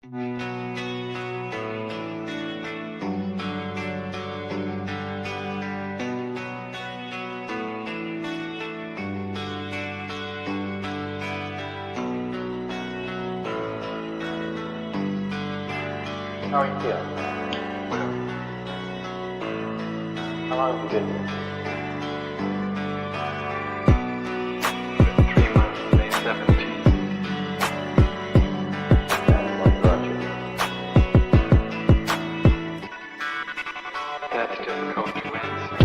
How are you feeling? How long have you been here? 3 months, May 17th. And what brought you? That's difficult to answer.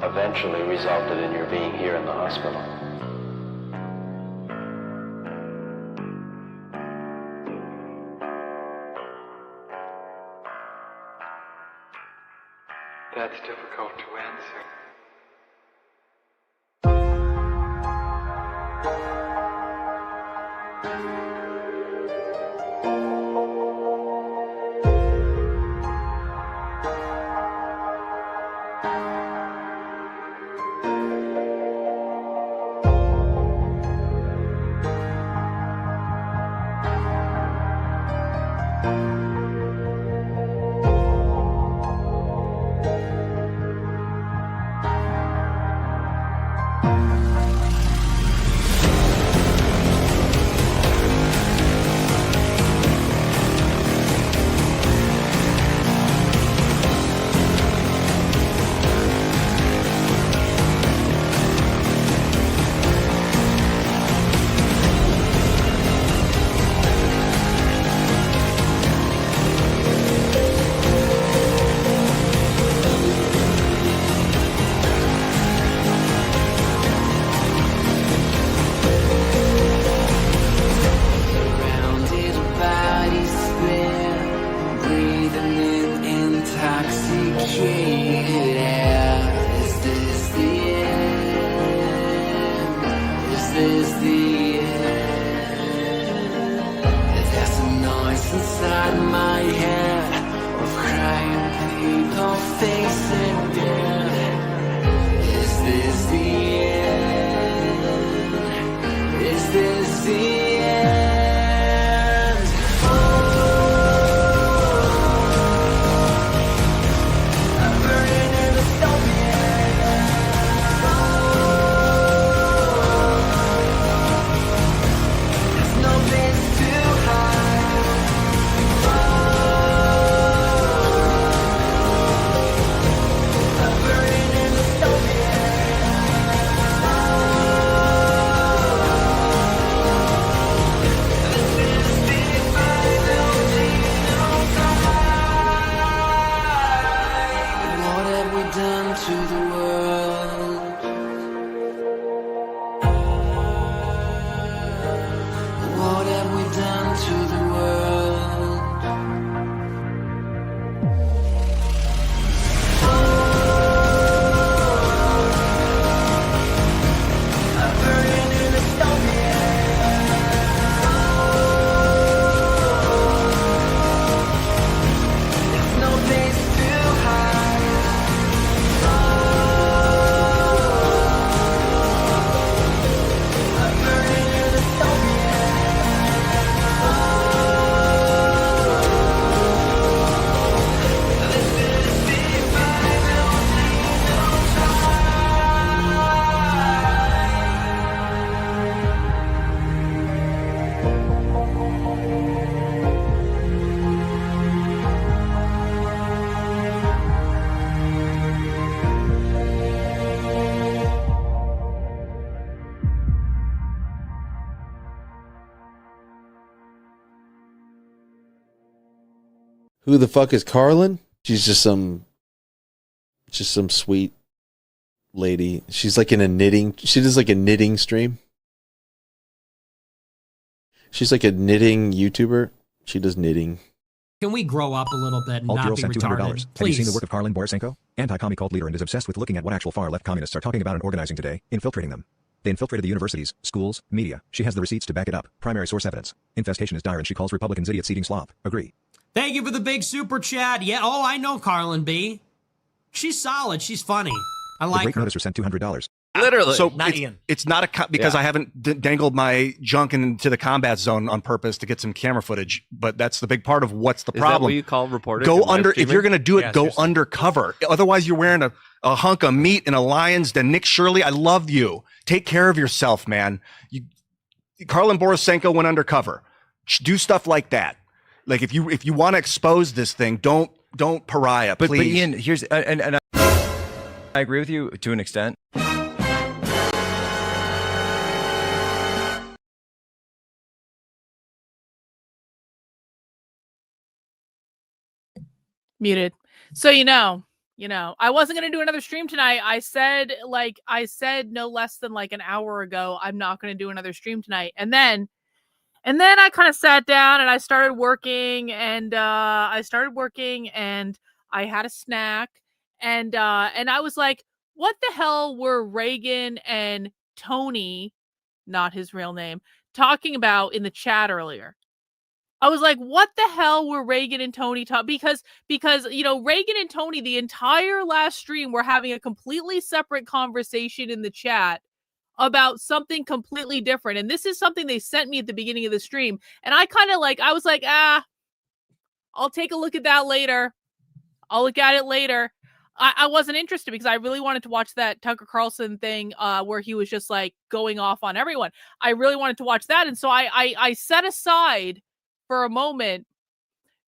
Eventually resulted in your being here in the hospital. That's difficult to answer. is the end. There's a noise inside my head of crying people facing death. Is this the end? Is this the end? I'm burning in the there's no place to hide. I'm burning in the What have we done to the world? What have we done to the world? I'm burning in the there's no place to hide. I'm burning in the Who the fuck is Karlyn? She's just some sweet lady. She's like in a knitting. She does like a knitting stream. She's like a knitting YouTuber. She does knitting. Can we grow up a little bit and Alt not Girl be sent $200. retarded? Have you seen the Please. work of Karlyn Borysenko? Anti-commie cult leader and is obsessed with looking at what actual far-left communists are talking about and organizing today, infiltrating them. They infiltrated the universities, schools, media. She has the receipts to back it up. Primary source evidence. Infestation is dire and she calls Republicans idiots eating slop. Agree. Thank you for the big super chat. Yeah, oh, I know Karlyn B. She's solid. She's funny. I The like great her. noticer sent $200. Literally. So not it's, Ian. it's not because Yeah. I haven't dangled my junk into the combat zone on purpose to get some camera footage, but that's the big part of what's the Is problem. that what you call reporting? Go and live under, if streaming? you're going to do it, Yeah, go seriously. undercover. Otherwise you're wearing a hunk of meat in a lion's den. Nick Shirley, I love you. Take care of yourself, man. Karlyn Borysenko went undercover. Do stuff like that. Like if you want to expose this thing, don't pariah, But please. Ian, here's and I agree with you to an extent. Muted. So I wasn't gonna do another stream tonight. I said no less than like an hour ago, I'm not gonna do another stream tonight. And then I kind of sat down and I started working and I had a snack and I was like, what the hell were Reagan and Tony, not his real name, talking about in the chat earlier? I was like, what the hell were Reagan and Tony talking? Because Reagan and Tony, the entire last stream, were having a completely separate conversation in the chat about something completely different. And this is something they sent me at the beginning of the stream. And I was like, I'll take a look at that later. I'll look at it later. I wasn't interested because I really wanted to watch that Tucker Carlson thing where he was just like going off on everyone. I really wanted to watch that. And so I set aside for a moment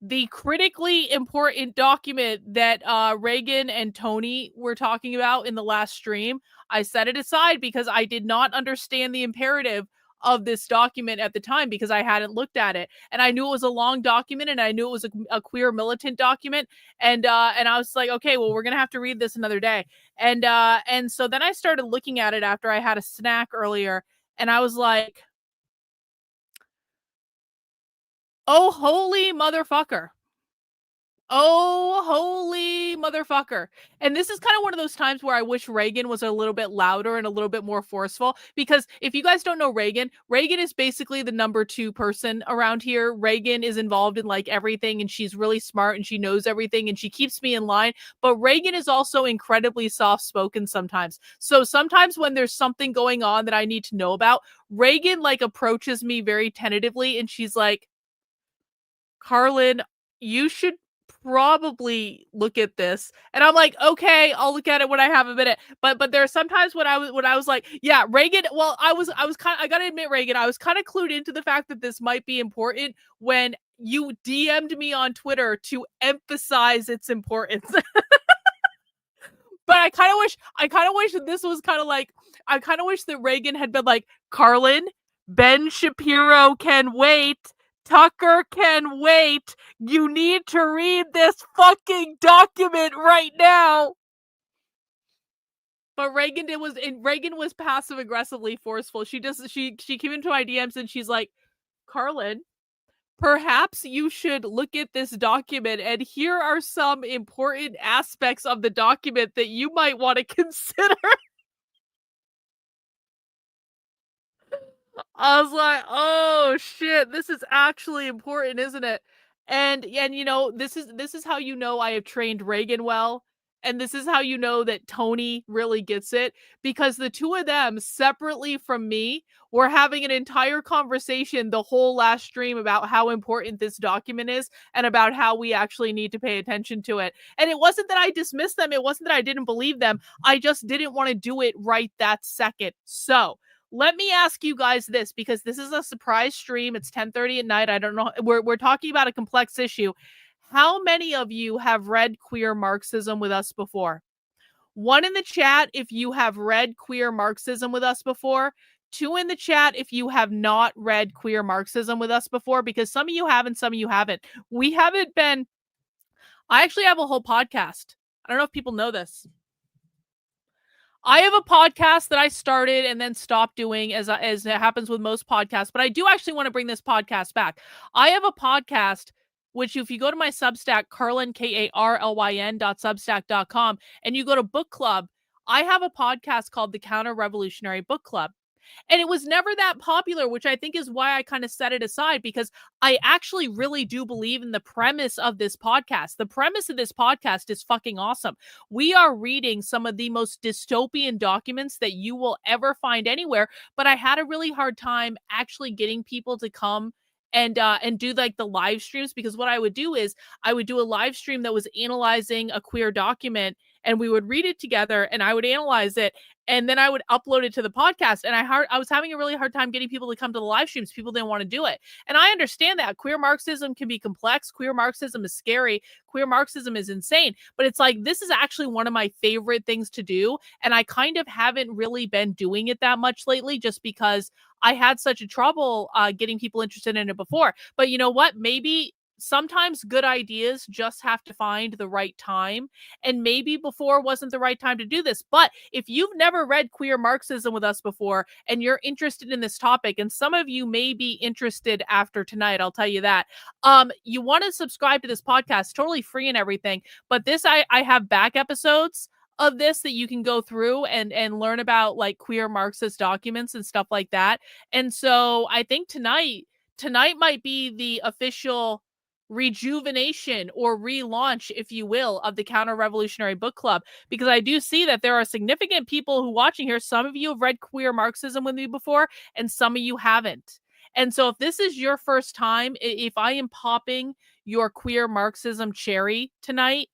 the critically important document that Reagan and Tony were talking about in the last stream. I set it aside because I did not understand the imperative of this document at the time because I hadn't looked at it. And I knew it was a long document and I knew it was a queer militant document. And I was like, okay, well, we're going to have to read this another day. And so then I started looking at it after I had a snack earlier and I was like, oh, holy motherfucker. Oh, holy motherfucker. And this is kind of one of those times where I wish Reagan was a little bit louder and a little bit more forceful. Because if you guys don't know Reagan, Reagan is basically the number 2 person around here. Reagan is involved in like everything, and she's really smart and she knows everything and she keeps me in line. But Reagan is also incredibly soft spoken sometimes. So sometimes when there's something going on that I need to know about, Reagan like approaches me very tentatively and she's like, Karlyn, you should probably look at this. And I'm like, okay, I'll look at it when I have a minute. But there are sometimes when I was like, yeah, Reagan, well, I was kind of, I gotta admit, Reagan, I was kind of clued into the fact that this might be important when you DM'd me on Twitter to emphasize its importance. But I kind of wish that this was kind of like, I kind of wish that Reagan had been like, Karlyn, Ben Shapiro can wait. Tucker can wait. You need to read this fucking document right now. But Reagan was passive aggressively forceful. She came into my DMs and she's like, Karlyn, perhaps you should look at this document, and here are some important aspects of the document that you might want to consider. I was like, oh shit, this is actually important, isn't it? And you know, this is how you know I have trained Reagan well. And this is how you know that Tony really gets it, because the two of them separately from me were having an entire conversation the whole last stream about how important this document is and about how we actually need to pay attention to it. And it wasn't that I dismissed them. It wasn't that I didn't believe them. I just didn't want to do it right that second. So let me ask you guys this, because this is a surprise stream. It's 10:30 at night. I don't know. We're talking about a complex issue. How many of you have read Queer Marxism with us before? 1 in the chat if you have read Queer Marxism with us before. 2 in the chat if you have not read Queer Marxism with us before, because some of you have and some of you haven't. We haven't been... I actually have a whole podcast. I don't know if people know this. I have a podcast that I started and then stopped doing, as it happens with most podcasts, but I do actually want to bring this podcast back. I have a podcast, which if you go to my Substack, Karlyn, Karlyn.substack.com, and you go to book club, I have a podcast called the Counter-Revolutionary Book Club. And it was never that popular, which I think is why I kind of set it aside, because I actually really do believe in the premise of this podcast. The premise of this podcast is fucking awesome. We are reading some of the most dystopian documents that you will ever find anywhere, but I had a really hard time actually getting people to come and do like the live streams, because what I would do is I would do a live stream that was analyzing a queer document, and we would read it together and I would analyze it, and then I would upload it to the podcast. And I was having a really hard time getting people to come to the live streams. People didn't want to do it. And I understand that queer Marxism can be complex. Queer Marxism is scary. Queer Marxism is insane. But it's like, this is actually one of my favorite things to do. And I kind of haven't really been doing it that much lately, just because I had such a trouble getting people interested in it before. But you know what? Maybe sometimes good ideas just have to find the right time. And maybe before wasn't the right time to do this. But if you've never read Queer Marxism with us before and you're interested in this topic, and some of you may be interested after tonight, I'll tell you that, you want to subscribe to this podcast, totally free and everything. But this, I have back episodes of this that you can go through and learn about, like queer Marxist documents and stuff like that. And so I think tonight might be the official rejuvenation or relaunch, if you will, of the Counter-Revolutionary Book Club, because I do see that there are significant people who watching here. Some of you have read Queer Marxism with me before, and some of you haven't. And so if this is your first time, if I am popping your Queer Marxism cherry tonight,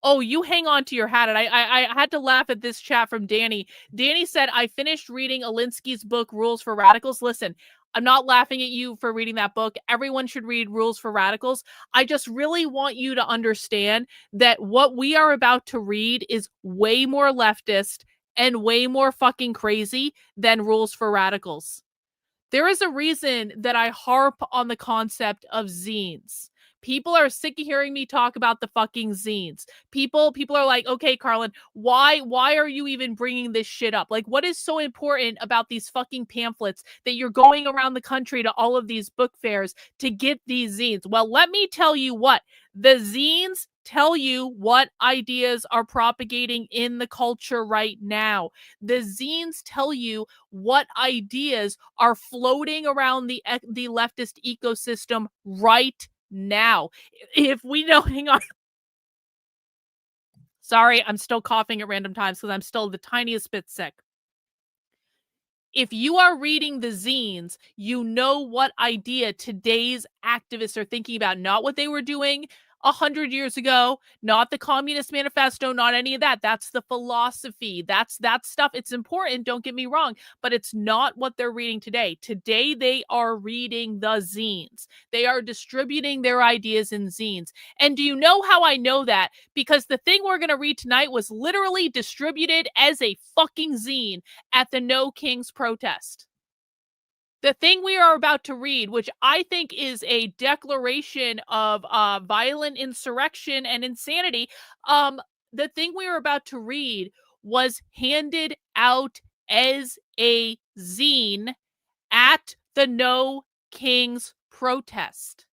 oh, you hang on to your hat. And I had to laugh at this chat from Danny. Danny said, I finished reading Alinsky's book, Rules for Radicals. Listen, I'm not laughing at you for reading that book. Everyone should read Rules for Radicals. I just really want you to understand that what we are about to read is way more leftist and way more fucking crazy than Rules for Radicals. There is a reason that I harp on the concept of zines, People are sick of hearing me talk about the fucking zines. People are like, okay, Karlyn, why are you even bringing this shit up? Like, what is so important about these fucking pamphlets that you're going around the country to all of these book fairs to get these zines? Well, let me tell you what, the zines tell you what ideas are propagating in the culture right now. The zines tell you what ideas are floating around the leftist ecosystem right now. If we know, hang on. Sorry, I'm still coughing at random times because I'm still the tiniest bit sick. If you are reading the zines, you know what idea today's activists are thinking about, not what they were doing 100 years ago, not the Communist Manifesto, not any of that. That's the philosophy. That's that stuff. It's important, don't get me wrong, but it's not what they're reading today. Today, they are reading the zines. They are distributing their ideas in zines. And do you know how I know that? Because the thing we're going to read tonight was literally distributed as a fucking zine at the No Kings protest. The thing we are about to read, which I think is a declaration of violent insurrection and insanity, the thing we are about to read was handed out as a zine at the No Kings protest.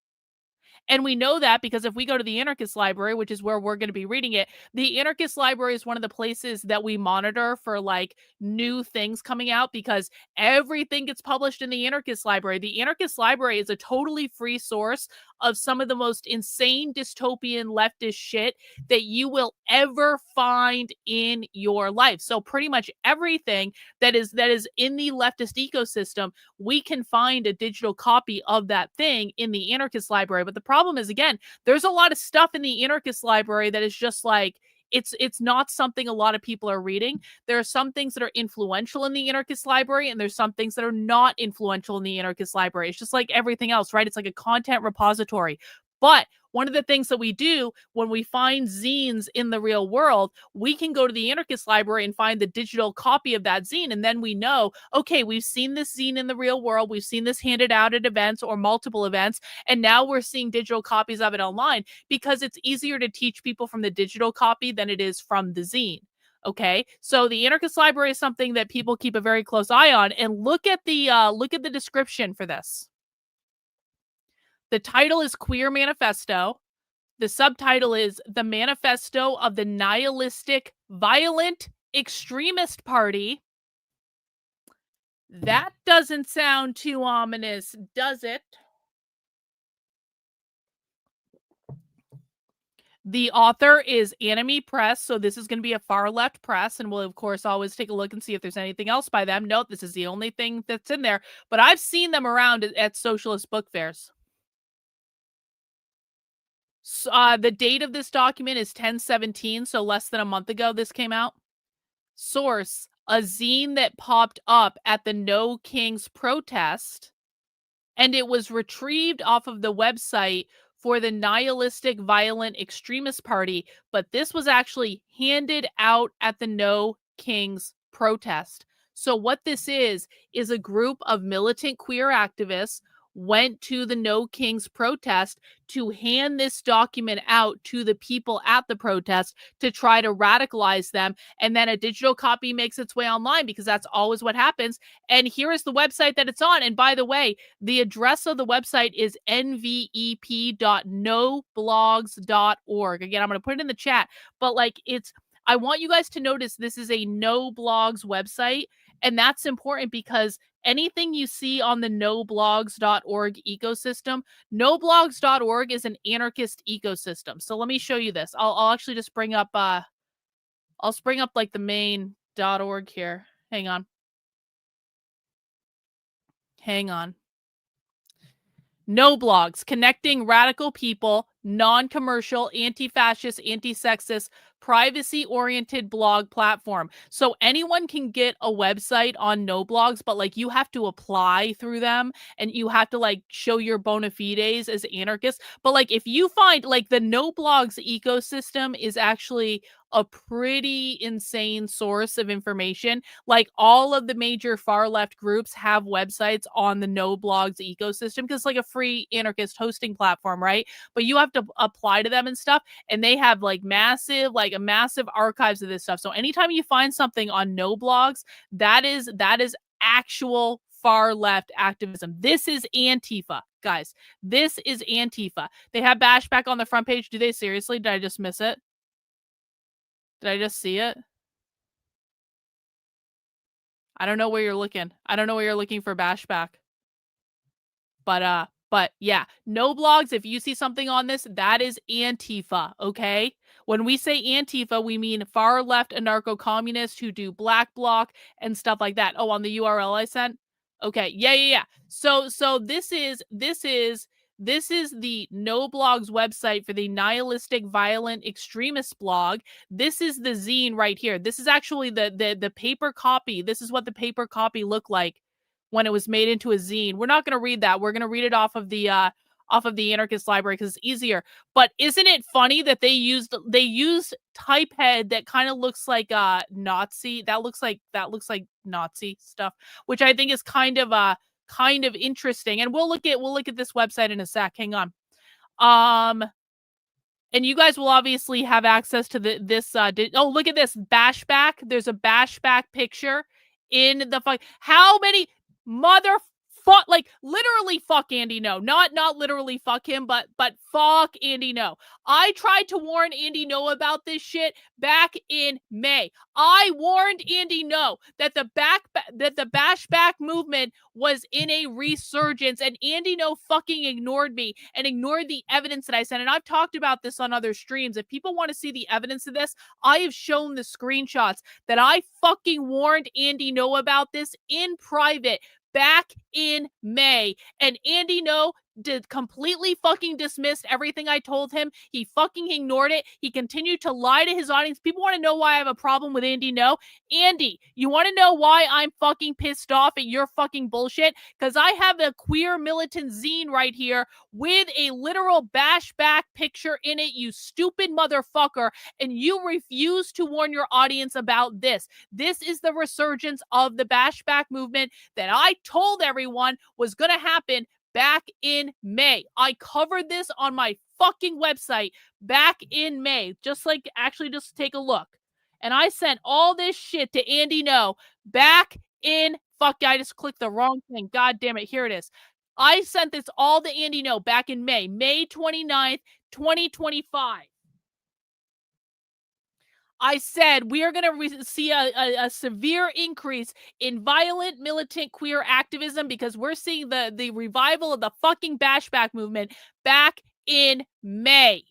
And we know that because if we go to the Anarchist Library, which is where we're going to be reading it, the Anarchist Library is one of the places that we monitor for like new things coming out because everything gets published in the Anarchist Library. The Anarchist Library is a totally free source of some of the most insane dystopian leftist shit that you will ever find in your life. So pretty much everything that is in the leftist ecosystem, we can find a digital copy of that thing in the Anarchist Library. But the problem is, again, there's a lot of stuff in the Anarchist Library that is just like, it's not something a lot of people are reading. There are some things that are influential in the Anarchist Library, and there's some things that are not influential in the Anarchist Library. It's just like everything else, right? It's like a content repository. But one of the things that we do when we find zines in the real world, we can go to the Anarchist Library and find the digital copy of that zine. And then we know, okay, we've seen this zine in the real world. We've seen this handed out at events or multiple events. And now we're seeing digital copies of it online because it's easier to teach people from the digital copy than it is from the zine. Okay, so the Anarchist Library is something that people keep a very close eye on. And look at the description for this. The title is Queer Manifesto. The subtitle is The Manifesto of the Nihilistic Violent Extremist Party. That doesn't sound too ominous, does it? The author is Enemy Press, so this is going to be a far left press, and we'll, of course, always take a look and see if there's anything else by them. Note, this is the only thing that's in there, but I've seen them around at socialist book fairs. The date of this document is 10/17, so less than a month ago this came out. Source, a zine that popped up at the No Kings protest, and it was retrieved off of the website for the Nihilistic Violent Extremist Party, but this was actually handed out at the No Kings protest. So what this is a group of militant queer activists went to the No Kings protest to hand this document out to the people at the protest to try to radicalize them. And then a digital copy makes its way online because that's always what happens. And here is the website that it's on. And by the way, the address of the website is nvep.noblogs.org. Again, I'm going to put it in the chat, but I want you guys to notice this is a No Blogs website. And that's important because anything you see on the noblogs.org ecosystem, noblogs.org is an anarchist ecosystem. So let me show you this. I'll actually just bring up like the main .org here. Hang on. No Blogs, connecting radical people, non-commercial, anti-fascist, anti-sexist, privacy-oriented blog platform. So anyone can get a website on No Blogs, but you have to apply through them and you have to show your bona fides as anarchists. But if you find the No Blogs ecosystem is actually a pretty insane source of information. Like all of the major far left groups have websites on the No Blogs ecosystem because it's like a free anarchist hosting platform, right? But you have to apply to them and stuff, and they have like massive archives of this stuff. So anytime you find something on No Blogs, that is actual far left activism. This is Antifa, guys. This is Antifa. They have Bashback on the front page. Do they seriously? Did I just miss it? Did I just see it? I don't know where you're looking. I don't know where you're looking for Bashback. But yeah, No Blogs, if you see something on this, that is Antifa, okay? When we say Antifa, we mean far left anarcho-communists who do black bloc and stuff like that. Oh, on the URL I sent? Okay, yeah. So this is the No Blogs website for the nihilistic violent extremist blog. This is the zine right here. This is actually the paper copy. This is what the paper copy looked like when it was made into a zine. We're not going to read that. We're going to read it off of the anarchist library because it's easier. But isn't it funny that they used typehead that kind of looks like Nazi? That looks like Nazi stuff, which I think is kind of interesting. And we'll look at this website in a sec. Hang on. And you guys will obviously have access to this. Oh, look at this Bashback. There's a Bashback picture in the how many like literally fuck Andy No. Not literally fuck him, but fuck Andy No. I tried to warn Andy No about this shit back in May. I warned Andy No that the Bashback movement was in a resurgence, and Andy No fucking ignored me and ignored the evidence that I sent. And I've talked about this on other streams. If people want to see the evidence of this, I have shown the screenshots that I fucking warned Andy No about this in private back in May, and Andy No did completely fucking dismissed everything I told him. He fucking ignored it. He continued to lie to his audience. People want to know why I have a problem with Andy No. Andy, you want to know why I'm fucking pissed off at your fucking bullshit? Because I have a queer militant zine right here with a literal Bashback picture in it, you stupid motherfucker, and you refuse to warn your audience about this. This is the resurgence of the Bashback movement that I told everyone was going to happen back in May. I covered this on my fucking website back in May. Just take a look. And I sent all this shit to Andy No back in I just clicked the wrong thing. God damn it. Here it is. I sent this all to Andy No back in May 29th, 2025. I said we are going to see a severe increase in violent militant queer activism because we're seeing the revival of the fucking Bashback movement back in May.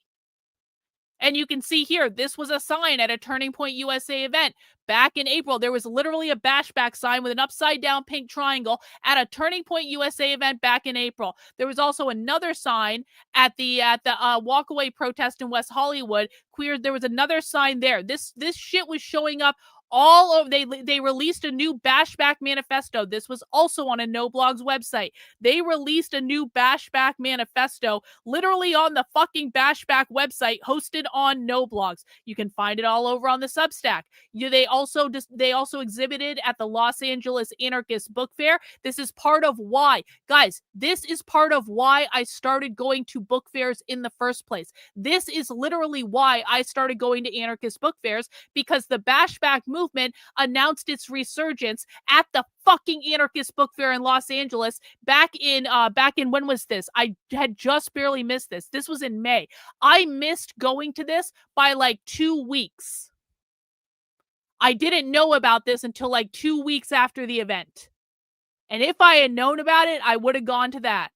And you can see here, this was a sign at a Turning Point USA event. Back in April, there was literally a Bashback sign with an upside-down pink triangle at a Turning Point USA event back in April. There was also another sign at the walkaway protest in West Hollywood. There was another sign there. This shit was showing up all over. They released a new Bashback Manifesto. This was also on a No Blogs website. They released a new Bashback Manifesto literally on the fucking Bashback website hosted on No Blogs. You can find it all over on the Substack. They also exhibited at the Los Angeles Anarchist Book Fair. This is part of why, guys, this is part of why I started going to book fairs in the first place. This is literally why I started going to anarchist book fairs, because the Bashback movement announced its resurgence at the fucking anarchist book fair in Los Angeles back in when was this? I had just barely missed this. This was in May. I missed going to this by like 2 weeks. I didn't know about this until like 2 weeks after the event. And if I had known about it, I would have gone to that.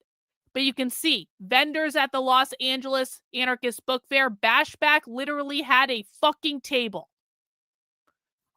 But you can see vendors at the Los Angeles Anarchist Book Fair, Bashback literally had a fucking table.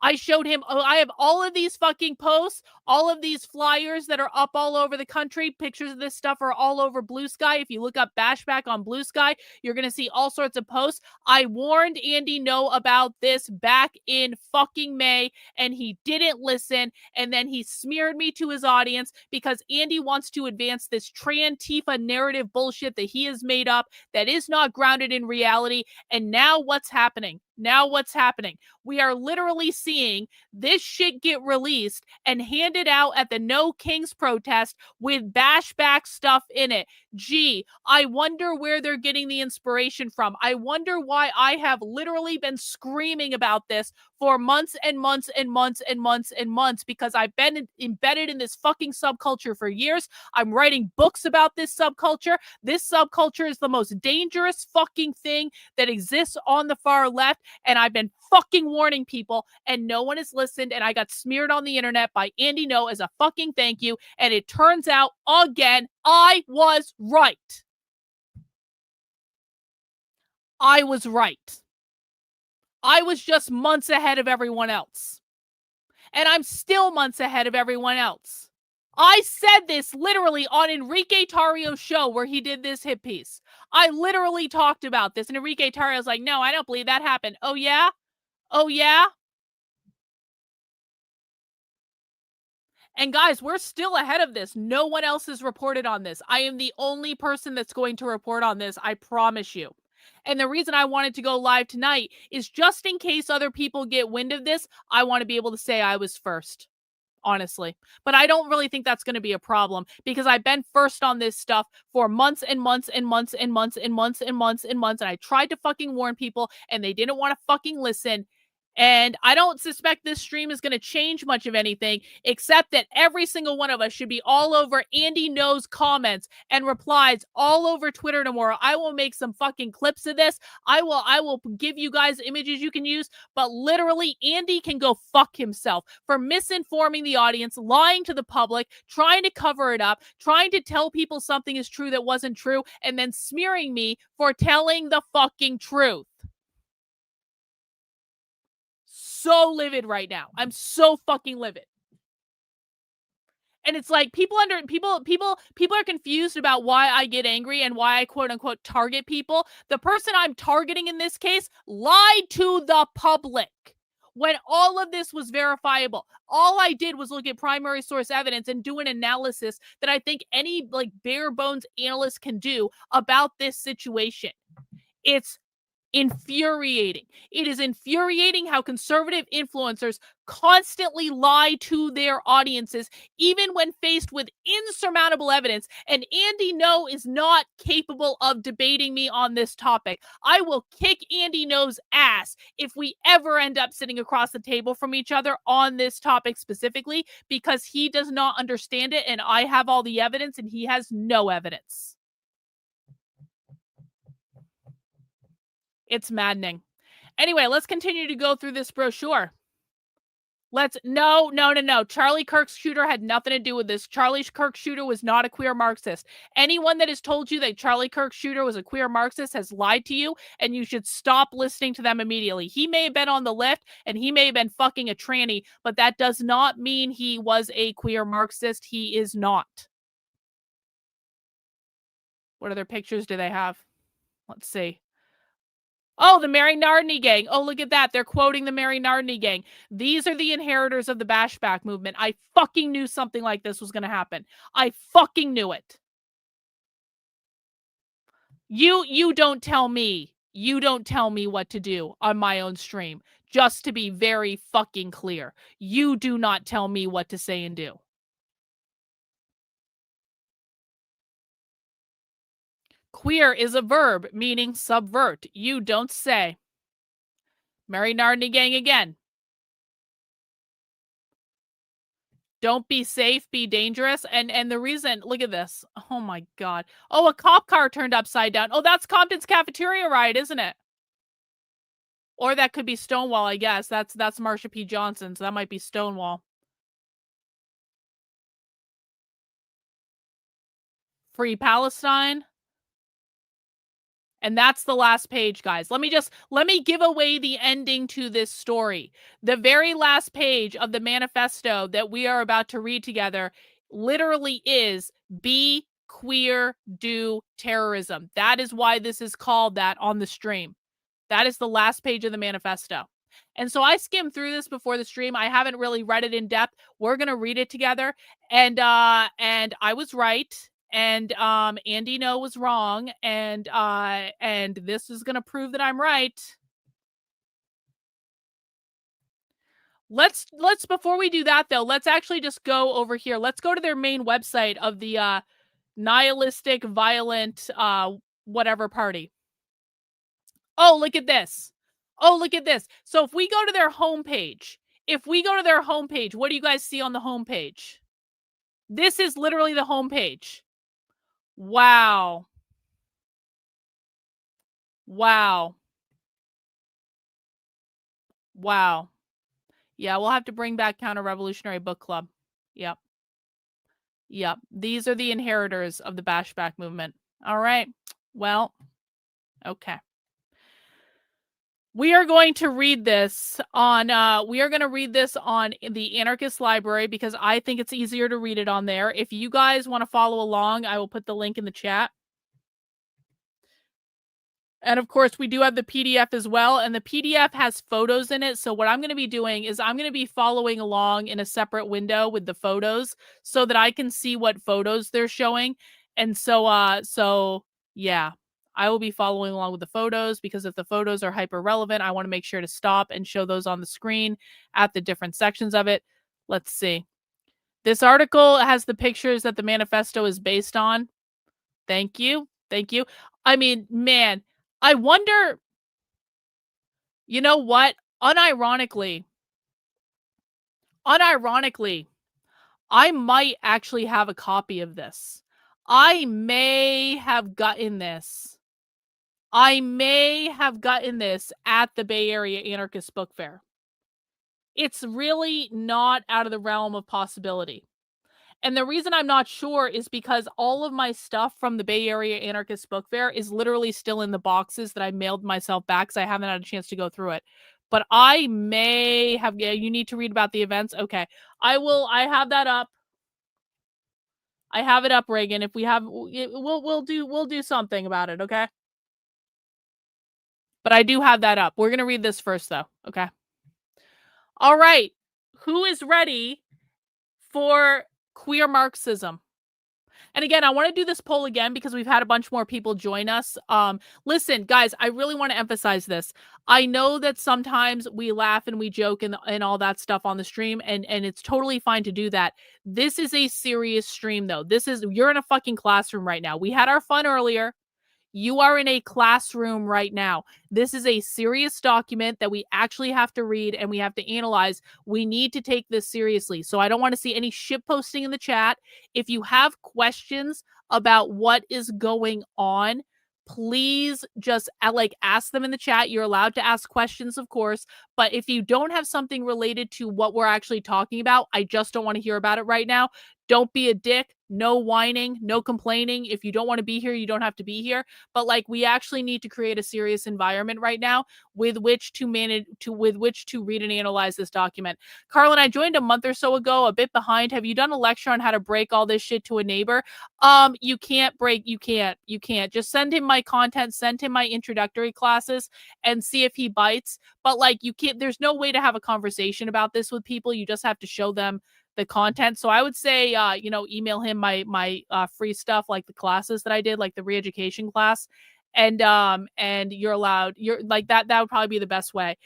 I showed him, I have all of these fucking posts, all of these flyers that are up all over the country. Pictures of this stuff are all over Blue Sky. If you look up Bashback on Blue Sky, you're going to see all sorts of posts. I warned Andy No about this back in fucking May, and he didn't listen. And then he smeared me to his audience because Andy wants to advance this Trantifa narrative bullshit that he has made up that is not grounded in reality. And now what's happening? Now what's happening? We are literally seeing this shit get released and handed out at the No Kings protest with bashback stuff in it. Gee, I wonder where they're getting the inspiration from. I wonder why I have literally been screaming about this for months and months and months and months and months, because I've been embedded in this fucking subculture for years. I'm writing books about this subculture. This subculture is the most dangerous fucking thing that exists on the far left, and I've been fucking warning people, and no one has listened, and I got smeared on the internet by Andy No as a fucking thank you, and it turns out, again, I was right. I was right. I was just months ahead of everyone else. And I'm still months ahead of everyone else. I said this literally on Enrique Tarrio's show where he did this hit piece. I literally talked about this, and Enrique Tarrio's like, no, I don't believe that happened. Oh, yeah? Oh, yeah? And guys, we're still ahead of this. No one else has reported on this. I am the only person that's going to report on this, I promise you. And the reason I wanted to go live tonight is just in case other people get wind of this, I want to be able to say I was first, honestly. But I don't really think that's going to be a problem, because I've been first on this stuff for months and months and months and months and months and months and months. And I tried to fucking warn people, and they didn't want to fucking listen. And I don't suspect this stream is going to change much of anything, except that every single one of us should be all over Andy No's comments and replies all over Twitter tomorrow. I will make some fucking clips of this. I will give you guys images you can use, but literally Andy can go fuck himself for misinforming the audience, lying to the public, trying to cover it up, trying to tell people something is true that wasn't true, and then smearing me for telling the fucking truth. So livid right now. I'm so fucking livid. And it's like people are confused about why I get angry and why I quote unquote target people. The person I'm targeting in this case lied to the public when all of this was verifiable. All I did was look at primary source evidence and do an analysis that I think any like bare bones analyst can do about this situation. It's infuriating. It is infuriating how conservative influencers constantly lie to their audiences, even when faced with insurmountable evidence. And Andy No is not capable of debating me on this topic. I will kick Andy No's ass if we ever end up sitting across the table from each other on this topic specifically, because he does not understand it, and I have all the evidence and he has no evidence. It's maddening. Anyway, let's continue to go through this brochure. No. Charlie Kirk's shooter had nothing to do with this. Charlie Kirk's shooter was not a queer Marxist. Anyone that has told you that Charlie Kirk's shooter was a queer Marxist has lied to you, and you should stop listening to them immediately. He may have been on the left, and he may have been fucking a tranny, but that does not mean he was a queer Marxist. He is not. What other pictures do they have? Let's see. Oh, the Mary Nardini gang. Oh, look at that. They're quoting the Mary Nardini gang. These are the inheritors of the bashback movement. I fucking knew something like this was going to happen. I fucking knew it. You don't tell me. You don't tell me what to do on my own stream. Just to be very fucking clear. You do not tell me what to say and do. Queer is a verb, meaning subvert. You don't say. Mary Nardini gang again. Don't be safe, be dangerous. And the reason, look at this. Oh my God. Oh, a cop car turned upside down. Oh, that's Compton's cafeteria riot, isn't it? Or that could be Stonewall, I guess. That's Marsha P. Johnson, so that might be Stonewall. Free Palestine. And that's the last page, guys. Let me give away the ending to this story. The very last page of the manifesto that we are about to read together literally is "Be queer, do terrorism." That is why this is called that on the stream. That is the last page of the manifesto. And so I skimmed through this before the stream. I haven't really read it in depth. We're going to read it together. And I was right. And Andy No was wrong, and this is gonna prove that I'm right. Let's before we do that though, let's actually just go over here. Let's go to their main website of the nihilistic, violent, whatever party. Oh, look at this. Oh, look at this. So if we go to their homepage, what do you guys see on the homepage? This is literally the homepage. Wow. Wow. Wow. Yeah, we'll have to bring back Counter-Revolutionary Book Club. Yep. Yep. These are the inheritors of the Bashback movement. All right. Well, okay. We are going to read this on the Anarchist Library because I think it's easier to read it on there. If you guys want to follow along, I will put the link in the chat. And of course, we do have the PDF as well, and the PDF has photos in it. So what I'm going to be doing is I'm going to be following along in a separate window with the photos so that I can see what photos they're showing. And so yeah, I will be following along with the photos because if the photos are hyper relevant, I want to make sure to stop and show those on the screen at the different sections of it. Let's see. This article has the pictures that the manifesto is based on. Thank you. Thank you. I mean, man, I wonder, you know what? Unironically, I might actually have a copy of this. I may have gotten this at the Bay Area Anarchist Book Fair. It's really not out of the realm of possibility. And the reason I'm not sure is because all of my stuff from the Bay Area Anarchist Book Fair is literally still in the boxes that I mailed myself back because I haven't had a chance to go through it. But I may have, yeah, you need to read about the events. Okay. I have that up. I have it up, Reagan. If we have, we'll do something about it. Okay. But I do have that up. We're going to read this first though. Okay. All right. Who is ready for Queer Marxism? And again, I want to do this poll again because we've had a bunch more people join us. Listen, guys, I really want to emphasize this. I know that sometimes we laugh and we joke and all that stuff on the stream, and it's totally fine to do that. This is a serious stream, though. You're in a fucking classroom right now. We had our fun earlier. You are in a classroom right now. This is a serious document that we actually have to read and we have to analyze. We need to take this seriously. So I don't want to see any shit posting in the chat. If you have questions about what is going on, please just ask them in the chat. You're allowed to ask questions, of course. But if you don't have something related to what we're actually talking about, I just don't want to hear about it right now. Don't be a dick. No whining, no complaining. If you don't want to be here, you don't have to be here. But we actually need to create a serious environment right now with which to read and analyze this document. Karlyn, I joined a month or so ago, a bit behind. Have you done a lecture on how to break all this shit to a neighbor? You can't. Just send him my content, send him my introductory classes and see if he bites. But you can't, there's no way to have a conversation about this with people. You just have to show them the content. So I would say, email him my free stuff, like the classes that I did, like the re-education class. And you're allowed, that would probably be the best way.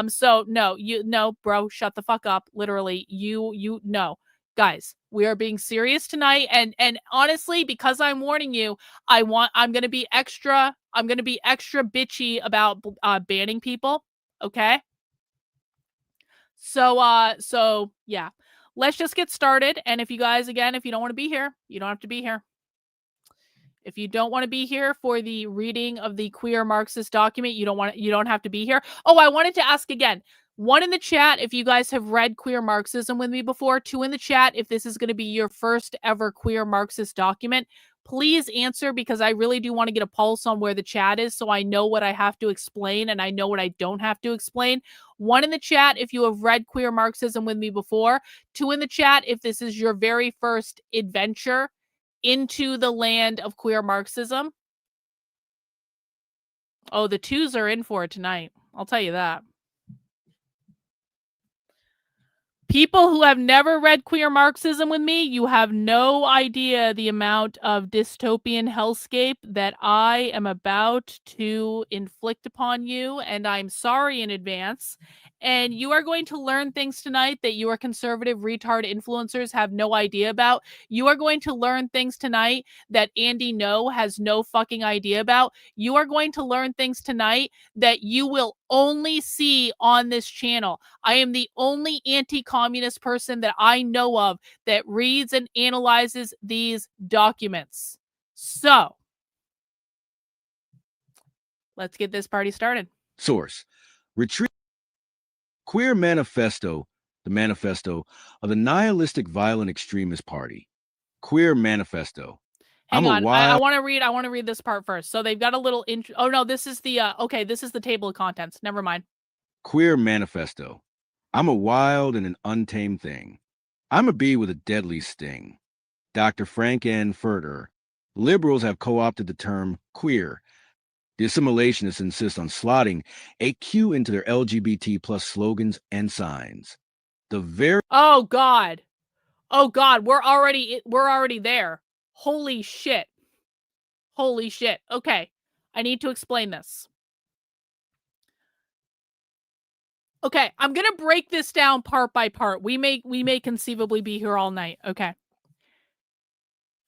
So no, bro, shut the fuck up. Literally, no. Guys, we are being serious tonight. And honestly, because I'm warning you, I'm going to be extra bitchy about banning people. Okay. So yeah. Let's just get started. And if you guys, again, if you don't want to be here, you don't have to be here. If you don't want to be here for the reading of the Queer Marxist document, you don't have to be here. Oh, I wanted to ask again. 1 in the chat if you guys have read Queer Marxism with me before. 2 in the chat if this is going to be your first ever Queer Marxist document. Please answer because I really do want to get a pulse on where the chat is so I know what I have to explain and I know what I don't have to explain. 1 in the chat if you have read Queer Marxism with me before. 2 in the chat if this is your very first adventure into the land of Queer Marxism. Oh, the 2s are in for it tonight. I'll tell you that. People who have never read Queer Marxism with me, you have no idea the amount of dystopian hellscape that I am about to inflict upon you, and I'm sorry in advance. And you are going to learn things tonight that your conservative retard influencers have no idea about. You are going to learn things tonight that Andy No has no fucking idea about. You are going to learn things tonight that you will only see on this channel. I am the only anti-communist person that I know of that reads and analyzes these documents. So, let's get this party started. Source: Retreat. Queer Manifesto, the manifesto of the nihilistic violent extremist party. Queer Manifesto. Hang on, I want to read this part first. So they've got a little intro. Oh no, this is the okay, this is the table of contents. Never mind. Queer Manifesto. I'm a wild and an untamed thing. I'm a bee with a deadly sting. Dr. Frank N. Furter. Liberals have co-opted the term queer. The assimilationists insist on slotting a Q into their LGBT plus slogans and signs. The very Oh God, we're already there. Holy shit. Okay, I need to explain this. Okay, I'm gonna break this down part by part. We may conceivably be here all night. Okay.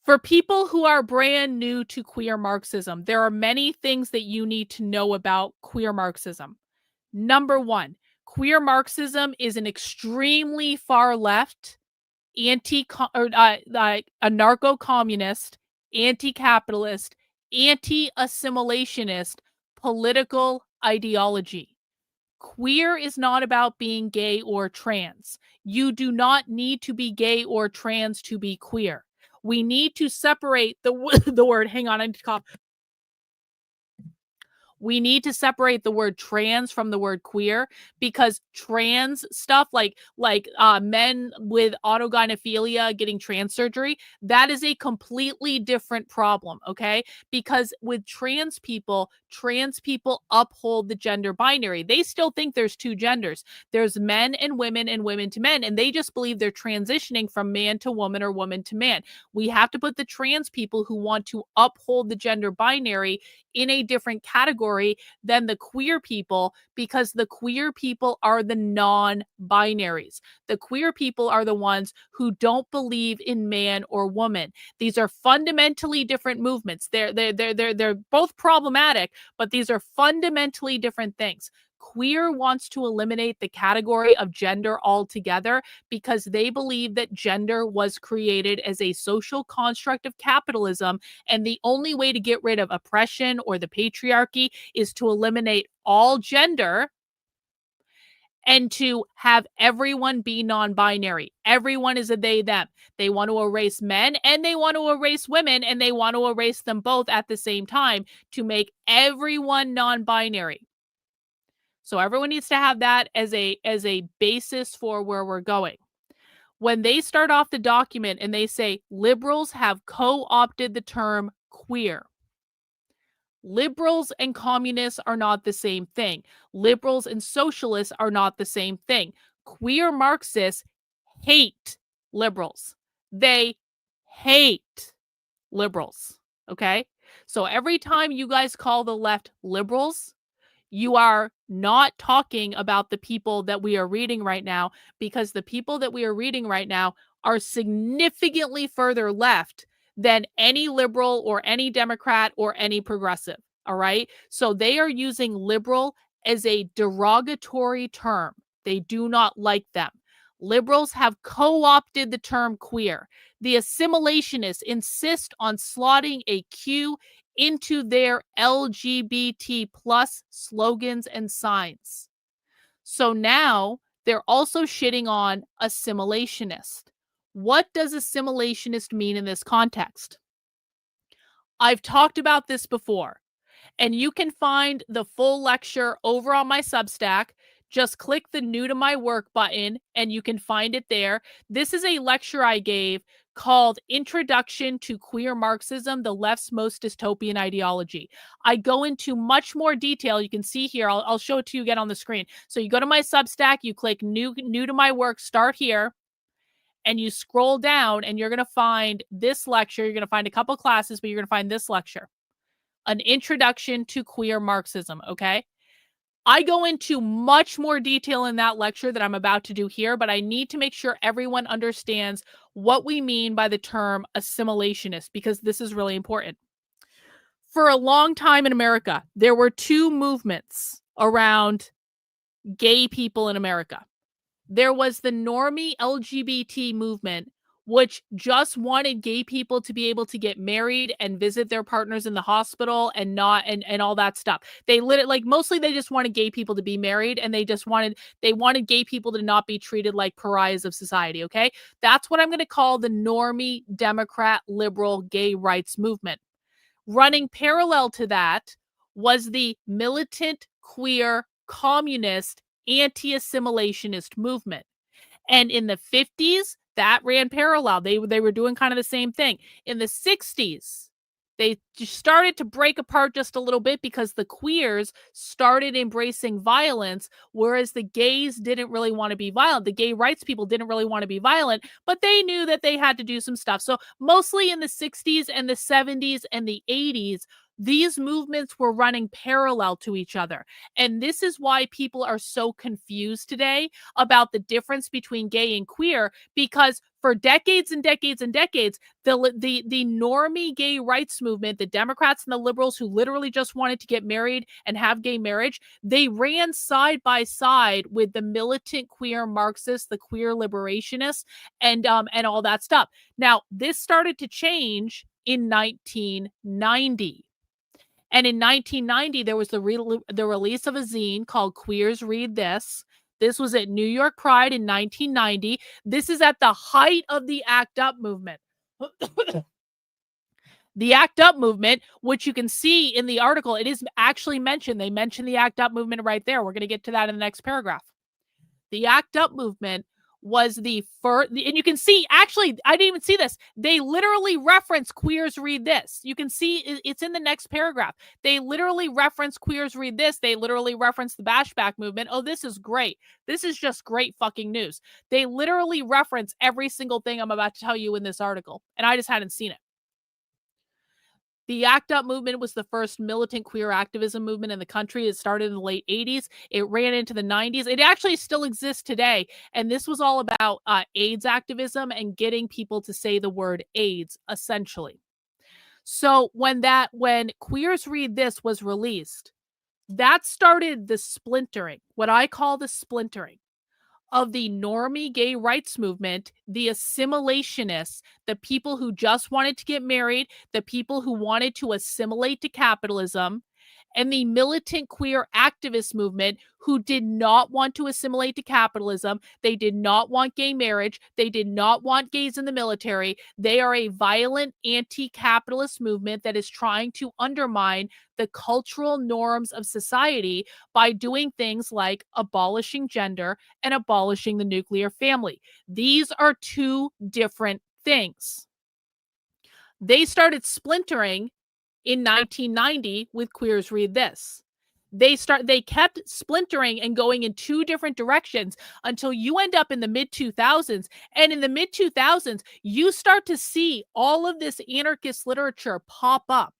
For people who are brand new to queer Marxism, there are many things that you need to know about queer Marxism. Number one, queer Marxism is an extremely far left, anarcho-communist, anti-capitalist, anti-assimilationist political ideology. Queer is not about being gay or trans. You do not need to be gay or trans to be queer. We need to separate the word. Hang on, I need to cough. We need to separate the word trans from the word queer, because trans stuff like men with autogynephilia getting trans surgery, that is a completely different problem, okay? Because with trans people uphold the gender binary. They still think there's two genders. There's men and women to men, and they just believe they're transitioning from man to woman or woman to man. We have to put the trans people who want to uphold the gender binary in a different category than the queer people, because the queer people are the non-binaries. The queer people are the ones who don't believe in man or woman. These are fundamentally different movements. They're both problematic, but these are fundamentally different things. Queer wants to eliminate the category of gender altogether because they believe that gender was created as a social construct of capitalism, and the only way to get rid of oppression or the patriarchy is to eliminate all gender and to have everyone be non-binary. Everyone is a they, them. They want to erase men and they want to erase women, and they want to erase them both at the same time to make everyone non-binary. So everyone needs to have that as a basis for where we're going. When they start off the document and they say liberals have co-opted the term queer, liberals and communists are not the same thing. Liberals and socialists are not the same thing. Queer Marxists hate liberals. They hate liberals. Okay? So every time you guys call the left liberals, you are not talking about the people that we are reading right now, because the people that we are reading right now are significantly further left than any liberal or any Democrat or any progressive. All right. So they are using liberal as a derogatory term. They do not like them. Liberals have co-opted the term queer. The assimilationists insist on slotting a Q into their LGBT plus slogans and signs. So now they're also shitting on assimilationist. What does assimilationist mean in this context? I've talked about this before, and you can find the full lecture over on my Substack. Just click the new to my work button and you can find it there. This is a lecture I gave called Introduction to Queer Marxism, the Left's Most Dystopian Ideology. I go into much more detail. You can see here, I'll show it to you again on the screen. So you go to my Substack, you click new to my work, start here, and you scroll down and you're going to find this lecture. You're going to find a couple classes, but you're going to find this lecture, An Introduction to Queer Marxism, okay? I go into much more detail in that lecture that I'm about to do here, but I need to make sure everyone understands what we mean by the term assimilationist, because this is really important. For a long time in America, there were two movements around gay people in America. There was the normie LGBT movement, which just wanted gay people to be able to get married and visit their partners in the hospital and not and all that stuff. They mostly they just wanted gay people to be married, and they wanted gay people to not be treated like pariahs of society, okay? That's what I'm going to call the normie Democrat liberal gay rights movement. Running parallel to that was the militant queer communist anti-assimilationist movement. And in the 50s, that ran parallel. They were doing kind of the same thing. In the 60s, they just started to break apart just a little bit because the queers started embracing violence, whereas the gays didn't really want to be violent. The gay rights people didn't really want to be violent, but they knew that they had to do some stuff. So mostly in the 60s and the 70s and the 80s, these movements were running parallel to each other. And this is why people are so confused today about the difference between gay and queer, because for decades and decades and decades, the normie gay rights movement, the Democrats and the liberals who literally just wanted to get married and have gay marriage, they ran side by side with the militant queer Marxists, the queer liberationists, and all that stuff. Now, this started to change in 1990. And in 1990, there was the release of a zine called Queers Read This. This was at New York Pride in 1990. This is at the height of the ACT UP movement. The ACT UP movement, which you can see in the article, it is actually mentioned. They mention the ACT UP movement right there. We're going to get to that in the next paragraph. The ACT UP movement was the first, and you can see, actually, I didn't even see this. They literally reference Queers Read This. You can see it's in the next paragraph. They literally reference Queers Read This. They literally reference the Bashback movement. Oh, this is great. This is just great fucking news. They literally reference every single thing I'm about to tell you in this article, and I just hadn't seen it. The ACT UP movement was the first militant queer activism movement in the country. It started in the late 80s. It ran into the 90s. It actually still exists today. And this was all about AIDS activism and getting people to say the word AIDS, essentially. So when Queers Read This was released, that started the splintering, what I call the splintering of the normie gay rights movement, the assimilationists, the people who just wanted to get married, the people who wanted to assimilate to capitalism, and the militant queer activist movement who did not want to assimilate to capitalism. They did not want gay marriage. They did not want gays in the military. They are a violent anti-capitalist movement that is trying to undermine the cultural norms of society by doing things like abolishing gender and abolishing the nuclear family. These are two different things. They started splintering in 1990 with Queers Read This. They kept splintering and going in two different directions until you end up in the mid-2000s. And in the mid-2000s, you start to see all of this anarchist literature pop up.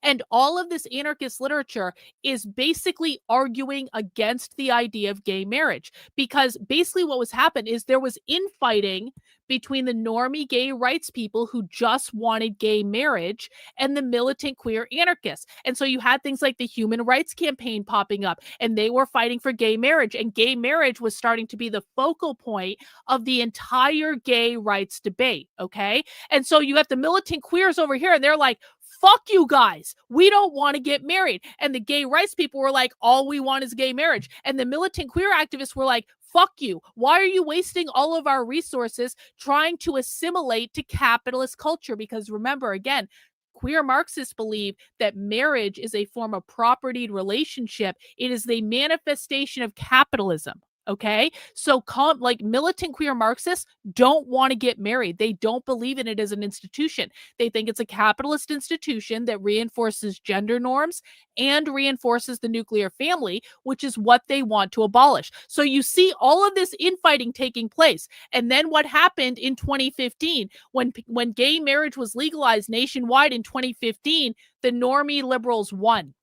And all of this anarchist literature is basically arguing against the idea of gay marriage, because basically what was happening is there was infighting between the normie gay rights people who just wanted gay marriage and the militant queer anarchists. And so you had things like the Human Rights Campaign popping up, and they were fighting for gay marriage, and gay marriage was starting to be the focal point of the entire gay rights debate, okay? And so you have the militant queers over here, and they're like, fuck you guys. We don't want to get married. And the gay rights people were like, all we want is gay marriage. And the militant queer activists were like, fuck you. Why are you wasting all of our resources trying to assimilate to capitalist culture? Because remember, again, queer Marxists believe that marriage is a form of propertied relationship. It is the manifestation of capitalism. Okay, so like militant queer Marxists don't want to get married. They don't believe in it as an institution. They think it's a capitalist institution that reinforces gender norms and reinforces the nuclear family, which is what they want to abolish. So you see all of this infighting taking place. And then what happened in 2015 when gay marriage was legalized nationwide in 2015, the normie liberals won.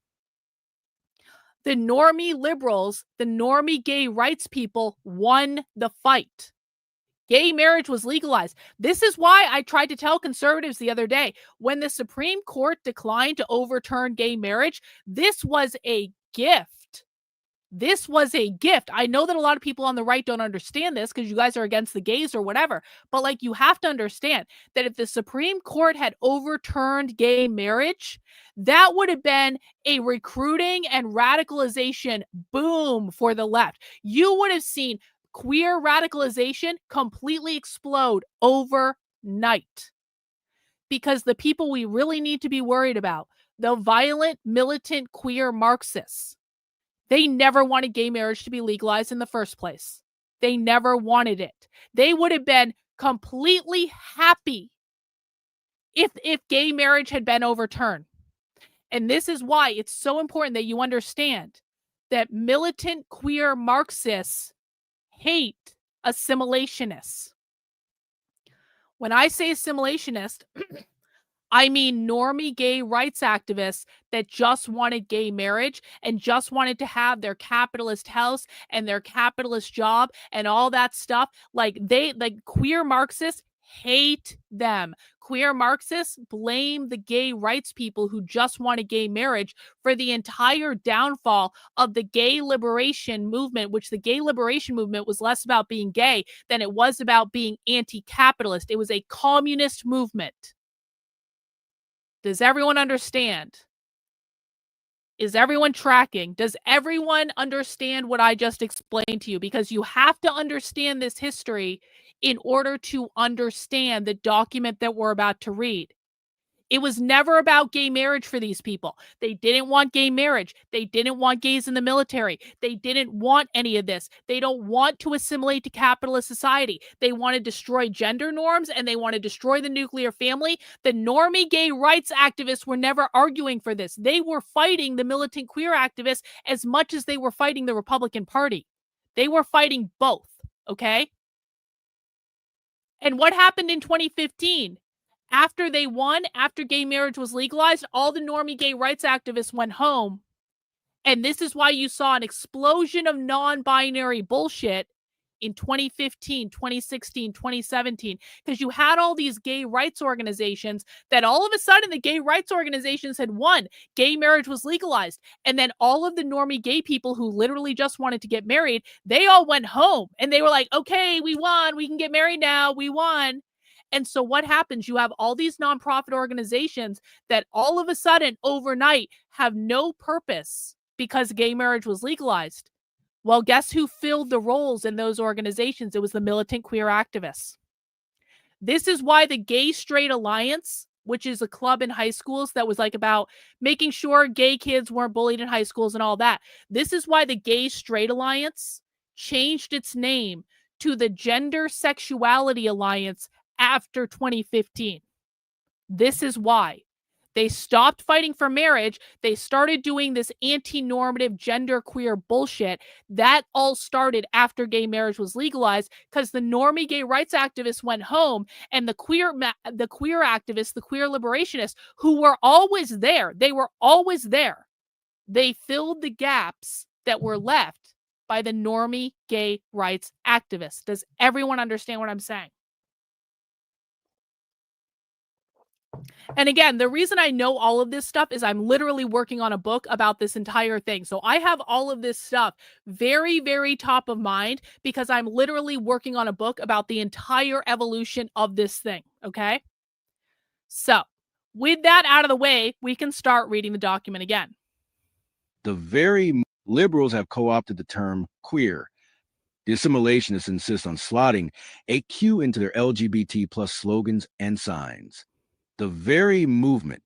The normie liberals, the normie gay rights people won the fight. Gay marriage was legalized. This is why I tried to tell conservatives the other day, when the Supreme Court declined to overturn gay marriage, this was a gift. This was a gift. I know that a lot of people on the right don't understand this because you guys are against the gays or whatever, but like, you have to understand that if the Supreme Court had overturned gay marriage, that would have been a recruiting and radicalization boom for the left. You would have seen queer radicalization completely explode overnight, because the people we really need to be worried about, the violent, militant, queer Marxists, they never wanted gay marriage to be legalized in the first place. They never wanted it. They would have been completely happy if gay marriage had been overturned. And this is why it's so important that you understand that militant queer Marxists hate assimilationists. When I say assimilationist, I mean normie gay rights activists that just wanted gay marriage and just wanted to have their capitalist house and their capitalist job and all that stuff. Like queer Marxists hate them. Queer Marxists blame the gay rights people who just wanted gay marriage for the entire downfall of the gay liberation movement, which the gay liberation movement was less about being gay than it was about being anti-capitalist. It was a communist movement. Does everyone understand? Is everyone tracking? Does everyone understand what I just explained to you? Because you have to understand this history in order to understand the document that we're about to read. It was never about gay marriage for these people. They didn't want gay marriage. They didn't want gays in the military. They didn't want any of this. They don't want to assimilate to capitalist society. They want to destroy gender norms and they want to destroy the nuclear family. The normie gay rights activists were never arguing for this. They were fighting the militant queer activists as much as they were fighting the Republican Party. They were fighting both, okay? And what happened in 2015? After they won, after gay marriage was legalized, all the normie gay rights activists went home. And this is why you saw an explosion of non-binary bullshit in 2015, 2016, 2017, because you had all these gay rights organizations that all of a sudden the gay rights organizations had won. Gay marriage was legalized. And then all of the normie gay people who literally just wanted to get married, they all went home and they were like, okay, we won. We can get married now. We won. And so what happens? You have all these nonprofit organizations that all of a sudden overnight have no purpose because gay marriage was legalized. Well, guess who filled the roles in those organizations? It was the militant queer activists. This is why the Gay Straight Alliance, which is a club in high schools that was like about making sure gay kids weren't bullied in high schools and all that. This is why the Gay Straight Alliance changed its name to the Gender Sexuality Alliance after 2015. This is why. They stopped fighting for marriage. They started doing this anti-normative genderqueer bullshit. That all started after gay marriage was legalized because the normie gay rights activists went home and the queer activists, the queer liberationists who were always there, they were always there. They filled the gaps that were left by the normie gay rights activists. Does everyone understand what I'm saying? And again, the reason I know all of this stuff is I'm literally working on a book about this entire thing. So I have all of this stuff very, very top of mind because I'm literally working on a book about the entire evolution of this thing. Okay. So with that out of the way, we can start reading the document again. The very liberals have co-opted the term queer. The assimilationists insist on slotting a Q into their LGBT plus slogans and signs. The very movement,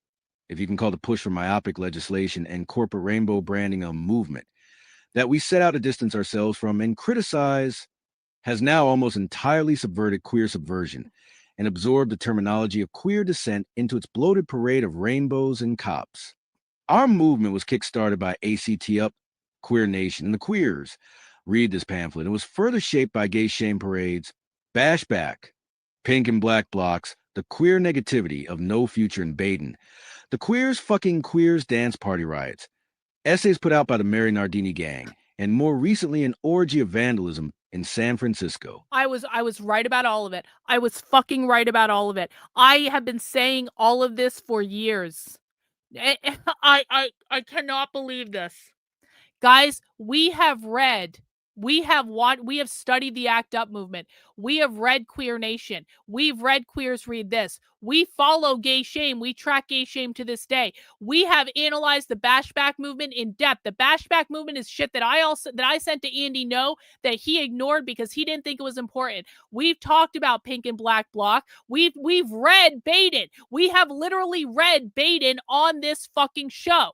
if you can call the push for myopic legislation and corporate rainbow branding a movement, that we set out to distance ourselves from and criticize, has now almost entirely subverted queer subversion and absorbed the terminology of queer descent into its bloated parade of rainbows and cops. Our movement was kickstarted by ACT UP, Queer Nation, and the Queers. Read this pamphlet. It was further shaped by gay shame parades, bashback, pink and black blocks, the queer negativity of No Future in Baden, the Queers fucking Queers dance party riots, essays put out by the Mary Nardini gang, and more recently an orgy of vandalism in San Francisco. I was right about all of it. I was fucking right about all of it. I have been saying all of this for years. I cannot believe this. Guys, we have studied the ACT UP movement. We have read Queer Nation. We've read Queers Read This. We follow gay shame. We track gay shame to this day. We have analyzed the bashback movement in depth. The bashback movement is shit that I sent to Andy No that he ignored because he didn't think it was important. We've talked about Pink and Black Bloc. We've read Baden. We have literally read Baden on this fucking show.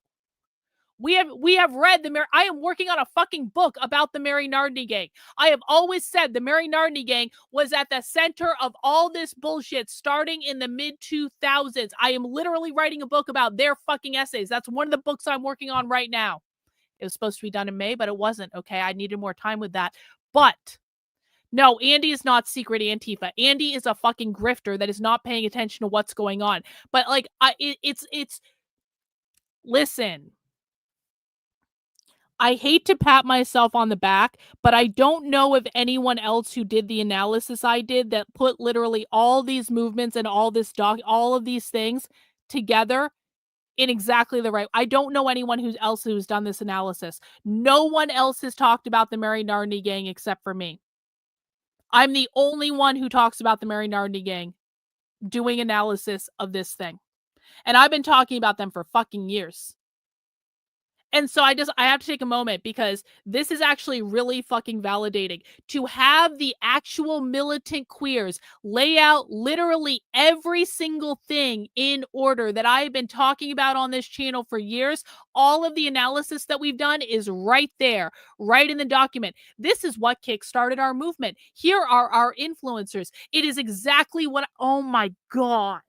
We have read I am working on a fucking book about the Mary Nardini gang. I have always said the Mary Nardini gang was at the center of all this bullshit starting in the mid-2000s. I am literally writing a book about their fucking essays. That's one of the books I'm working on right now. It was supposed to be done in May, but it wasn't, okay? I needed more time with that. But no, Andy is not secret Antifa. Andy is a fucking grifter that is not paying attention to what's going on. But like, listen. I hate to pat myself on the back, but I don't know of anyone else who did the analysis I did that put literally all these movements and all of these things together in exactly the right. I don't know anyone else who's done this analysis. No one else has talked about the Mary Nardini gang except for me. I'm the only one who talks about the Mary Nardini gang doing analysis of this thing. And I've been talking about them for fucking years. And so I have to take a moment because this is actually really fucking validating to have the actual militant queers lay out literally every single thing in order that I have been talking about on this channel for years. All of the analysis that we've done is right there, right in the document. This is what kickstarted our movement. Here are our influencers. It is exactly what, oh my God.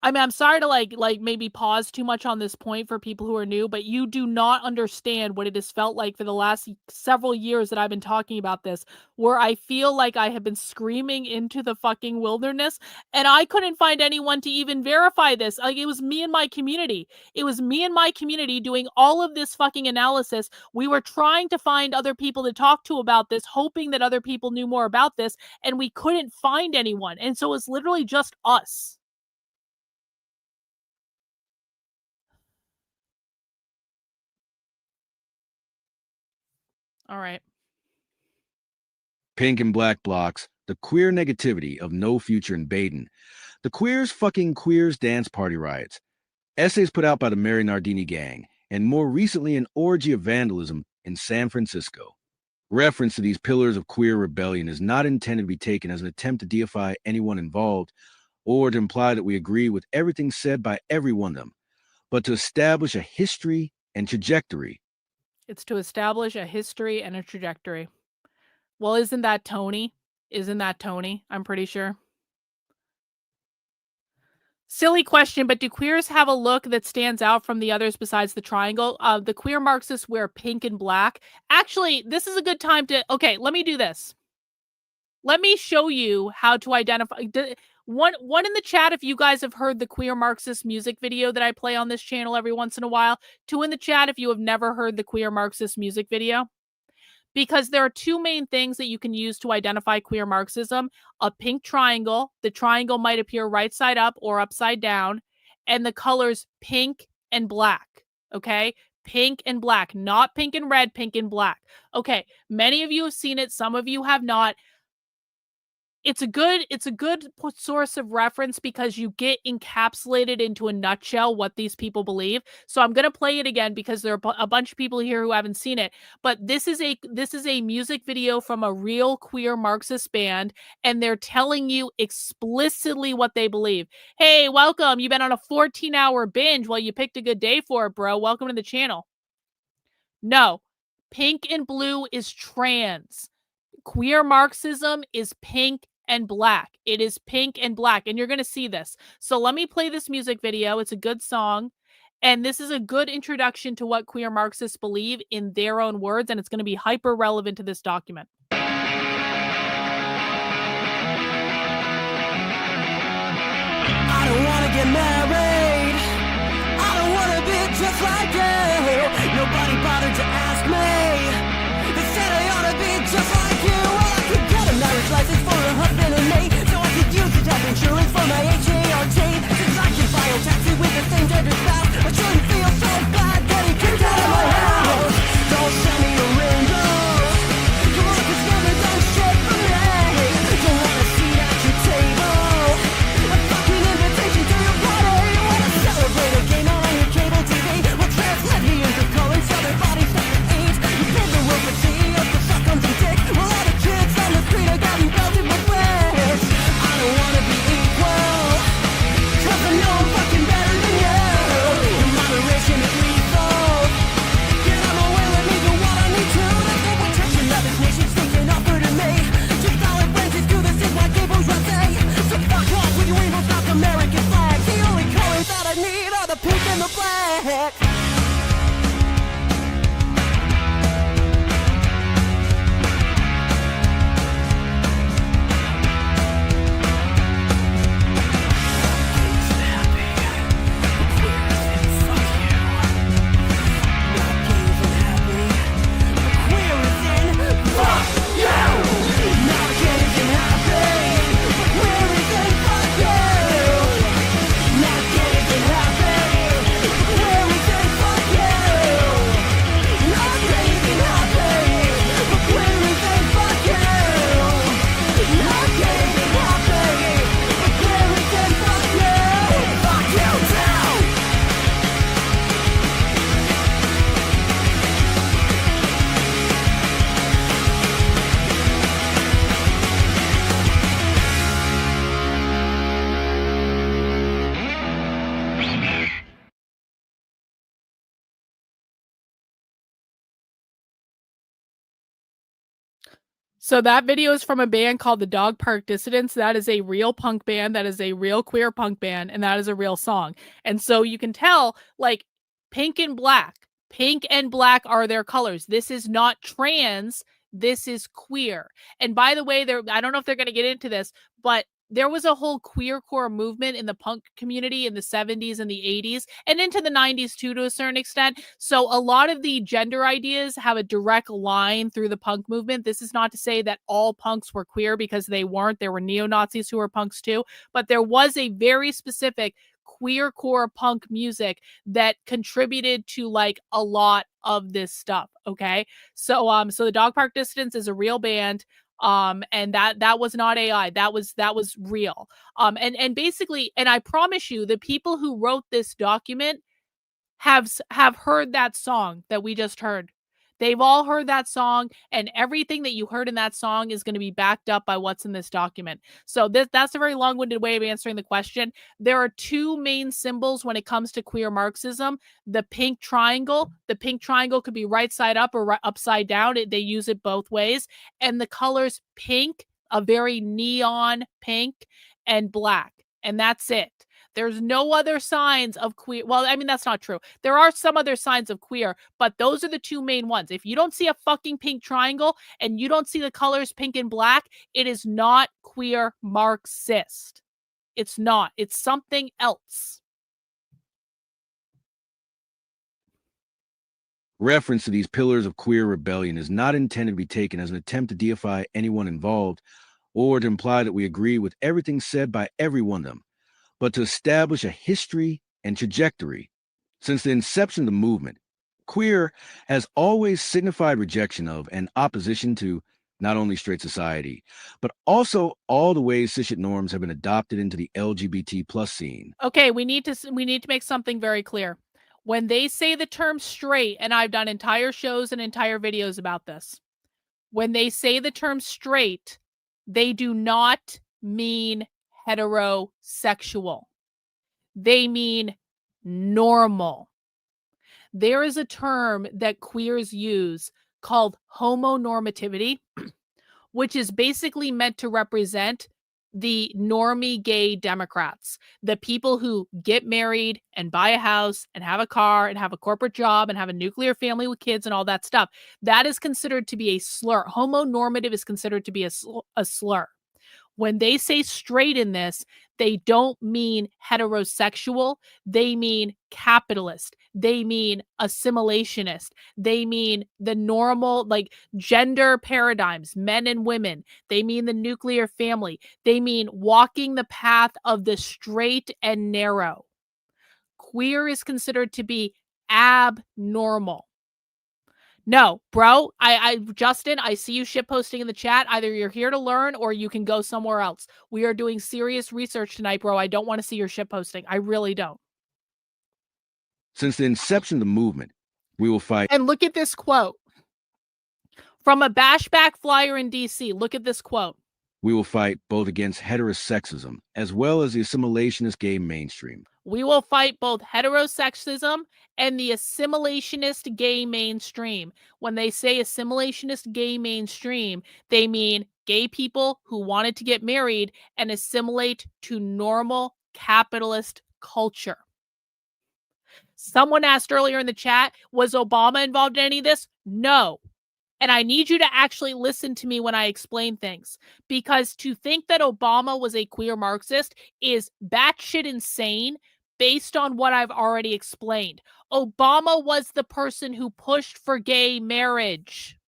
I mean, I'm sorry to like maybe pause too much on this point for people who are new, but you do not understand what it has felt like for the last several years that I've been talking about this, where I feel like I have been screaming into the fucking wilderness and I couldn't find anyone to even verify this. Like, it was me and my community. It was me and my community doing all of this fucking analysis. We were trying to find other people to talk to about this, hoping that other people knew more about this, and we couldn't find anyone. And so it's literally just us. All right. Pink and Black Blocs, the queer negativity of No Future in Baden, the Queers Fucking Queers Dance Party Riots, essays put out by the Mary Nardini gang, and more recently an orgy of vandalism in San Francisco. Reference to these pillars of queer rebellion is not intended to be taken as an attempt to deify anyone involved or to imply that we agree with everything said by every one of them, but to establish a history and trajectory. It's to establish a history and a trajectory. Well, isn't that Tony? Isn't that Tony? I'm pretty sure. Silly question, but do queers have a look that stands out from the others besides the triangle? The queer Marxists wear pink and black. Actually, this is a good time to... Okay, let me do this. Let me show you how to identify... One in the chat if you guys have heard the Queer Marxist music video that I play on this channel every once in a while. 2 in the chat if you have never heard the Queer Marxist music video. Because there are 2 main things that you can use to identify queer Marxism. A pink triangle. The triangle might appear right side up or upside down. And the colors pink and black. Okay? Pink and black. Not pink and red, pink and black. Okay, many of you have seen it. Some of you have not. It's a good source of reference because you get encapsulated into a nutshell what these people believe. So I'm going to play it again because there are a bunch of people here who haven't seen it. But this is a music video from a real queer Marxist band, and they're telling you explicitly what they believe. Hey, welcome. You've been on a 14-hour binge. Well, you picked a good day for it, bro. Welcome to the channel. No, pink and blue is trans. Queer Marxism is pink and black. It is pink and black, and you're going to see this. So let me play this music video. It's a good song, And this is a good introduction to what queer Marxists believe in their own words, and it's going to be hyper relevant to this document. I don't wanna get married. I don't wanna be just like you. Nobody bothered to ask me. They said I ought to be just like you. Well, I could get a marriage license for a husband and me, so I could use the death insurance for my HART. Since I can file taxi with the same gender spouse, I shouldn't feel so bad getting kicked out of my house. Don't send me a window. Come on, 'cause never done shit for me. Don't want a seat at your table. A fucking invitation to your party. Wanna celebrate a game on your cable TV? Well, trans lesbians are calling southern bodies stuff to eat. You paid the world for tea of the shotguns and dick. Well, all the kids on the street are getting belted with whips. I don't wanna be equal, 'cause I know I'm fucking better than you. Your moderation is lethal. Get out my way, let me do what I need to. There's no protection that this nation's taken offer to me. Just all it brings is to this is my gay bourgeoisie. So fuck off with your evil South American flag. The only colors that I need are the pink and the black. So that video is from a band called the Dog Park Dissidents. That is a real punk band. That is a real queer punk band. And that is a real song. And so you can tell, like, pink and black. Pink and black are their colors. This is not trans. This is queer. And by the way, I don't know if they're going to get into this, but there was a whole queercore movement in the punk community in the 70s and the 80s and into the 90s too, to a certain extent. So a lot of the gender ideas have a direct line through the punk movement. This is not to say that all punks were queer, because they weren't. There were neo-Nazis who were punks too, but there was a very specific queercore punk music that contributed to like a lot of this stuff. Okay. So the Dog Park Dissidents is a real band. And that was not AI. That was real. And basically, and I promise you, the people who wrote this document have heard that song that we just heard. They've all heard that song, and everything that you heard in that song is going to be backed up by what's in this document. So that's a very long-winded way of answering the question. There are two main symbols when it comes to queer Marxism. The pink triangle. The pink triangle could be right side up or upside down. They use it both ways. And the colors pink, a very neon pink, and black. And that's it. There's no other signs of queer. Well, I mean, that's not true. There are some other signs of queer, but those are the two main ones. If you don't see a fucking pink triangle and you don't see the colors pink and black, it is not queer Marxist. It's not. It's something else. Reference to these pillars of queer rebellion is not intended to be taken as an attempt to deify anyone involved or to imply that we agree with everything said by every one of them, but to establish a history and trajectory. Since the inception of the movement, queer has always signified rejection of and opposition to not only straight society, but also all the ways cishet norms have been adopted into the LGBT plus scene. Okay, we need to make something very clear. When they say the term straight, and I've done entire shows and entire videos about this, when they say the term straight, they do not mean heterosexual. They mean normal. There is a term that queers use called homonormativity, which is basically meant to represent the normie gay Democrats, the people who get married and buy a house and have a car and have a corporate job and have a nuclear family with kids and all that stuff. That is considered to be a slur. Homonormative is considered to be a slur. When they say straight in this, they don't mean heterosexual. They mean capitalist. They mean assimilationist. They mean the normal, like, gender paradigms, men and women. They mean the nuclear family. They mean walking the path of the straight and narrow. Queer is considered to be abnormal. No, bro, Justin, I see you shitposting in the chat. Either you're here to learn or you can go somewhere else. We are doing serious research tonight, bro. I don't want to see your shitposting. I really don't. Since the inception of the movement, we will fight. And look at this quote from a bashback flyer in DC. Look at this quote. We will fight both against heterosexism as well as the assimilationist gay mainstream. We will fight both heterosexism and the assimilationist gay mainstream. When they say assimilationist gay mainstream, they mean gay people who wanted to get married and assimilate to normal capitalist culture. Someone asked earlier in the chat, was Obama involved in any of this? No. And I need you to actually listen to me when I explain things, because to think that Obama was a queer Marxist is batshit insane based on what I've already explained. Obama was the person who pushed for gay marriage.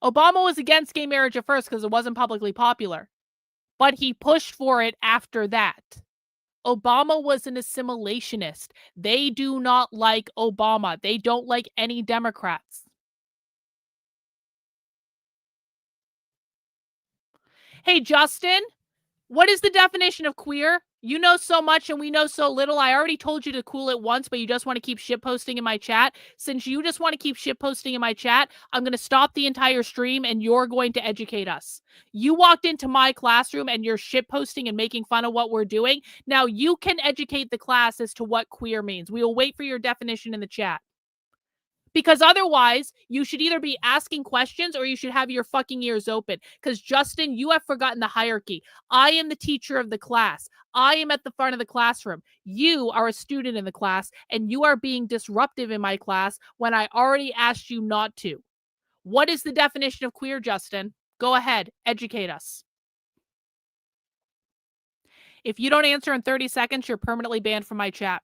Obama was against gay marriage at first because it wasn't publicly popular, but he pushed for it after that. Obama was an assimilationist. They do not like Obama. They don't like any Democrats. Hey, Justin, what is the definition of queer? You know so much and we know so little. I already told you to cool it once, but you just want to keep shitposting in my chat. Since you just want to keep shitposting in my chat, I'm going to stop the entire stream and you're going to educate us. You walked into my classroom and you're shitposting and making fun of what we're doing. Now you can educate the class as to what queer means. We will wait for your definition in the chat. Because otherwise, you should either be asking questions or you should have your fucking ears open. Because, Justin, you have forgotten the hierarchy. I am the teacher of the class. I am at the front of the classroom. You are a student in the class, and you are being disruptive in my class when I already asked you not to. What is the definition of queer, Justin? Go ahead. Educate us. If you don't answer in 30 seconds, you're permanently banned from my chat.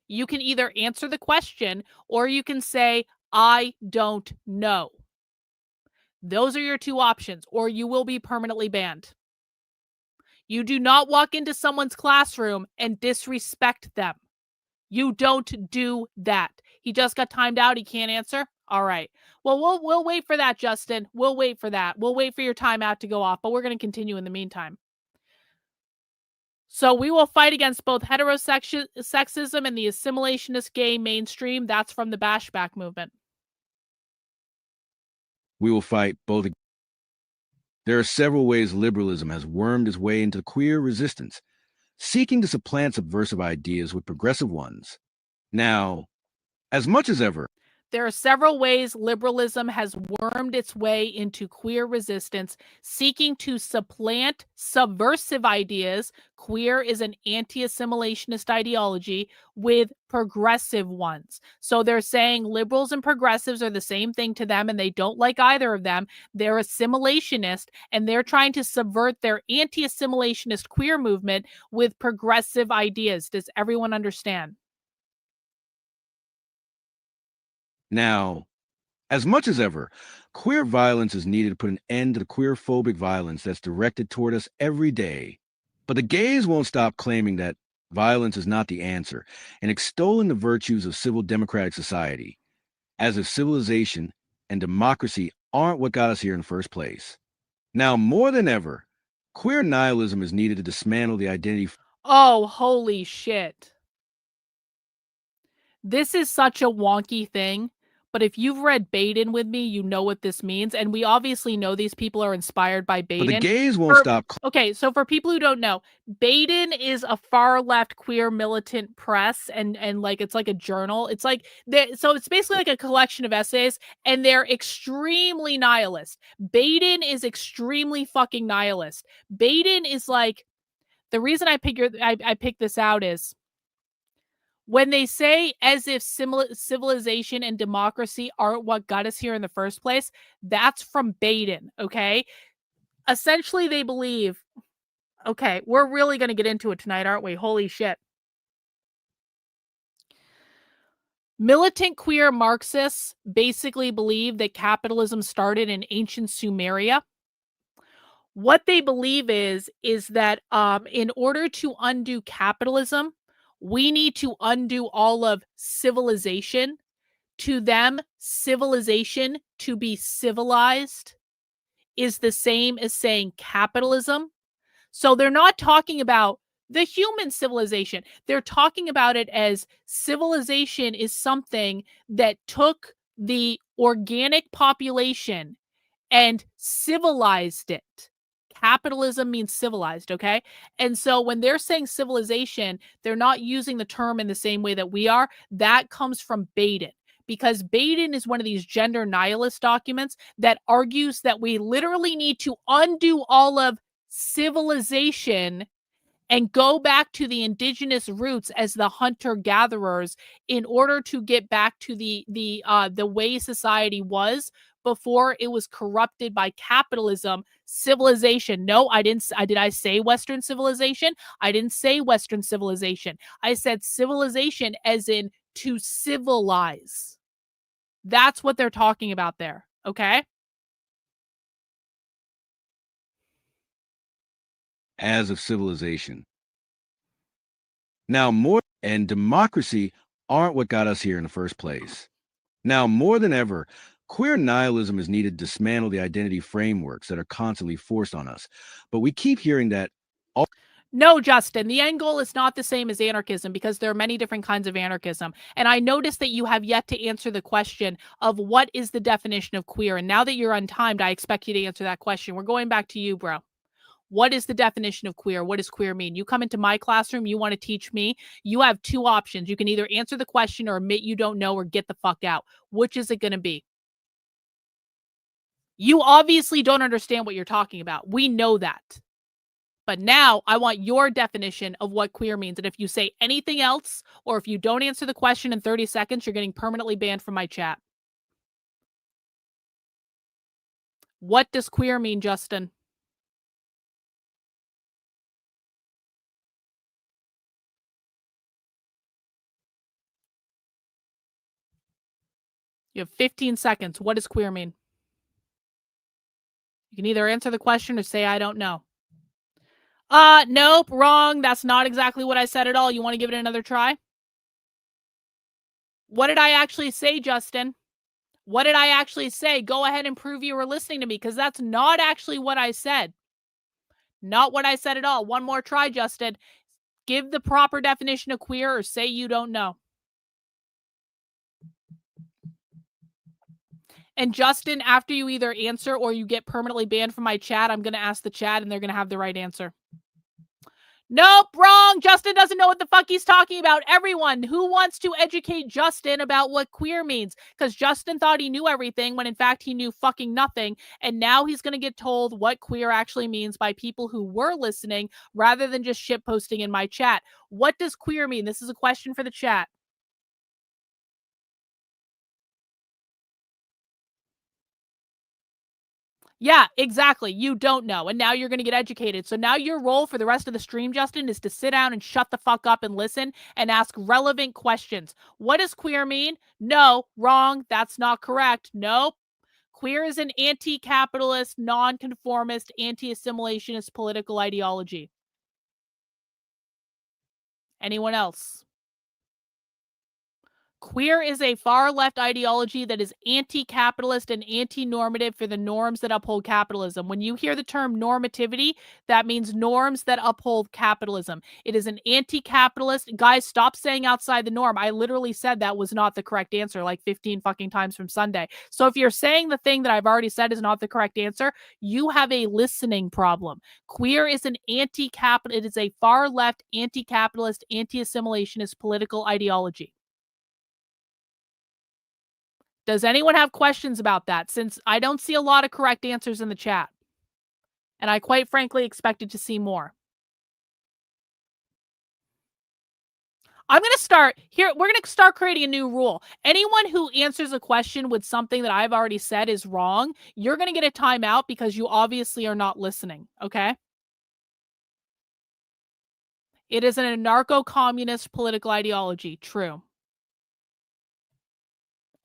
You can either answer the question or you can say, I don't know. Those are your two options, or you will be permanently banned. You do not walk into someone's classroom and disrespect them. You don't do that. He just got timed out. He can't answer. All right. Well, we'll wait for that, Justin. We'll wait for that. We'll wait for your timeout to go off, but we're going to continue in the meantime. So we will fight against both heterosexism and the assimilationist gay mainstream. That's from the bashback movement. We will fight both. There are several ways liberalism has wormed its way into queer resistance, seeking to supplant subversive ideas with progressive ones. Now, as much as ever, there are several ways liberalism has wormed its way into queer resistance, seeking to supplant subversive ideas. Queer is an anti-assimilationist ideology with progressive ones. So they're saying liberals and progressives are the same thing to them, and they don't like either of them. They're assimilationist, and they're trying to subvert their anti-assimilationist queer movement with progressive ideas. Does everyone understand? Now, as much as ever, queer violence is needed to put an end to the queer-phobic violence that's directed toward us every day. But the gays won't stop claiming that violence is not the answer and extolling the virtues of civil democratic society, as if civilization and democracy aren't what got us here in the first place. Now, more than ever, queer nihilism is needed to dismantle the identity. Oh, holy shit. This is such a wonky thing. But if you've read Baden with me, you know what this means. And we obviously know these people are inspired by Baden. But the gays won't stop. Okay, so for people who don't know, Baden is a far left queer militant press, and like it's like a journal. It's like so it's basically like a collection of essays, and they're extremely nihilist. Baden is extremely fucking nihilist. Baden is like, the reason I picked this out is when they say as if civilization and democracy aren't what got us here in the first place, that's from Baden, okay? Essentially, they believe, okay, we're really going to get into it tonight, aren't we? Holy shit. Militant queer Marxists basically believe that capitalism started in ancient Sumeria. What they believe is that in order to undo capitalism, we need to undo all of civilization. To them, civilization, to be civilized, is the same as saying capitalism. So they're not talking about the human civilization. They're talking about it as civilization is something that took the organic population and civilized it. Capitalism means civilized, okay? And so when they're saying civilization, they're not using the term in the same way that we are. That comes from Baden, because Baden is one of these gender nihilist documents that argues that we literally need to undo all of civilization and go back to the indigenous roots as the hunter-gatherers in order to get back to the way society was before it was corrupted by capitalism. Civilization. No, I didn't. Did I say Western civilization? I didn't say Western civilization. I said civilization as in to civilize. That's what they're talking about there. Okay. As of civilization. Now, more and democracy aren't what got us here in the first place. Now, more than ever, queer nihilism is needed to dismantle the identity frameworks that are constantly forced on us. But we keep hearing that. No, Justin, the end goal is not the same as anarchism, because there are many different kinds of anarchism. And I noticed that you have yet to answer the question of what is the definition of queer. And now that you're untimed, I expect you to answer that question. We're going back to you, bro. What is the definition of queer? What does queer mean? You come into my classroom, you want to teach me. You have two options. You can either answer the question or admit you don't know or get the fuck out. Which is it going to be? You obviously don't understand what you're talking about. We know that. But now I want your definition of what queer means. And if you say anything else, or if you don't answer the question in 30 seconds, you're getting permanently banned from my chat. What does queer mean, Justin? You have 15 seconds. What does queer mean? You can either answer the question or say, I don't know. Nope, wrong. That's not exactly what I said at all. You want to give it another try? What did I actually say, Justin? What did I actually say? Go ahead and prove you were listening to me, because that's not actually what I said. Not what I said at all. One more try, Justin. Give the proper definition of queer or say you don't know. And Justin, after you either answer or you get permanently banned from my chat, I'm going to ask the chat and they're going to have the right answer. Nope, wrong. Justin doesn't know what the fuck he's talking about. Everyone who wants to educate Justin about what queer means, because Justin thought he knew everything when in fact he knew fucking nothing. And now he's going to get told what queer actually means by people who were listening rather than just shitposting in my chat. What does queer mean? This is a question for the chat. Yeah, exactly. You don't know. And now you're going to get educated. So now your role for the rest of the stream, Justin, is to sit down and shut the fuck up and listen and ask relevant questions. What does queer mean? No, wrong. That's not correct. Nope. Queer is an anti-capitalist, non-conformist, anti-assimilationist political ideology. Anyone else? Queer is a far-left ideology that is anti-capitalist and anti-normative for the norms that uphold capitalism. When you hear the term normativity, that means norms that uphold capitalism. It is an anti-capitalist. Guys, stop saying outside the norm. I literally said that was not the correct answer like 15 fucking times from Sunday. So if you're saying the thing that I've already said is not the correct answer, you have a listening problem. Queer is an anti-capital. It is a far-left, anti-capitalist, anti-assimilationist political ideology. Does anyone have questions about that? Since I don't see a lot of correct answers in the chat. And I quite frankly expected to see more. I'm going to start here. We're going to start creating a new rule. Anyone who answers a question with something that I've already said is wrong, you're going to get a timeout because you obviously are not listening. Okay? It is an anarcho-communist political ideology. True.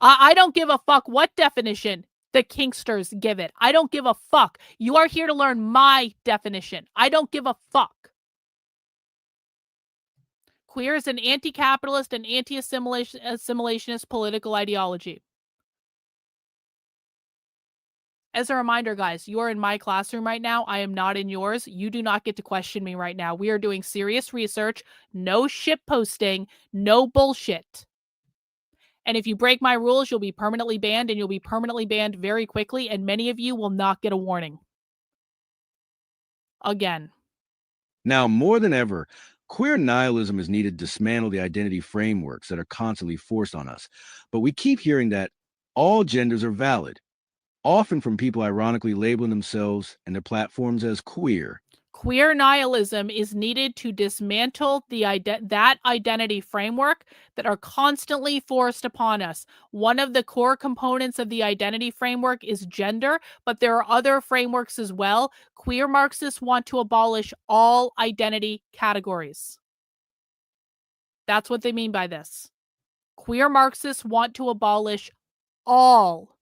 I don't give a fuck what definition the Kinksters give it. I don't give a fuck. You are here to learn my definition. I don't give a fuck. Queer is an anti-capitalist and anti-assimilationist political ideology. As a reminder, guys, you are in my classroom right now. I am not in yours. You do not get to question me right now. We are doing serious research, no shit posting, no bullshit. And if you break my rules, you'll be permanently banned, and you'll be permanently banned very quickly, and many of you will not get a warning. Again. Now, more than ever, queer nihilism is needed to dismantle the identity frameworks that are constantly forced on us. But we keep hearing that all genders are valid, often from people ironically labeling themselves and their platforms as queer. Queer nihilism is needed to dismantle that identity framework that are constantly forced upon us. One of the core components of the identity framework is gender, but there are other frameworks as well. Queer Marxists want to abolish all identity categories. That's what they mean by this. Queer Marxists want to abolish all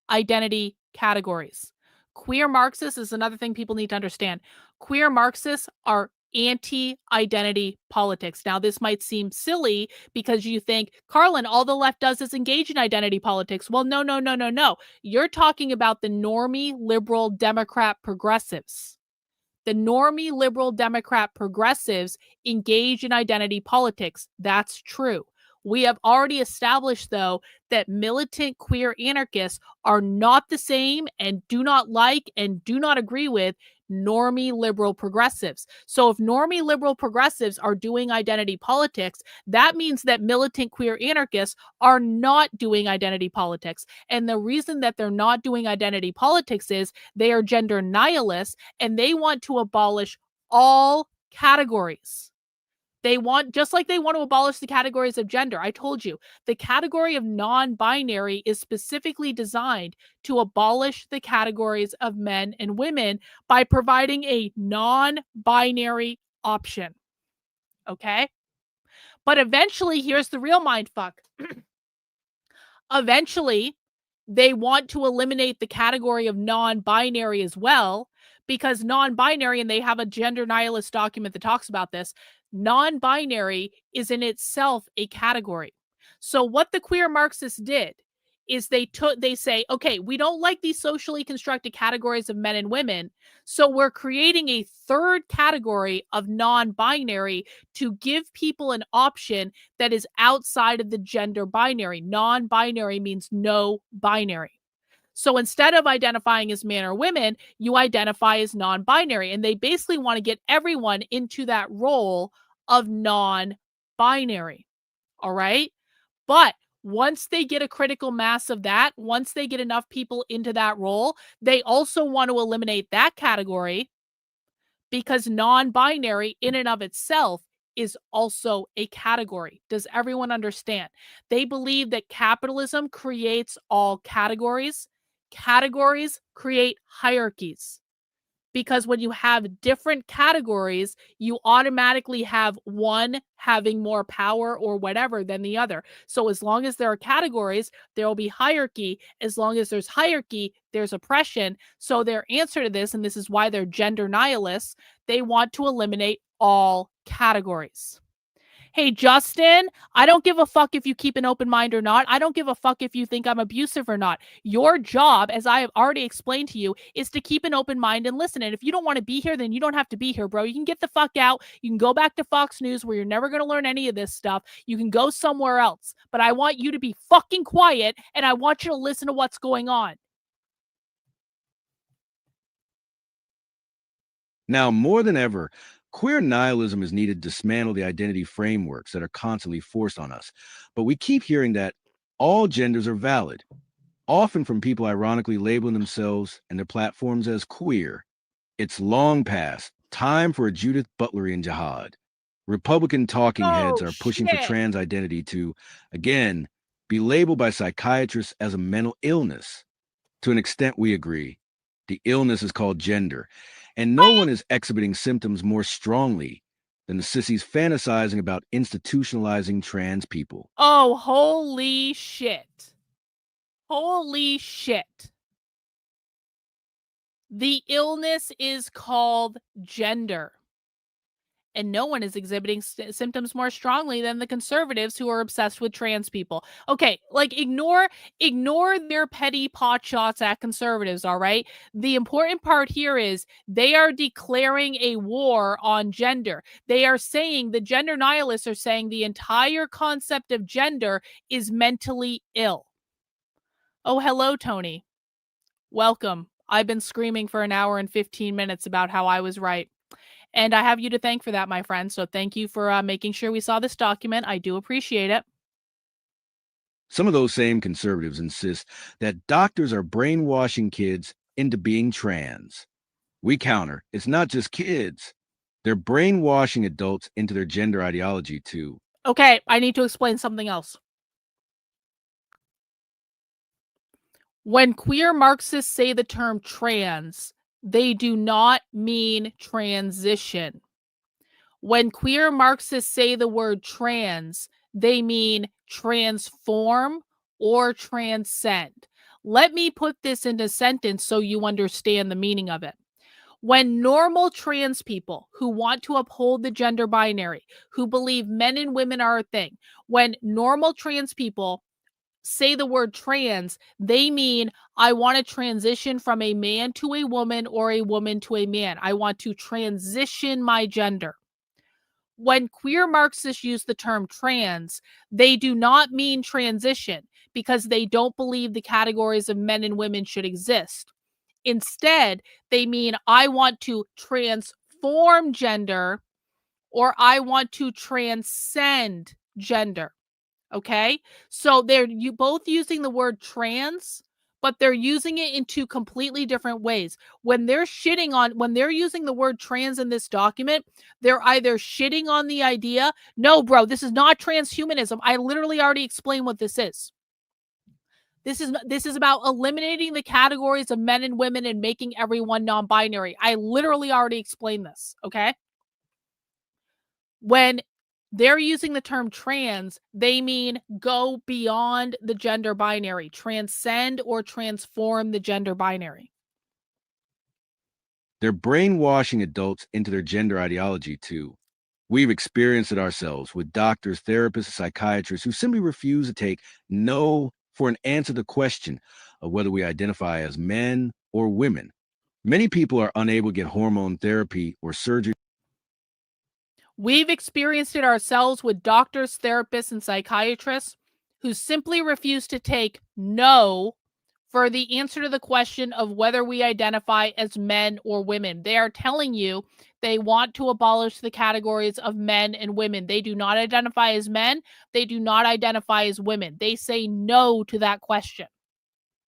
identity categories. Queer Marxists is another thing people need to understand. Queer Marxists are anti-identity politics. Now, this might seem silly because you think, Karlyn, all the left does is engage in identity politics. Well, no. You're talking about the normie, liberal, Democrat progressives. The normie, liberal, Democrat progressives engage in identity politics. That's true. We have already established, though, that militant queer anarchists are not the same and do not like and do not agree with normie liberal progressives. So if normie liberal progressives are doing identity politics, that means that militant queer anarchists are not doing identity politics. And the reason that they're not doing identity politics is they are gender nihilists and they want to abolish all categories. They want, just like they want to abolish the categories of gender. I told you, the category of non-binary is specifically designed to abolish the categories of men and women by providing a non-binary option. Okay? But eventually, here's the real mindfuck. Eventually, they want to eliminate the category of non-binary as well, because non-binary, and they have a gender nihilist document that talks about this, non-binary is in itself a category. So what the queer Marxists did is they say, okay, we don't like these socially constructed categories of men and women, so we're creating a third category of non-binary to give people an option that is outside of the gender binary. Non-binary means no binary. So instead of identifying as man or women, you identify as non-binary. And they basically want to get everyone into that role of non-binary. All right? But once they get a critical mass of that, once they get enough people into that role, they also want to eliminate that category because non-binary in and of itself is also a category. Does everyone understand? They believe that capitalism creates all categories. Categories create hierarchies. Because when you have different categories, you automatically have one having more power or whatever than the other. So as long as there are categories, there will be hierarchy. As long as there's hierarchy, there's oppression. So their answer to this, and this is why they're gender nihilists, they want to eliminate all categories. Hey, Justin, I don't give a fuck if you keep an open mind or not. I don't give a fuck if you think I'm abusive or not. Your job, as I have already explained to you, is to keep an open mind and listen. And if you don't want to be here, then you don't have to be here, bro. You can get the fuck out. You can go back to Fox News where you're never going to learn any of this stuff. You can go somewhere else. But I want you to be fucking quiet and I want you to listen to what's going on. Now, more than ever, queer nihilism is needed to dismantle the identity frameworks that are constantly forced on us. But we keep hearing that all genders are valid, often from people ironically labeling themselves and their platforms as queer. It's long past time for a Judith Butlerian jihad. Republican talking heads are pushing for trans identity to, again, be labeled by psychiatrists as a mental illness. To an extent, we agree. The illness is called gender, and no one is exhibiting symptoms more strongly than the sissies fantasizing about institutionalizing trans people. Oh, holy shit. Holy shit. The illness is called gender. And no one is exhibiting symptoms more strongly than the conservatives who are obsessed with trans people. Okay, like ignore their petty pot shots at conservatives, all right? The important part here is they are declaring a war on gender. They are saying, the gender nihilists are saying the entire concept of gender is mentally ill. Oh, hello, Tony. Welcome. I've been screaming for an hour and 15 minutes about how I was right. And I have you to thank for that, my friend. So thank you for making sure we saw this document. I do appreciate it. Some of those same conservatives insist that doctors are brainwashing kids into being trans. We counter, it's not just kids. They're brainwashing adults into their gender ideology, too. Okay, I need to explain something else. When queer Marxists say the term trans, they do not mean transition. When queer Marxists say the word trans, they mean transform or transcend. Let me put this in a sentence so you understand the meaning of it. When normal trans people who want to uphold the gender binary, who believe men and women are a thing, when normal trans people say the word trans, they mean I want to transition from a man to a woman or a woman to a man. I want to transition my gender. When queer Marxists use the term trans, they do not mean transition because they don't believe the categories of men and women should exist. Instead, they mean I want to transform gender or I want to transcend gender. Okay, so they're both using the word trans, but they're using it in two completely different ways. When they're using the word trans in this document, they're either shitting on the idea. No, bro, this is not transhumanism. I literally already explained what this is. This is about eliminating the categories of men and women and making everyone non-binary. I literally already explained this. Okay. When they're using the term trans, they mean go beyond the gender binary, transcend or transform the gender binary. They're brainwashing adults into their gender ideology, too. We've experienced it ourselves with doctors, therapists, psychiatrists who simply refuse to take no for an answer to the question of whether we identify as men or women. Many people are unable to get hormone therapy or surgery. We've experienced it ourselves with doctors, therapists, and psychiatrists who simply refuse to take no for the answer to the question of whether we identify as men or women. They are telling you they want to abolish the categories of men and women. They do not identify as men. They do not identify as women. They say no to that question.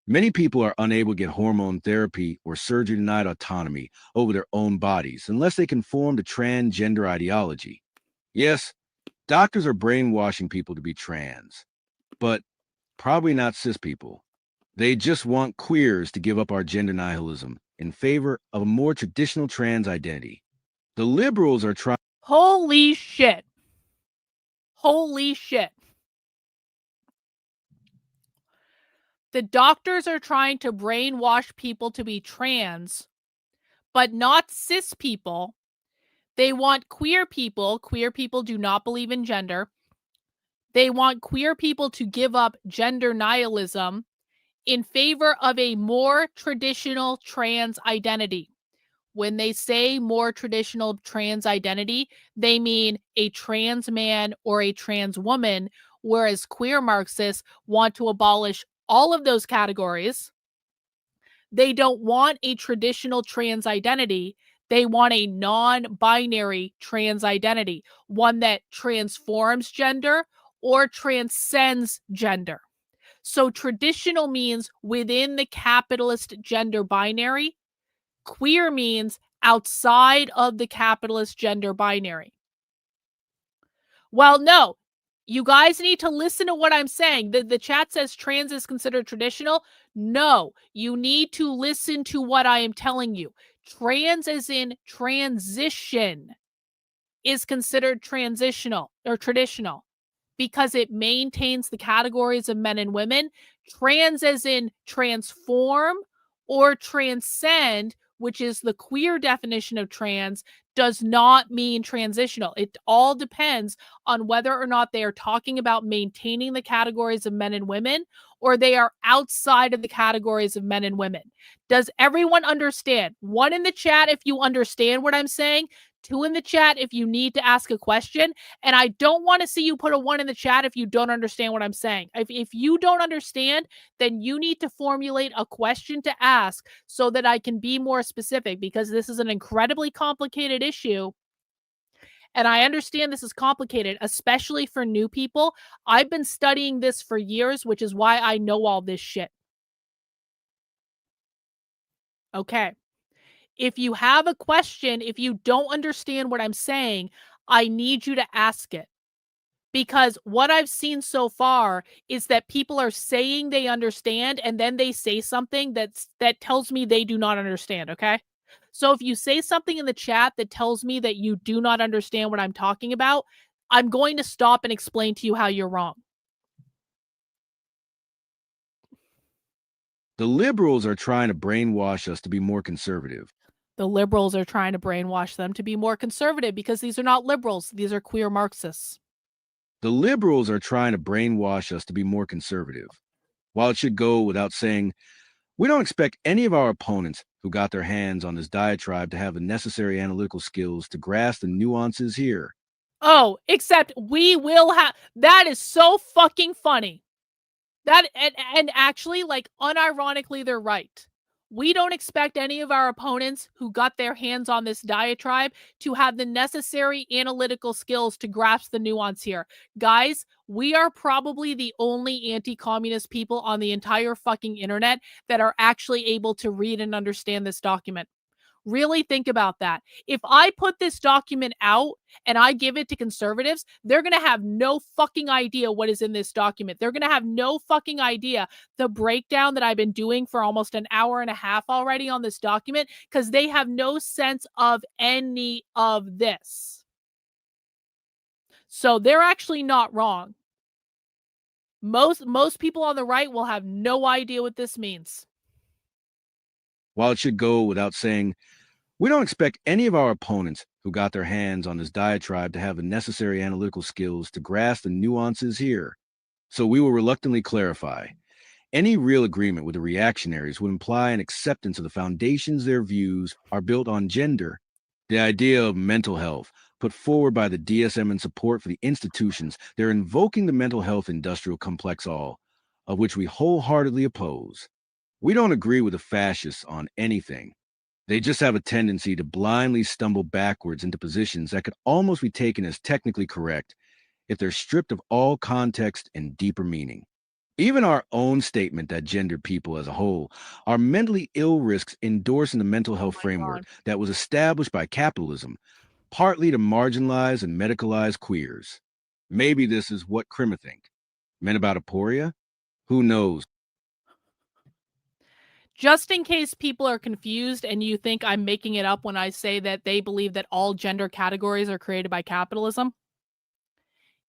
Many people are unable to get hormone therapy or surgery-denied autonomy over their own bodies unless they conform to transgender ideology. Yes, doctors are brainwashing people to be trans, but probably not cis people. They just want queers to give up our gender nihilism in favor of a more traditional trans identity. The liberals are trying. Holy shit. Holy shit. The doctors are trying to brainwash people to be trans, but not cis people, They want queer people. Queer people do not believe in gender. They want queer people to give up gender nihilism in favor of a more traditional trans identity. When they say more traditional trans identity, they mean a trans man or a trans woman, whereas queer Marxists want to abolish all of those categories. They don't want a traditional trans identity. They want a non-binary trans identity, one that transforms gender or transcends gender. So traditional means within the capitalist gender binary. Queer means outside of the capitalist gender binary. Well, no, you guys need to listen to what I'm saying. The chat says trans is considered traditional. No, you need to listen to what I am telling you. Trans as in transition is considered transitional or traditional because it maintains the categories of men and women. Trans as in transform or transcend, which is the queer definition of trans, does not mean transitional. It all depends on whether or not they are talking about maintaining the categories of men and women or they are outside of the categories of men and women. Does everyone understand? 1 in the chat if you understand what I'm saying. 2 in the chat if you need to ask a question. And I don't want to see you put a 1 in the chat if you don't understand what I'm saying. If you don't understand, then you need to formulate a question to ask so that I can be more specific, because this is an incredibly complicated issue. And I understand this is complicated, especially for new people. I've been studying this for years, which is why I know all this shit. Okay. If you have a question, if you don't understand what I'm saying, I need you to ask it. Because what I've seen so far is that people are saying they understand and then they say something that tells me they do not understand, okay? So if you say something in the chat that tells me that you do not understand what I'm talking about, I'm going to stop and explain to you how you're wrong. The liberals are trying to brainwash us to be more conservative. The liberals are trying to brainwash them to be more conservative because these are not liberals. These are queer Marxists. The liberals are trying to brainwash us to be more conservative. While it should go without saying, we don't expect any of our opponents who got their hands on this diatribe to have the necessary analytical skills to grasp the nuances here. Oh, except we will have. That is so fucking funny. That and actually, like, unironically, they're right. We don't expect any of our opponents who got their hands on this diatribe to have the necessary analytical skills to grasp the nuance here. Guys, we are probably the only anti-communist people on the entire fucking internet that are actually able to read and understand this document. Really think about that. If I put this document out and I give it to conservatives, they're going to have no fucking idea what is in this document. They're going to have no fucking idea the breakdown that I've been doing for almost an hour and a half already on this document, because they have no sense of any of this. So they're actually not wrong. Most people on the right will have no idea what this means. While it should go without saying, we don't expect any of our opponents who got their hands on this diatribe to have the necessary analytical skills to grasp the nuances here. So we will reluctantly clarify. Any real agreement with the reactionaries would imply an acceptance of the foundations their views are built on gender. The idea of mental health put forward by the DSM in support for the institutions they're invoking the mental health industrial complex, all of which we wholeheartedly oppose. We don't agree with the fascists on anything. They just have a tendency to blindly stumble backwards into positions that could almost be taken as technically correct if they're stripped of all context and deeper meaning. Even our own statement that gendered people as a whole are mentally ill risks endorsing the mental health framework that was established by capitalism, partly to marginalize and medicalize queers. Maybe this is what Krima think. Men about aporia? Who knows? Just in case people are confused and you think I'm making it up when I say that they believe that all gender categories are created by capitalism,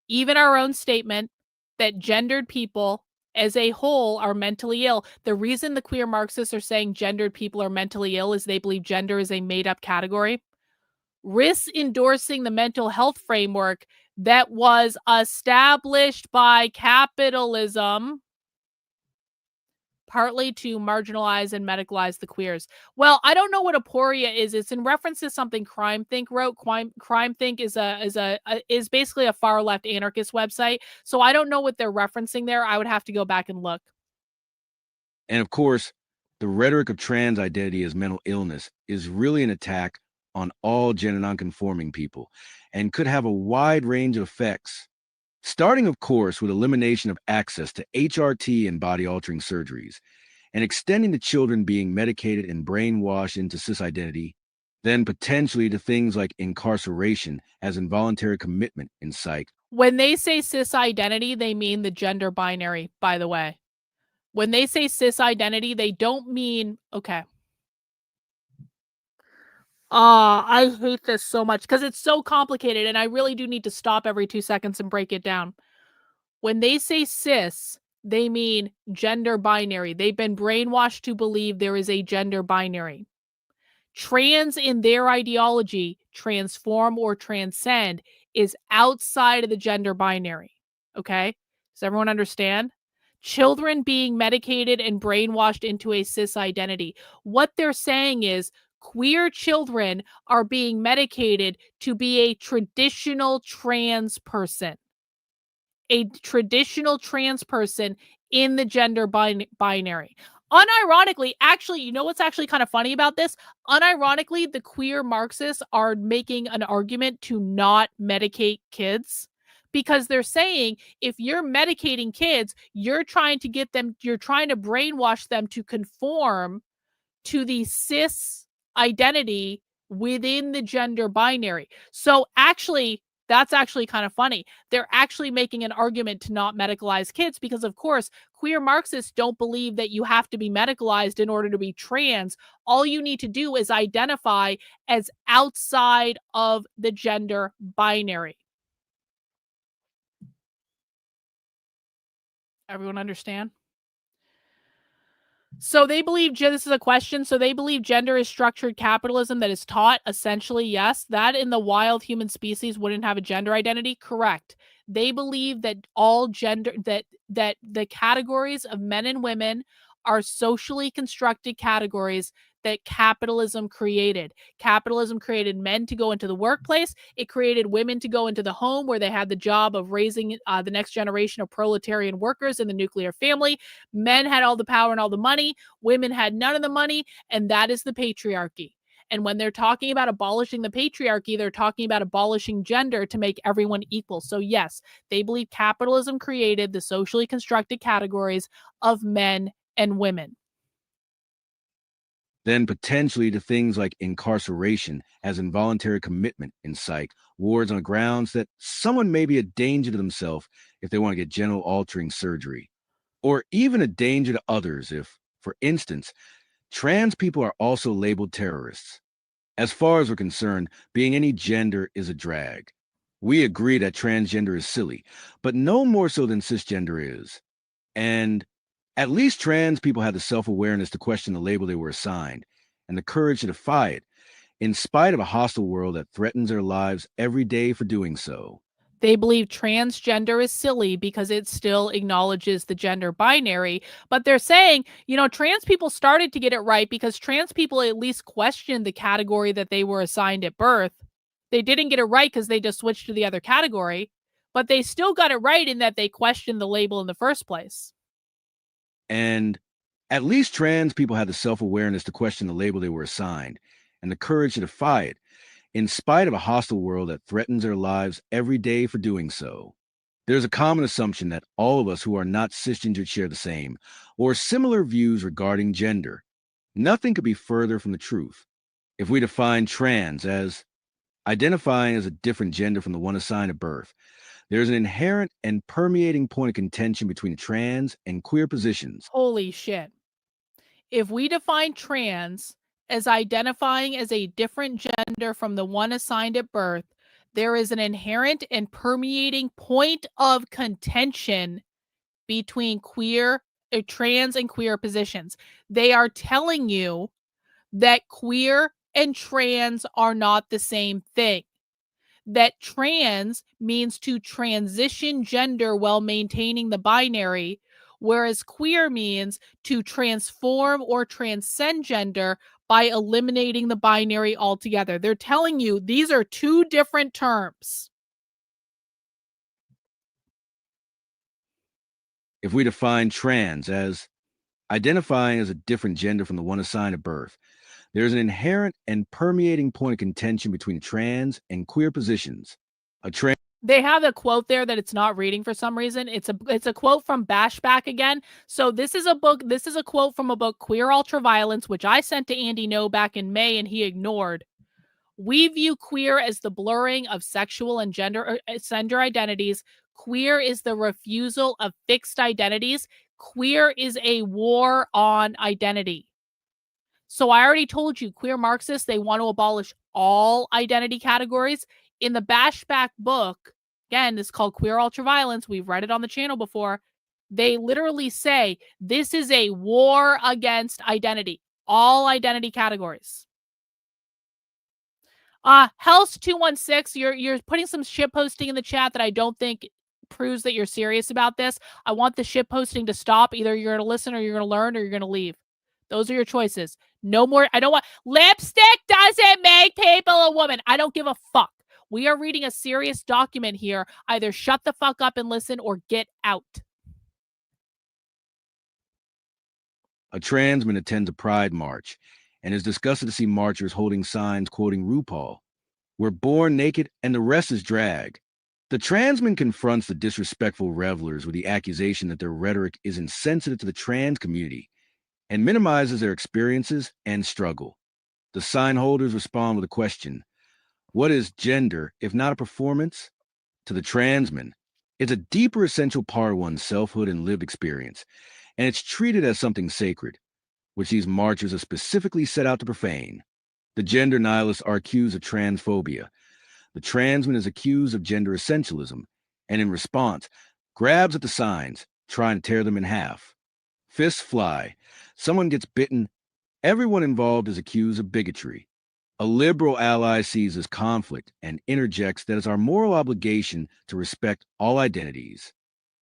even our own statement that gendered people as a whole are mentally ill. The reason the queer Marxists are saying gendered people are mentally ill is they believe gender is a made-up category. risks endorsing the mental health framework that was established by capitalism, partly to marginalize and medicalize the queers. Well, I don't know what aporia is. It's in reference to something Crime Think wrote. Crime Think is basically a far left anarchist website. So I don't know what they're referencing there. I would have to go back and look. And of course, the rhetoric of trans identity as mental illness is really an attack on all gender nonconforming people and could have a wide range of effects, starting, of course, with elimination of access to HRT and body-altering surgeries, and extending to children being medicated and brainwashed into cis identity, then potentially to things like incarceration as involuntary commitment in psych. When they say cis identity, they mean the gender binary, by the way. When they say cis identity, they don't mean, okay. I hate this so much because it's so complicated and I really do need to stop every 2 seconds and break it down. When they say cis, they mean gender binary. They've been brainwashed to believe there is a gender binary. Trans in their ideology, transform or transcend, is outside of the gender binary. Okay? Does everyone understand? Children being medicated and brainwashed into a cis identity. What they're saying is queer children are being medicated to be a traditional trans person. A traditional trans person in the gender binary. Unironically, actually, you know what's actually kind of funny about this? Unironically, the queer Marxists are making an argument to not medicate kids because they're saying if you're medicating kids, you're trying to brainwash them to conform to the cis identity within the gender binary. So actually, that's actually kind of funny. They're actually making an argument to not medicalize kids because, of course, queer Marxists don't believe that you have to be medicalized in order to be trans. All you need to do is identify as outside of the gender binary. Everyone understand? So they believe, this is a question, so they believe gender is structured capitalism that is taught, essentially, yes. That in the wild human species wouldn't have a gender identity, correct. They believe that all gender, that the categories of men and women are socially constructed categories that capitalism created. Capitalism created men to go into the workplace. It created women to go into the home where they had the job of raising the next generation of proletarian workers in the nuclear family. Men had all the power and all the money. Women had none of the money. And that is the patriarchy. And when they're talking about abolishing the patriarchy, they're talking about abolishing gender to make everyone equal. So yes, they believe capitalism created the socially constructed categories of men and women. Then potentially to things like incarceration as involuntary commitment in psych wards on grounds that someone may be a danger to themselves if they want to get genital altering surgery, or even a danger to others if, for instance, trans people are also labeled terrorists. As far as we're concerned, being any gender is a drag. We agree that transgender is silly, but no more so than cisgender is. And at least trans people have the self-awareness to question the label they were assigned and the courage to defy it, in spite of a hostile world that threatens their lives every day for doing so. They believe transgender is silly because it still acknowledges the gender binary. But they're saying, trans people started to get it right because trans people at least questioned the category that they were assigned at birth. They didn't get it right because they just switched to the other category, but they still got it right in that they questioned the label in the first place. And at least trans people have the self-awareness to question the label they were assigned and the courage to defy it, in spite of a hostile world that threatens their lives every day for doing so. There's a common assumption that all of us who are not cisgendered share the same or similar views regarding gender. Nothing could be further from the truth. If we define trans as identifying as a different gender from the one assigned at birth, there's an inherent and permeating point of contention between trans and queer positions. Holy shit. If we define trans as identifying as a different gender from the one assigned at birth, there is an inherent and permeating point of contention between trans and queer positions. They are telling you that queer and trans are not the same thing. That trans means to transition gender while maintaining the binary, whereas queer means to transform or transcend gender by eliminating the binary altogether. They're telling you these are two different terms. If we define trans as identifying as a different gender from the one assigned at birth, there's an inherent and permeating point of contention between trans and queer positions. A trans They have a quote there that it's not reading for some reason. It's a quote from Bashback again. So this is a quote from a book, Queer Ultraviolence, which I sent to Andy No back in May and he ignored. We view queer as the blurring of sexual and gender identities. Queer is the refusal of fixed identities. Queer is a war on identity. So I already told you, queer Marxists, they want to abolish all identity categories. In the Bashback book, again, this is called Queer Ultraviolence. We've read it on the channel before. They literally say this is a war against identity, all identity categories. Health216, you're putting some shit posting in the chat that I don't think proves that you're serious about this. I want the shit posting to stop. Either you're going to listen or you're going to learn or you're going to leave. Those are your choices. No more. I don't want lipstick doesn't make people a woman. I don't give a fuck. We are reading a serious document here. Either shut the fuck up and listen or get out. A transman attends a pride march and is disgusted to see marchers holding signs quoting RuPaul. We're born naked and the rest is drag. The transman confronts the disrespectful revelers with the accusation that their rhetoric is insensitive to the trans community and minimizes their experiences and struggle. The sign holders respond with a question. What is gender, if not a performance? To the transman, it's a deeper essential part of one's selfhood and lived experience, and it's treated as something sacred, which these marchers are specifically set out to profane. The gender nihilists are accused of transphobia. The transman is accused of gender essentialism, and in response, grabs at the signs, trying to tear them in half. Fists fly. Someone gets bitten. Everyone involved is accused of bigotry. A liberal ally sees this conflict and interjects that it's our moral obligation to respect all identities.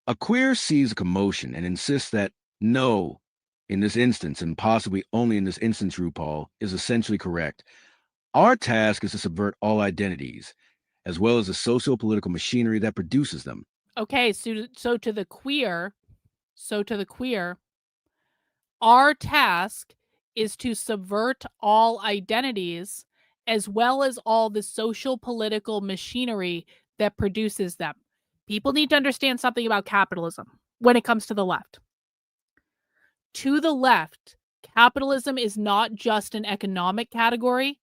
A queer sees a commotion and insists that no, in this instance, and possibly only in this instance, RuPaul, is essentially correct. Our task is to subvert all identities, as well as the socio-political machinery that produces them. Okay, so to the queer, our task is to subvert all identities as well as all the social political machinery that produces them. People need to understand something about capitalism when it comes to the left. To the left, capitalism is not just an economic category.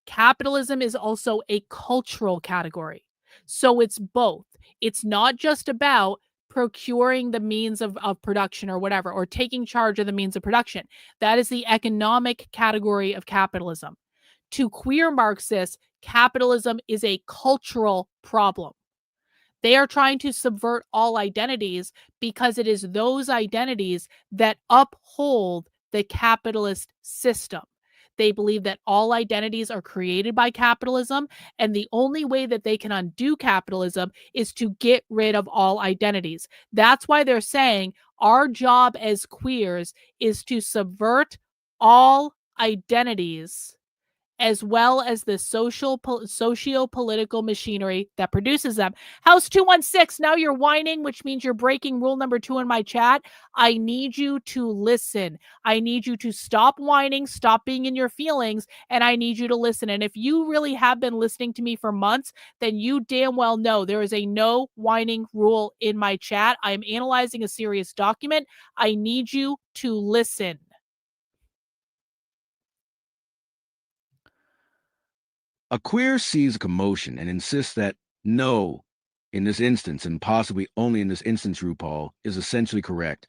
Capitalism is also a cultural category. So it's both. It's not just about procuring the means of production or whatever, or taking charge of the means of production. That is the economic category of capitalism. To queer Marxists, capitalism is a cultural problem. They are trying to subvert all identities because it is those identities that uphold the capitalist system. They believe that all identities are created by capitalism, and the only way that they can undo capitalism is to get rid of all identities. That's why they're saying our job as queers is to subvert all identities as well as the socio-political machinery that produces them. House 216, now you're whining, which means you're breaking rule number 2 in my chat. I need you to listen. I need you to stop whining, stop being in your feelings, and I need you to listen. And if you really have been listening to me for months, then you damn well know there is a no whining rule in my chat. I am analyzing a serious document. I need you to listen. A queer sees a commotion and insists that no, in this instance, and possibly only in this instance, RuPaul, is essentially correct.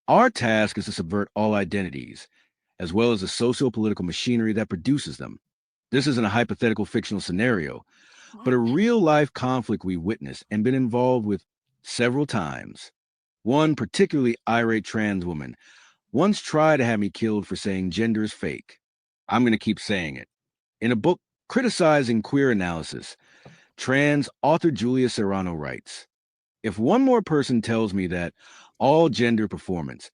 Our task is to subvert all identities, as well as the socio-political machinery that produces them. This isn't a hypothetical fictional scenario, but a real-life conflict we witnessed and been involved with several times. One particularly irate trans woman once tried to have me killed for saying gender is fake. I'm going to keep saying it. In a book criticizing queer analysis, trans author Julia Serrano writes, "If one more person tells me that all gender performance,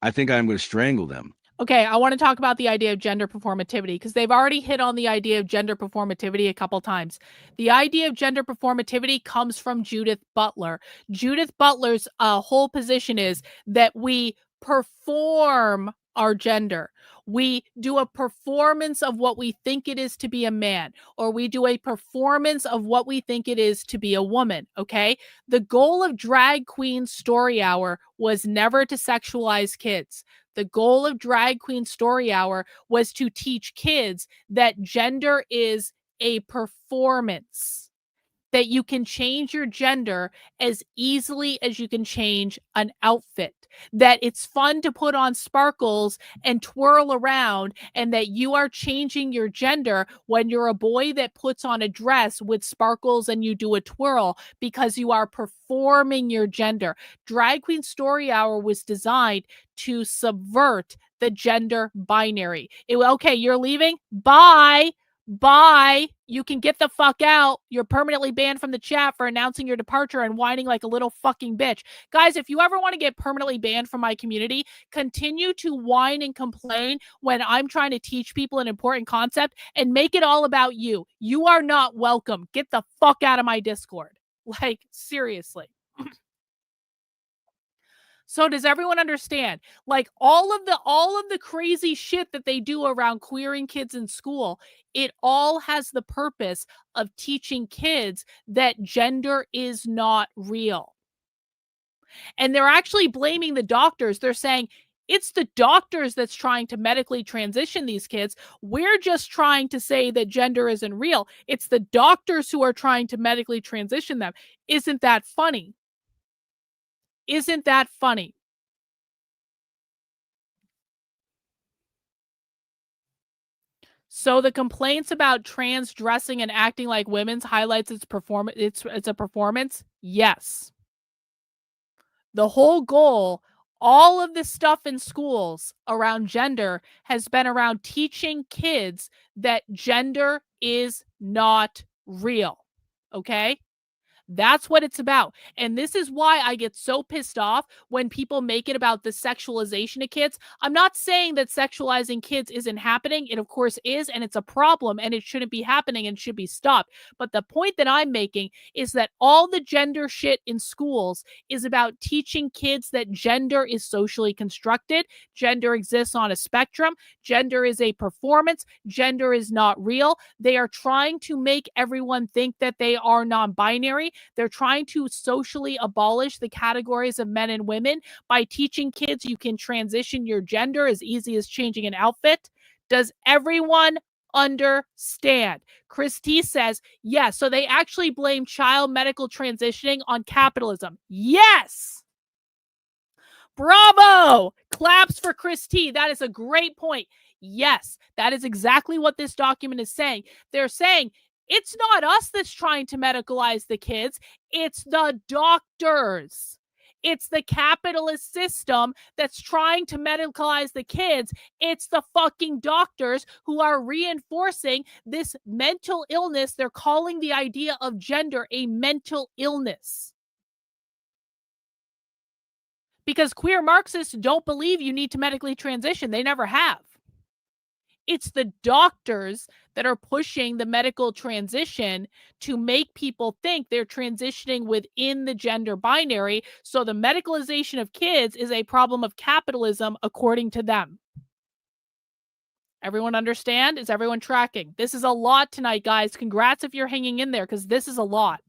I think I'm going to strangle them." Okay, I want to talk about the idea of gender performativity because they've already hit on the idea of gender performativity a couple times. The idea of gender performativity comes from Judith Butler. Judith Butler's whole position is that we perform our gender. We do a performance of what we think it is to be a man, or we do a performance of what we think it is to be a woman, okay? The goal of Drag Queen Story Hour was never to sexualize kids. The goal of Drag Queen Story Hour was to teach kids that gender is a performance, that you can change your gender as easily as you can change an outfit, that it's fun to put on sparkles and twirl around, and that you are changing your gender when you're a boy that puts on a dress with sparkles and you do a twirl because you are performing your gender. Drag Queen Story Hour was designed to subvert the gender binary. Okay, you're leaving? Bye. Bye. You can get the fuck out. You're permanently banned from the chat for announcing your departure and whining like a little fucking bitch. Guys, if you ever want to get permanently banned from my community, continue to whine and complain when I'm trying to teach people an important concept and make it all about you. You are not welcome. Get the fuck out of my Discord. Like, seriously. So does everyone understand? Like all of the crazy shit that they do around queering kids in school, it all has the purpose of teaching kids that gender is not real. And they're actually blaming the doctors. They're saying it's the doctors that's trying to medically transition these kids. We're just trying to say that gender isn't real. It's the doctors who are trying to medically transition them. Isn't that funny? Isn't that funny? So the complaints about trans dressing and acting like women's highlights its performance. It's a performance. Yes. The whole goal, all of this stuff in schools around gender has been around teaching kids that gender is not real. Okay? That's what it's about. And this is why I get so pissed off when people make it about the sexualization of kids. I'm not saying that sexualizing kids isn't happening. It, of course, is, and it's a problem, and it shouldn't be happening and should be stopped. But the point that I'm making is that all the gender shit in schools is about teaching kids that gender is socially constructed, gender exists on a spectrum, gender is a performance, gender is not real. They are trying to make everyone think that they are non-binary. They're trying to socially abolish the categories of men and women by teaching kids you can transition your gender as easy as changing an outfit. Does everyone understand? Christy says, yes. So they actually blame child medical transitioning on capitalism. Yes. Bravo. Claps for Christy. That is a great point. Yes, that is exactly what this document is saying. They're saying, it's not us that's trying to medicalize the kids. It's the doctors. It's the capitalist system that's trying to medicalize the kids. It's the fucking doctors who are reinforcing this mental illness. They're calling the idea of gender a mental illness. Because queer Marxists don't believe you need to medically transition. They never have. It's the doctors that are pushing the medical transition to make people think they're transitioning within the gender binary. So the medicalization of kids is a problem of capitalism, according to them. Everyone understand? Is everyone tracking? This is a lot tonight, guys. Congrats if you're hanging in there, because this is a lot.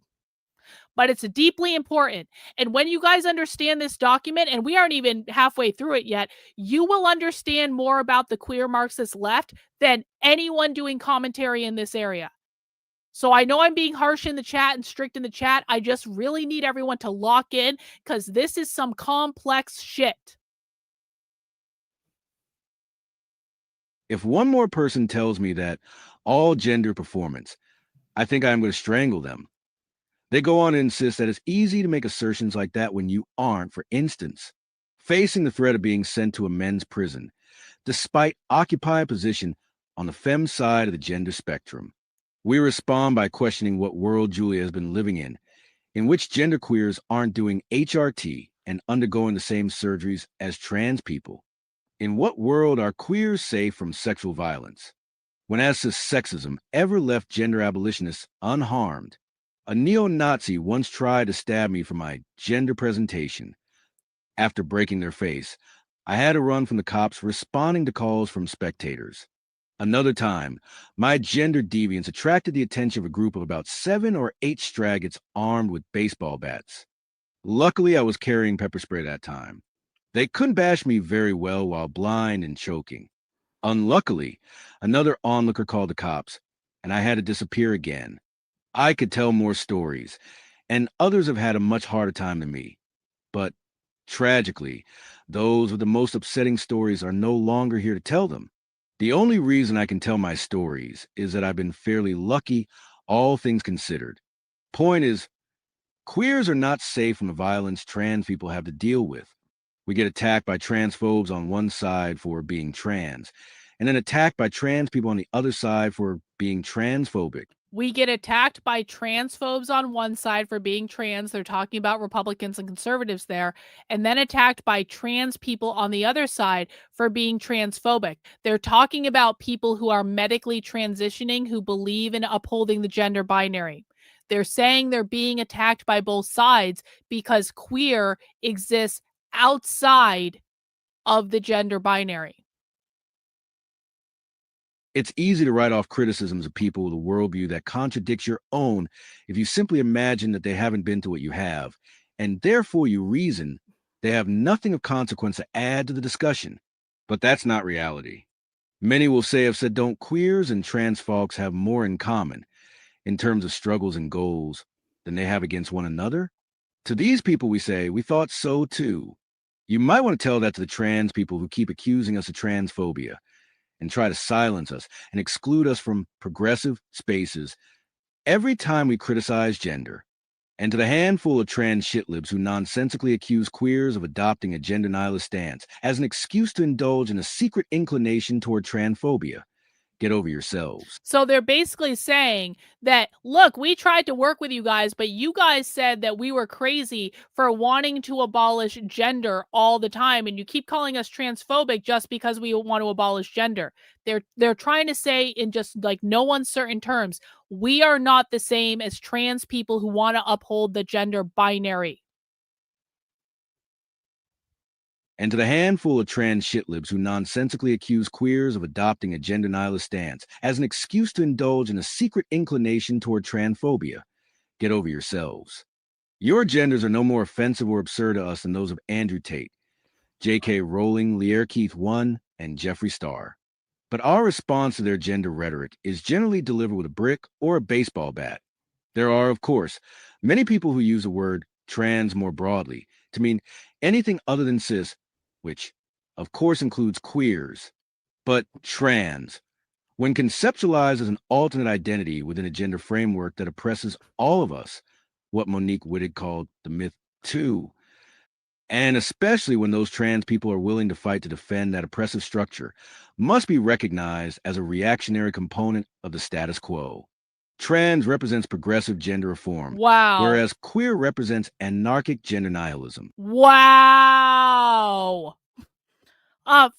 But it's deeply important. And when you guys understand this document, and we aren't even halfway through it yet, you will understand more about the queer Marxist left than anyone doing commentary in this area. So I know I'm being harsh in the chat and strict in the chat. I just really need everyone to lock in, because this is some complex shit. If one more person tells me that all gender performance, I think I'm going to strangle them. They go on to insist that it's easy to make assertions like that when you aren't, for instance, facing the threat of being sent to a men's prison, despite occupy a position on the femme side of the gender spectrum. We respond by questioning what world Julia has been living in which genderqueers aren't doing HRT and undergoing the same surgeries as trans people. In what world are queers safe from sexual violence? When as to sexism ever left gender abolitionists unharmed, a neo-Nazi once tried to stab me for my gender presentation. After breaking their face, I had to run from the cops responding to calls from spectators. Another time, my gender deviance attracted the attention of a group of about 7 or 8 straggots armed with baseball bats. Luckily, I was carrying pepper spray that time. They couldn't bash me very well while blind and choking. Unluckily, another onlooker called the cops, and I had to disappear again. I could tell more stories, and others have had a much harder time than me. But, tragically, those with the most upsetting stories are no longer here to tell them. The only reason I can tell my stories is that I've been fairly lucky, all things considered. Point is, queers are not safe from the violence trans people have to deal with. We get attacked by transphobes on one side for being trans, and then attacked by trans people on the other side for being transphobic. We get attacked by transphobes on one side for being trans. They're talking about Republicans and conservatives there. And then attacked by trans people on the other side for being transphobic. They're talking about people who are medically transitioning, who believe in upholding the gender binary. They're saying they're being attacked by both sides because queer exists outside of the gender binary. It's easy to write off criticisms of people with a worldview that contradicts your own if you simply imagine that they haven't been through what you have, and therefore you reason they have nothing of consequence to add to the discussion. But that's not reality. Many will say, have said, don't queers and trans folks have more in common in terms of struggles and goals than they have against one another? To these people we say, we thought so too. You might want to tell that to the trans people who keep accusing us of transphobia and try to silence us and exclude us from progressive spaces every time we criticize gender. And to the handful of trans shitlibs who nonsensically accuse queers of adopting a gender nihilist stance as an excuse to indulge in a secret inclination toward transphobia. Get over yourselves. So they're basically saying that, look, we tried to work with you guys, but you guys said that we were crazy for wanting to abolish gender all the time. And you keep calling us transphobic just because we want to abolish gender. They're trying to say in just like no uncertain terms, we are not the same as trans people who want to uphold the gender binary. And to the handful of trans shitlibs who nonsensically accuse queers of adopting a gender nihilist stance as an excuse to indulge in a secret inclination toward transphobia, get over yourselves. Your genders are no more offensive or absurd to us than those of Andrew Tate, J.K. Rowling, Lierre Keith I, and Jeffree Star. But our response to their gender rhetoric is generally delivered with a brick or a baseball bat. There are, of course, many people who use the word trans more broadly to mean anything other than cis, which, of course, includes queers, but trans, when conceptualized as an alternate identity within a gender framework that oppresses all of us, what Monique Wittig called the myth too, and especially when those trans people are willing to fight to defend that oppressive structure, must be recognized as a reactionary component of the status quo. Trans represents progressive gender reform, Wow. whereas queer represents anarchic gender nihilism. Wow.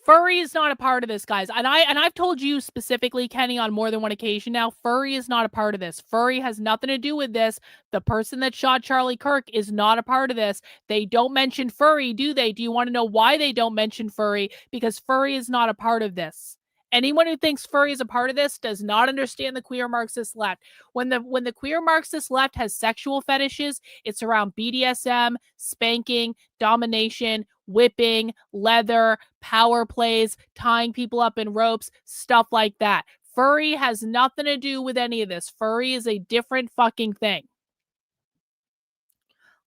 Furry is not a part of this, guys. And I've told you specifically, Kenny, on more than one occasion now, furry is not a part of this. Furry has nothing to do with this. The person that shot Charlie Kirk is not a part of this. They don't mention furry, do they? Do you want to know why they don't mention furry? Because furry is not a part of this. Anyone who thinks furry is a part of this does not understand the queer Marxist left. When the queer Marxist left has sexual fetishes, it's around BDSM, spanking, domination, whipping, leather, power plays, tying people up in ropes, stuff like that. Furry has nothing to do with any of this. Furry is a different fucking thing.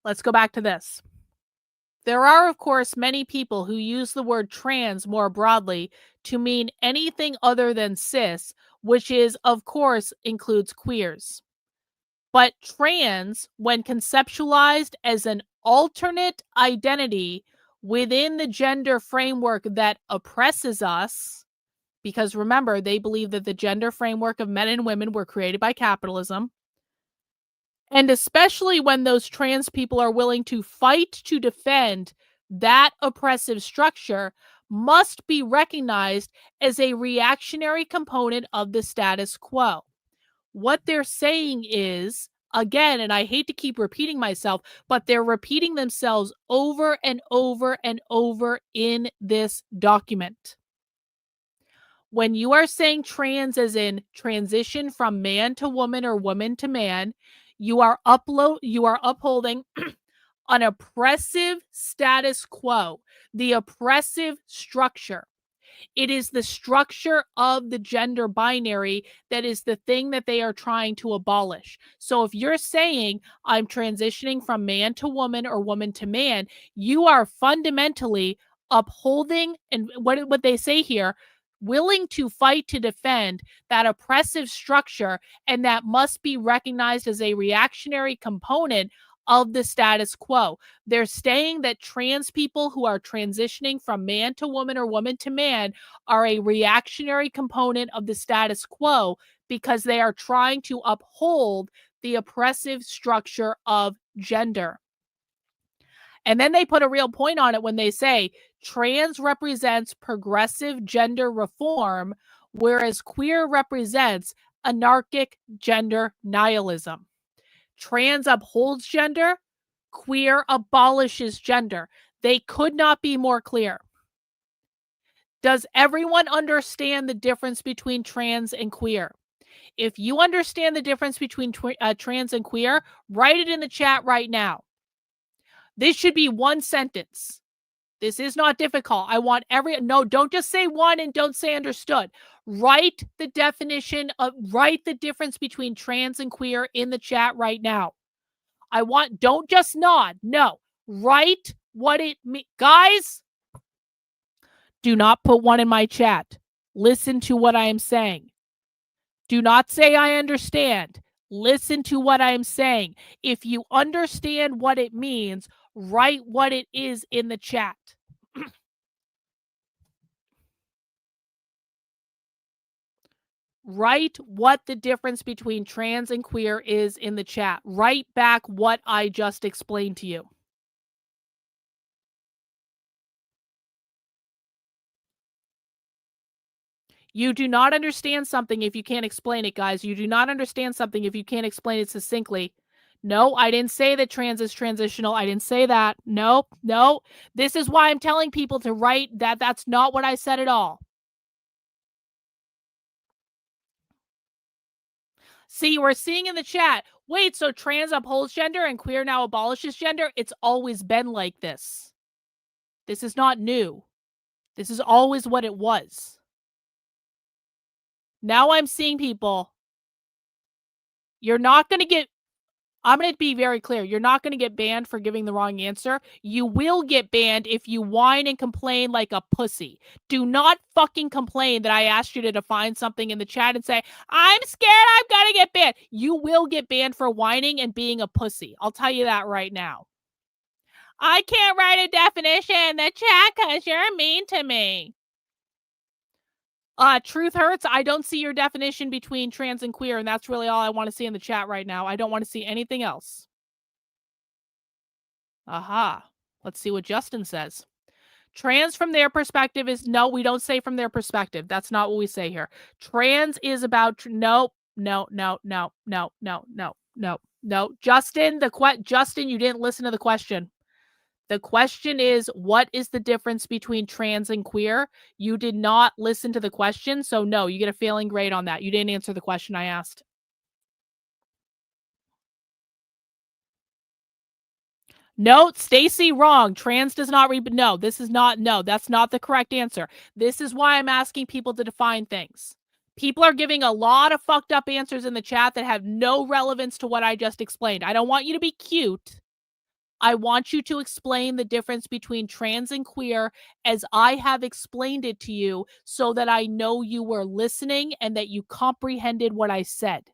Let's go back to this. There are, of course, many people who use the word trans more broadly to mean anything other than cis, which is, of course, includes queers. But trans, when conceptualized as an alternate identity within the gender framework that oppresses us, Because remember, they believe that the gender framework of men and women were created by capitalism. And especially when those trans people are willing to fight to defend that oppressive structure, must be recognized as a reactionary component of the status quo. What they're saying is, again, and I hate to keep repeating myself, but they're repeating themselves over and over and over in this document. When you are saying trans as in transition from man to woman or woman to man, you are upholding an oppressive status quo, the oppressive structure. It is the structure of the gender binary that is the thing that they are trying to abolish. So if you're saying I'm transitioning from man to woman or woman to man, you are fundamentally upholding, and what they say here, willing to fight to defend that oppressive structure, and that must be recognized as a reactionary component of the status quo. They're saying that trans people who are transitioning from man to woman or woman to man are a reactionary component of the status quo because they are trying to uphold the oppressive structure of gender. And then they put a real point on it when they say trans represents progressive gender reform, whereas queer represents anarchic gender nihilism. Trans upholds gender, queer abolishes gender. They could not be more clear. Does everyone understand the difference between trans and queer? If you understand the difference between trans and queer, write it in the chat right now. This should be one sentence. This is not difficult. I want no, don't just say one and don't say understood. Write the definition write the difference between trans and queer in the chat right now. Don't just nod. No, write what it means. Guys, do not put one in my chat. Listen to what I am saying. Do not say I understand. Listen to what I am saying. If you understand what it means, write what it is in the chat. Write what the difference between trans and queer is in the chat. Write back what I just explained to you. You do not understand something if you can't explain it, guys. You do not understand something if you can't explain it succinctly. No, I didn't say that trans is transitional. I didn't say that. No. This is why I'm telling people to write that. That's not what I said at all. See, we're seeing in the chat, wait, so trans upholds gender and queer now abolishes gender? It's always been like this. This is not new. This is always what it was. Now I'm seeing people. You're not going to get... I'm going to be very clear. You're not going to get banned for giving the wrong answer. You will get banned if you whine and complain like a pussy. Do not fucking complain that I asked you to define something in the chat and say, I'm scared I'm going to get banned. You will get banned for whining and being a pussy. I'll tell you that right now. I can't write a definition in the chat because you're mean to me. Truth hurts. I don't see your definition between trans and queer, and that's really all I want to see in the chat right now. I don't want to see anything else. Aha. Let's see what Justin says. Trans from their perspective is... No, we don't say from their perspective. That's not what we say here. Trans is about... No. Justin, Justin, you didn't listen to the question. The question is, what is the difference between trans and queer? You did not listen to the question, so no, you get a failing grade on that. You didn't answer the question I asked. No, Stacy, wrong. Trans does not read... No, this is not... No, that's not the correct answer. This is why I'm asking people to define things. People are giving a lot of fucked up answers in the chat that have no relevance to what I just explained. I don't want you to be cute. I want you to explain the difference between trans and queer as I have explained it to you so that I know you were listening and that you comprehended what I said.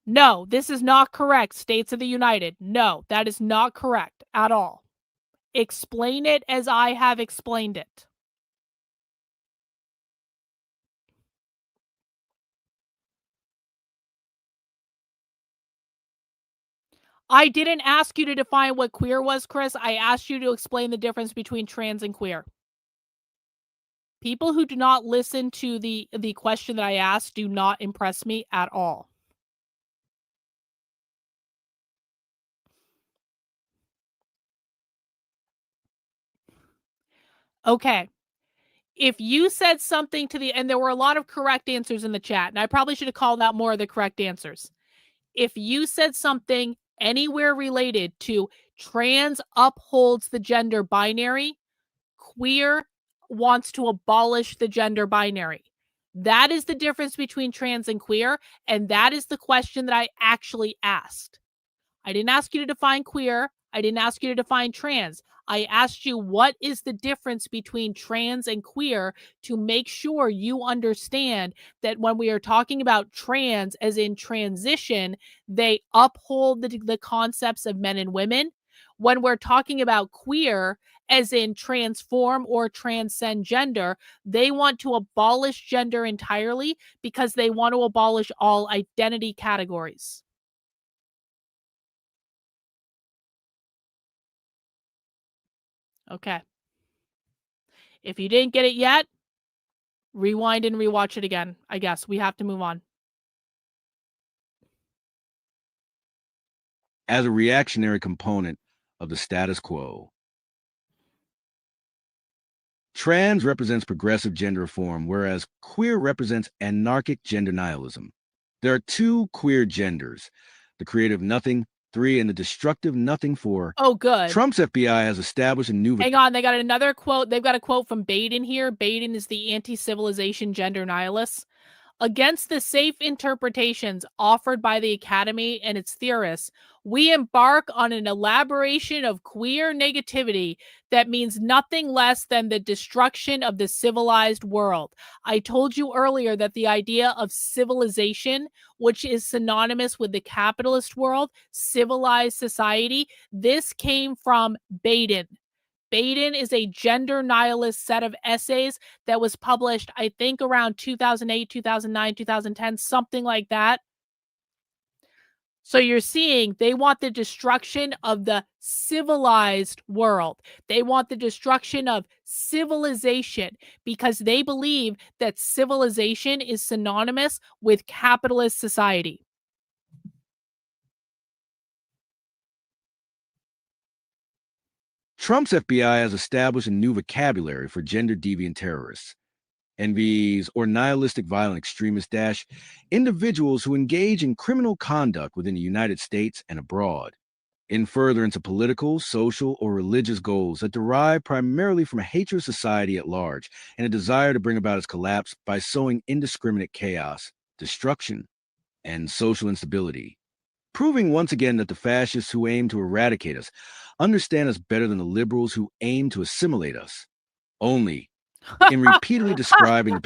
No, this is not correct, States of the United. No, that is not correct at all. Explain it as I have explained it. I didn't ask you to define what queer was, Chris. I asked you to explain the difference between trans and queer. People who do not listen to the question that I asked do not impress me at all. Okay. If you said something to and there were a lot of correct answers in the chat, and I probably should have called out more of the correct answers. If you said something anywhere related to trans upholds the gender binary, queer wants to abolish the gender binary. That is the difference between trans and queer, and that is the question that I actually asked. I didn't ask you to define queer. I didn't ask you to define trans. I asked you what is the difference between trans and queer to make sure you understand that when we are talking about trans as in transition, they uphold the concepts of men and women. When we're talking about queer as in transform or transcend gender, they want to abolish gender entirely because they want to abolish all identity categories. Okay. If you didn't get it yet, rewind and rewatch it again. I guess we have to move on. As a reactionary component of the status quo, trans represents progressive gender reform, whereas queer represents anarchic gender nihilism. There are two queer genders, the creative nothing, 3, and the destructive nothing, 4. Oh, good. Trump's FBI has established a new... Hang on, they got another quote. They've got a quote from Baden here. Baden is the anti-civilization gender nihilist. Against the safe interpretations offered by the Academy and its theorists, we embark on an elaboration of queer negativity that means nothing less than the destruction of the civilized world. I told you earlier that the idea of civilization, which is synonymous with the capitalist world, civilized society, this came from Baden. Baden is a gender nihilist set of essays that was published, I think, around 2008, 2009, 2010, something like that. So you're seeing they want the destruction of the civilized world. They want the destruction of civilization because they believe that civilization is synonymous with capitalist society. Trump's FBI has established a new vocabulary for gender deviant terrorists. NVEs, or nihilistic violent extremists, individuals who engage in criminal conduct within the United States and abroad, in furtherance of political, social, or religious goals that derive primarily from a hatred of society at large and a desire to bring about its collapse by sowing indiscriminate chaos, destruction, and social instability. Proving once again that the fascists who aim to eradicate us understand us better than the liberals who aim to assimilate us. Only in repeatedly describing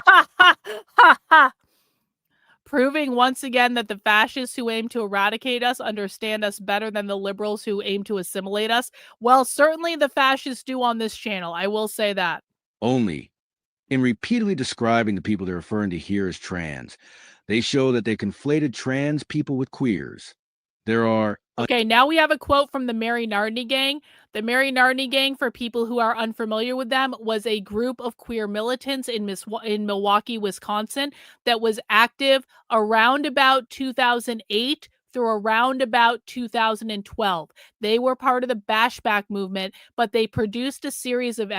Proving once again that the fascists who aim to eradicate us understand us better than the liberals who aim to assimilate us. Well, certainly the fascists do on this channel. I will say that. Only in repeatedly describing the people they're referring to here as trans, they show that they conflated trans people with queers. There are... Okay, now we have a quote from the Mary Nardini Gang. The Mary Nardini Gang, for people who are unfamiliar with them, was a group of queer militants in Milwaukee, Wisconsin, that was active around about 2008 through around about 2012. They were part of the Bashback movement, but they produced a series of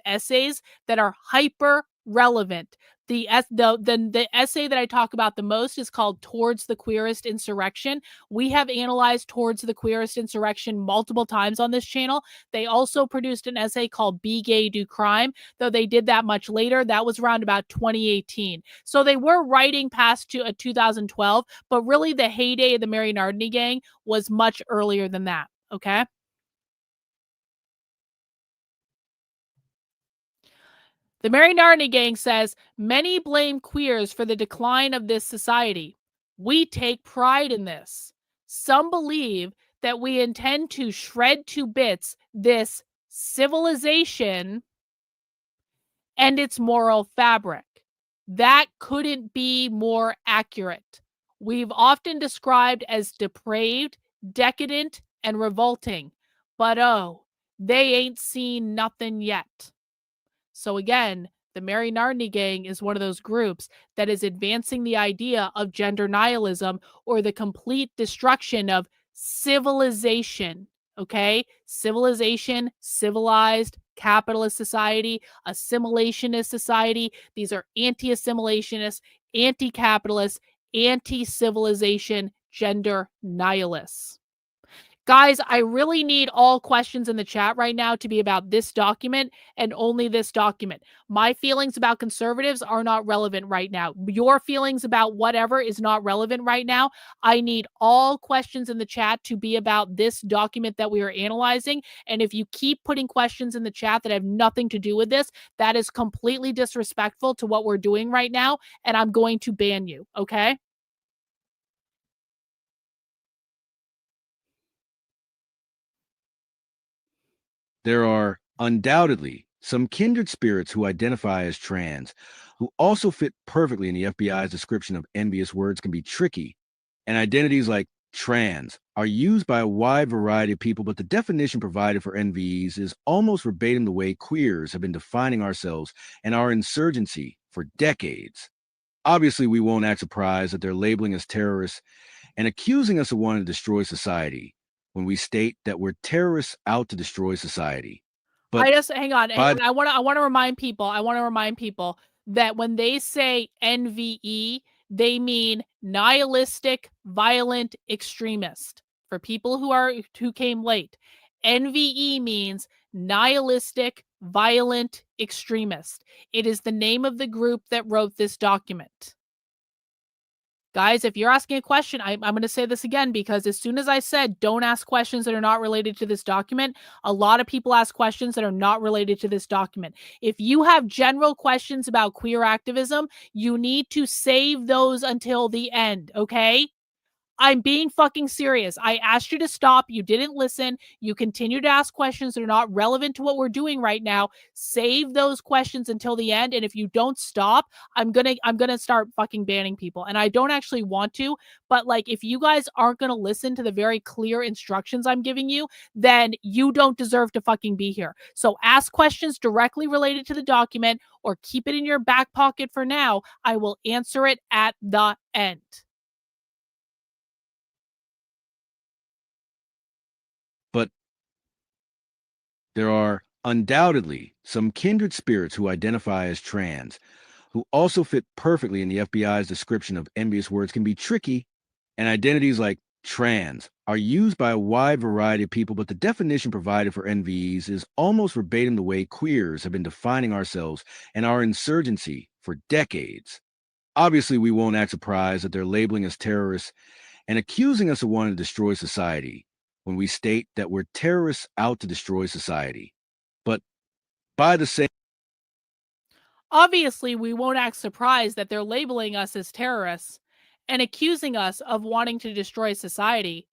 essays that are hyper relevant. The essay that I talk about the most is called Towards the Queerest Insurrection. We have analyzed Towards the Queerest Insurrection multiple times on this channel. They also produced an essay called Be Gay, Do Crime, though they did that much later. That was around about 2018. So they were writing past 2012, but really the heyday of the Mary Nardini Gang was much earlier than that, okay? The Mary Nardini Gang says, many blame queers for the decline of this society. We take pride in this. Some believe that we intend to shred to bits this civilization and its moral fabric. That couldn't be more accurate. We've often described as depraved, decadent, and revolting, but oh, they ain't seen nothing yet. So again, the Mary Nardini Gang is one of those groups that is advancing the idea of gender nihilism or the complete destruction of civilization. Okay? Civilization, civilized, capitalist society, assimilationist society. These are anti-assimilationist, anti-capitalist, anti-civilization, gender nihilists. Guys, I really need all questions in the chat right now to be about this document and only this document. My feelings about conservatives are not relevant right now. Your feelings about whatever is not relevant right now. I need all questions in the chat to be about this document that we are analyzing. And if you keep putting questions in the chat that have nothing to do with this, that is completely disrespectful to what we're doing right now. And I'm going to ban you, okay? There are undoubtedly some kindred spirits who identify as trans, who also fit perfectly in the FBI's description of envious words can be tricky, and identities like trans are used by a wide variety of people, but the definition provided for NVEs is almost verbatim the way queers have been defining ourselves and our insurgency for decades. Obviously, we won't act surprised that they're labeling us terrorists and accusing us of wanting to destroy society when we state that we're terrorists out to destroy society. But I just hang on. I want to remind people that when they say NVE, they mean nihilistic, violent extremist. For people who came late, NVE means nihilistic, violent extremist. It is the name of the group that wrote this document. Guys, if you're asking a question, I'm going to say this again, because as soon as I said don't ask questions that are not related to this document, a lot of people ask questions that are not related to this document. If you have general questions about queer activism, you need to save those until the end, okay? I'm being fucking serious. I asked you to stop. You didn't listen. You continue to ask questions that are not relevant to what we're doing right now. Save those questions until the end. And if you don't stop, I'm gonna start fucking banning people. And I don't actually want to, but like if you guys aren't gonna listen to the very clear instructions I'm giving you, then you don't deserve to fucking be here. So ask questions directly related to the document or keep it in your back pocket for now. I will answer it at the end. But there are undoubtedly some kindred spirits who identify as trans, who also fit perfectly in the FBI's description of envious words can be tricky, and identities like trans are used by a wide variety of people, but the definition provided for NVEs is almost verbatim the way queers have been defining ourselves and our insurgency for decades. Obviously, we won't act surprised that they're labeling us terrorists and accusing us of wanting to destroy society when we state that we're terrorists out to destroy society. But by the same Obviously, we won't act surprised that they're labeling us as terrorists and accusing us of wanting to destroy society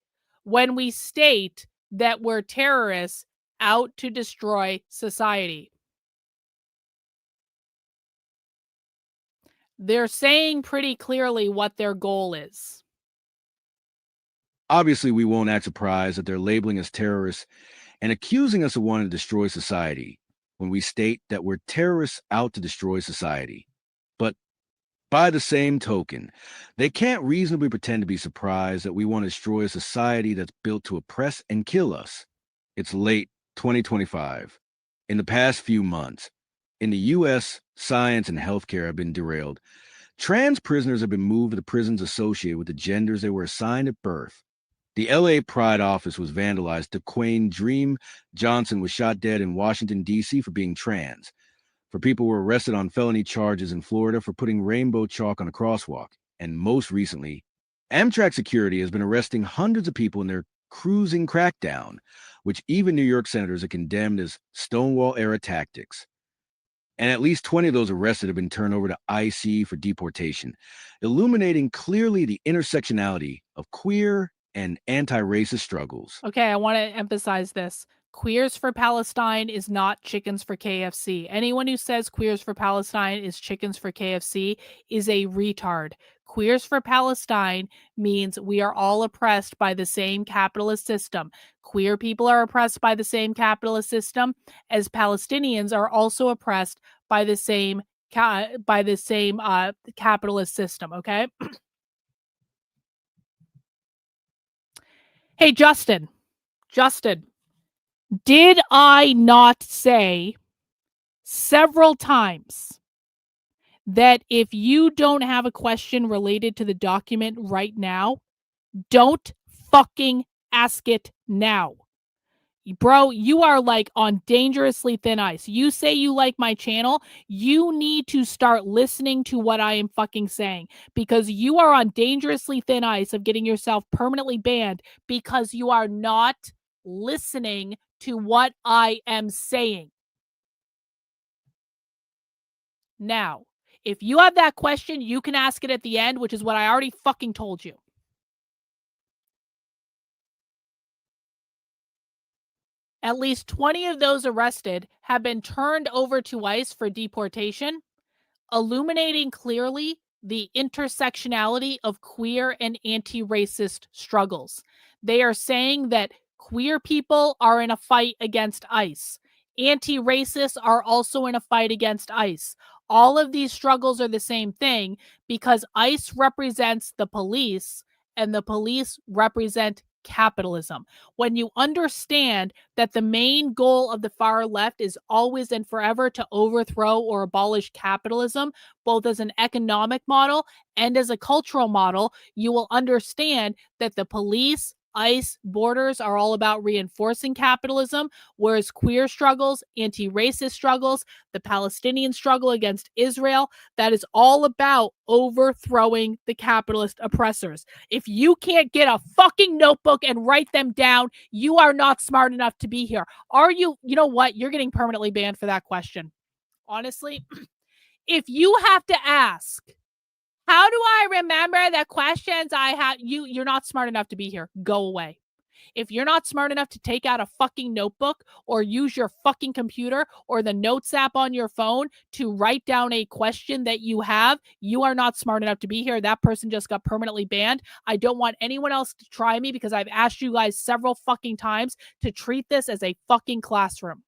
when we state that we're terrorists out to destroy society. They're saying pretty clearly what their goal is. Obviously, we won't act surprised that they're labeling us terrorists and accusing us of wanting to destroy society when we state that we're terrorists out to destroy society. But by the same token, they can't reasonably pretend to be surprised that we want to destroy a society that's built to oppress and kill us. It's late 2025. In the past few months, in the U.S., science and healthcare have been derailed. Trans prisoners have been moved to the prisons associated with the genders they were assigned at birth. The LA Pride office was vandalized. DeQuane Dream Johnson was shot dead in Washington, D.C. for being trans. For people who were arrested on felony charges in Florida for putting rainbow chalk on a crosswalk. And most recently, Amtrak security has been arresting hundreds of people in their cruising crackdown, which even New York senators have condemned as Stonewall-era tactics. And at least 20 of those arrested have been turned over to IC for deportation, illuminating clearly the intersectionality of queer and anti-racist struggles. Okay, I want to emphasize this. Queers for Palestine is not chickens for KFC. Anyone who says Queers for Palestine is chickens for KFC is a retard. Queers for Palestine means we are all oppressed by the same capitalist system. Queer people are oppressed by the same capitalist system, as Palestinians are also oppressed by the same capitalist system. Okay. Hey, Justin, did I not say several times that if you don't have a question related to the document right now, don't fucking ask it now? Bro, you are like on dangerously thin ice. You say you like my channel, you need to start listening to what I am fucking saying, because you are on dangerously thin ice of getting yourself permanently banned because you are not listening to what I am saying. Now, if you have that question, you can ask it at the end, which is what I already fucking told you. At least 20 of those arrested have been turned over to ICE for deportation, illuminating clearly the intersectionality of queer and anti-racist struggles. They are saying that queer people are in a fight against ICE. Anti-racists are also in a fight against ICE. All of these struggles are the same thing because ICE represents the police and the police represent capitalism. When you understand that the main goal of the far left is always and forever to overthrow or abolish capitalism, both as an economic model and as a cultural model, you will understand that the police, ICE, borders are all about reinforcing capitalism, whereas queer struggles, anti-racist struggles, the Palestinian struggle against Israel, that is all about overthrowing the capitalist oppressors. If you can't get a fucking notebook and write them down, you are not smart enough to be here. Are you? You know what? You're getting permanently banned for that question. Honestly, if you have to ask, how do I remember the questions I have? You're not smart enough to be here. Go away. If you're not smart enough to take out a fucking notebook or use your fucking computer or the notes app on your phone to write down a question that you have, you are not smart enough to be here. That person just got permanently banned. I don't want anyone else to try me because I've asked you guys several fucking times to treat this as a fucking classroom.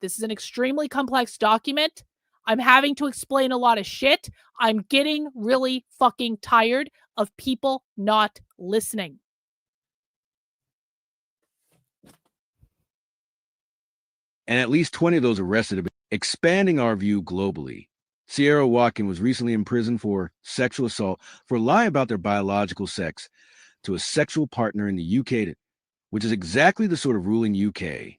This is an extremely complex document. I'm having to explain a lot of shit. I'm getting really fucking tired of people not listening. And at least 20 of those arrested have been expanding our view globally. Sierra Watkin was recently imprisoned for sexual assault for lying about their biological sex to a sexual partner in the UK, which is exactly the sort of ruling UK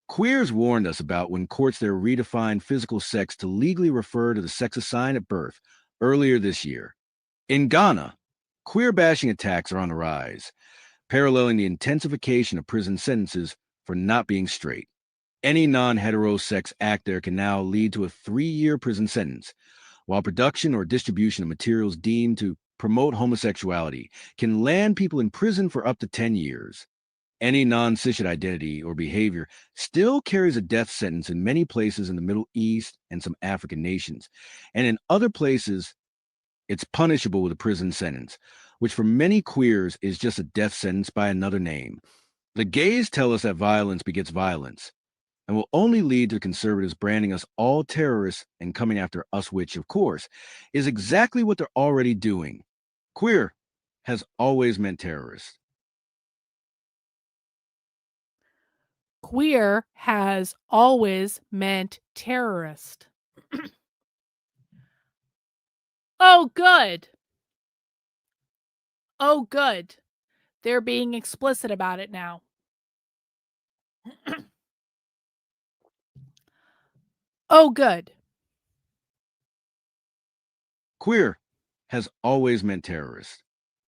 queers warned us about when courts there redefined physical sex to legally refer to the sex assigned at birth earlier this year. In Ghana, queer bashing attacks are on the rise, paralleling the intensification of prison sentences for not being straight. Any non-heterosex act there can now lead to a 3-year prison sentence, while production or distribution of materials deemed to promote homosexuality can land people in prison for up to 10 years. Any non-cishet identity or behavior still carries a death sentence in many places in the Middle East and some African nations. And in other places, it's punishable with a prison sentence, which for many queers is just a death sentence by another name. The gays tell us that violence begets violence and will only lead to conservatives branding us all terrorists and coming after us, which, of course, is exactly what they're already doing. Queer has always meant terrorist. Queer has always meant terrorist. Oh, good. Oh, good. They're being explicit about it now. Oh, good. Queer has always meant terrorist.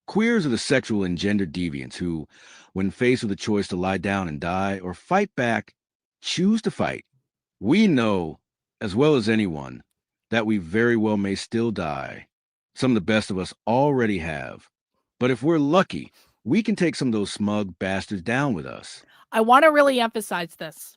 Queers are the sexual and gender deviants who, when faced with a choice to lie down and die or fight back, choose to fight. We know, as well as anyone, that we very well may still die. Some of the best of us already have. But if we're lucky, we can take some of those smug bastards down with us. I want to really emphasize this.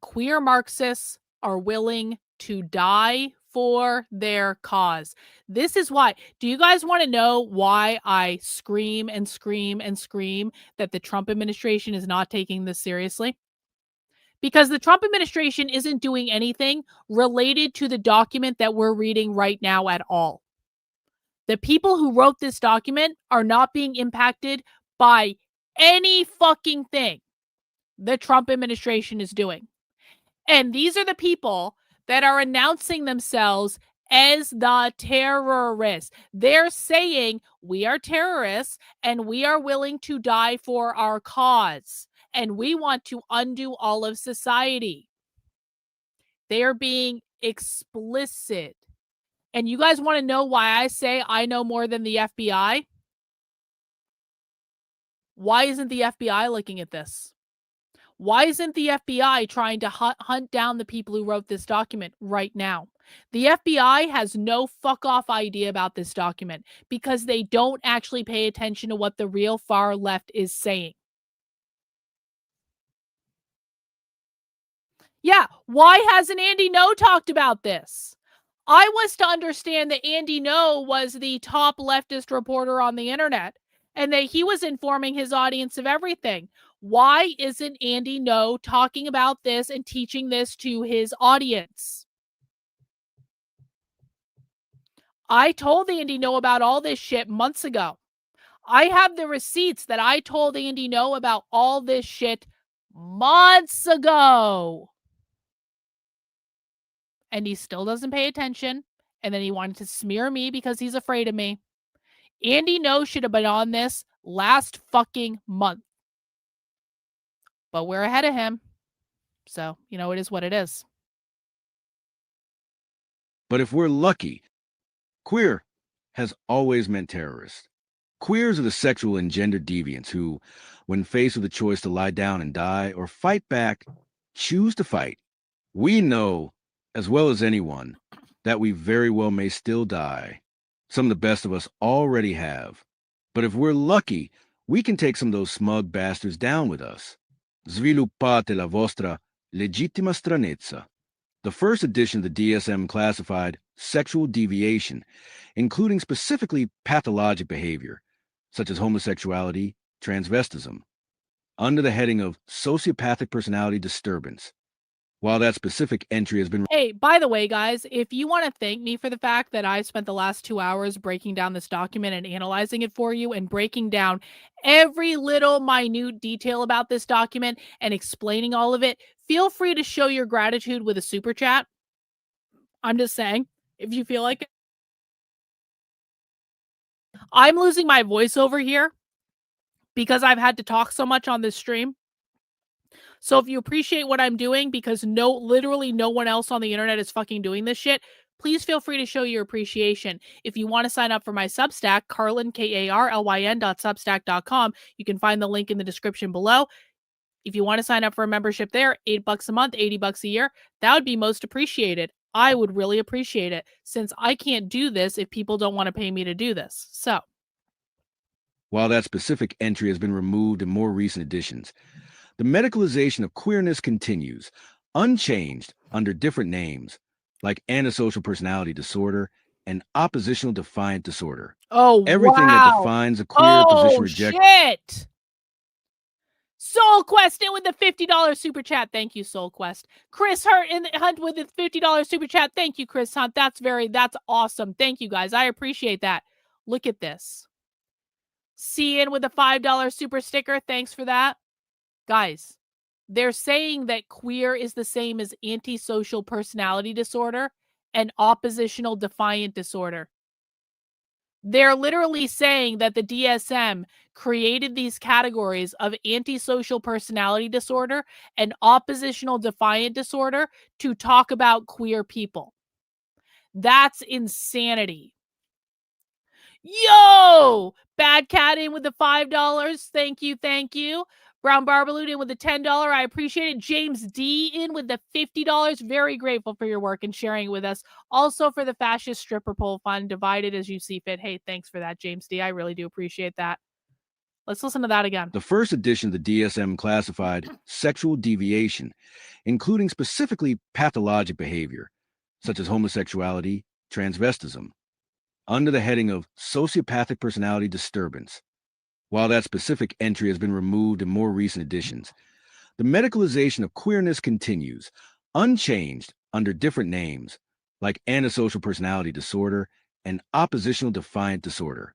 Queer Marxists are willing to die for their cause. This is why. Do you guys want to know why I scream and scream and scream that the Trump administration is not taking this seriously? Because the Trump administration isn't doing anything related to the document that we're reading right now at all. The people who wrote this document are not being impacted by any fucking thing the Trump administration is doing. And these are the people that are announcing themselves as the terrorists. They're saying we are terrorists and we are willing to die for our cause. And we want to undo all of society. They are being explicit. And you guys want to know why I say I know more than the FBI? Why isn't the FBI looking at this? Why isn't the FBI trying to hunt down the people who wrote this document right now? The FBI has no fuck off idea about this document because they don't actually pay attention to what the real far left is saying. Yeah, why hasn't Andy No talked about this? I was to understand that Andy No was the top leftist reporter on the internet and that he was informing his audience of everything. Why isn't Andy No talking about this and teaching this to his audience? I told Andy No about all this shit months ago. I have the receipts that I told Andy No about all this shit months ago. And he still doesn't pay attention. And then he wanted to smear me because he's afraid of me. Andy No should have been on this last fucking month. But we're ahead of him. So, it is what it is. But if we're lucky, queer has always meant terrorist. Queers are the sexual and gender deviants who, when faced with a choice to lie down and die or fight back, choose to fight. We know, as well as anyone, that we very well may still die. Some of the best of us already have. But if we're lucky, we can take some of those smug bastards down with us. Sviluppate la vostra legittima stranezza. The first edition of the DSM classified sexual deviation, including specifically pathologic behavior, such as homosexuality, transvestism, under the heading of sociopathic personality disturbance. While that specific entry has been... Hey, by the way, guys, if you want to thank me for the fact that I spent the last 2 hours breaking down this document and analyzing it for you and breaking down every little minute detail about this document and explaining all of it, feel free to show your gratitude with a super chat. I'm just saying, if you feel like it. I'm losing my voice over here because I've had to talk so much on this stream. So if you appreciate what I'm doing, because literally no one else on the internet is fucking doing this shit, please feel free to show your appreciation. If you want to sign up for my Substack, Karlyn, Karlyn.substack.com, you can find the link in the description below. If you want to sign up for a membership there, $8 a month, $80 a year, that would be most appreciated. I would really appreciate it, since I can't do this if people don't want to pay me to do this. So, while that specific entry has been removed in more recent editions, the medicalization of queerness continues, unchanged under different names, like antisocial personality disorder and oppositional defiant disorder. Oh, everything that defines a queer position rejects. Shit! Soul Quest in with the $50 super chat. Thank you, Soul Quest. Chris Hunt with the $50 super chat. Thank you, Chris Hunt. That's awesome. Thank you, guys. I appreciate that. Look at this. Cian with a $5 super sticker. Thanks for that. Guys, they're saying that queer is the same as antisocial personality disorder and oppositional defiant disorder. They're literally saying that the DSM created these categories of antisocial personality disorder and oppositional defiant disorder to talk about queer people. That's insanity. Yo! Bad Cat in with the $5. Thank you, thank you. Brown Barbaloo in with the $10. I appreciate it. James D in with the $50. Very grateful for your work and sharing it with us. Also for the Fascist Stripper Pole Fund, divided as you see fit. Hey, thanks for that, James D. I really do appreciate that. Let's listen to that again. The first edition of the DSM classified sexual deviation, including specifically pathologic behavior, such as homosexuality, transvestism, under the heading of sociopathic personality disturbance. While that specific entry has been removed in more recent editions, the medicalization of queerness continues, unchanged under different names, like antisocial personality disorder and oppositional defiant disorder.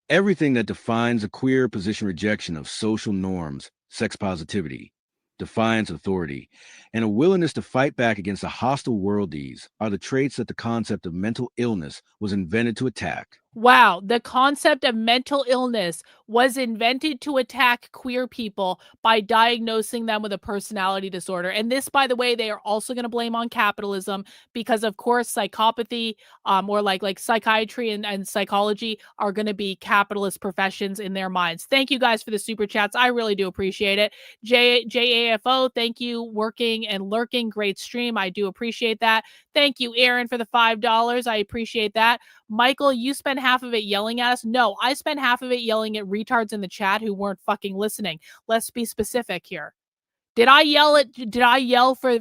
Everything that defines a queer position rejection of social norms, sex positivity, defiance authority, and a willingness to fight back against the hostile worldviews are the traits that the concept of mental illness was invented to attack. Wow, the concept of mental illness was invented to attack queer people by diagnosing them with a personality disorder. And this, by the way, they are also going to blame on capitalism because, of course, psychopathy or like psychiatry and psychology are going to be capitalist professions in their minds. Thank you guys for the super chats. I really do appreciate it. JAFO, thank you. Working and lurking. Great stream. I do appreciate that. Thank you, Aaron, for the $5. I appreciate that. Michael, you spent half of it yelling at us. No, I spent half of it yelling at retards in the chat who weren't fucking listening. Let's be specific here. Did I yell for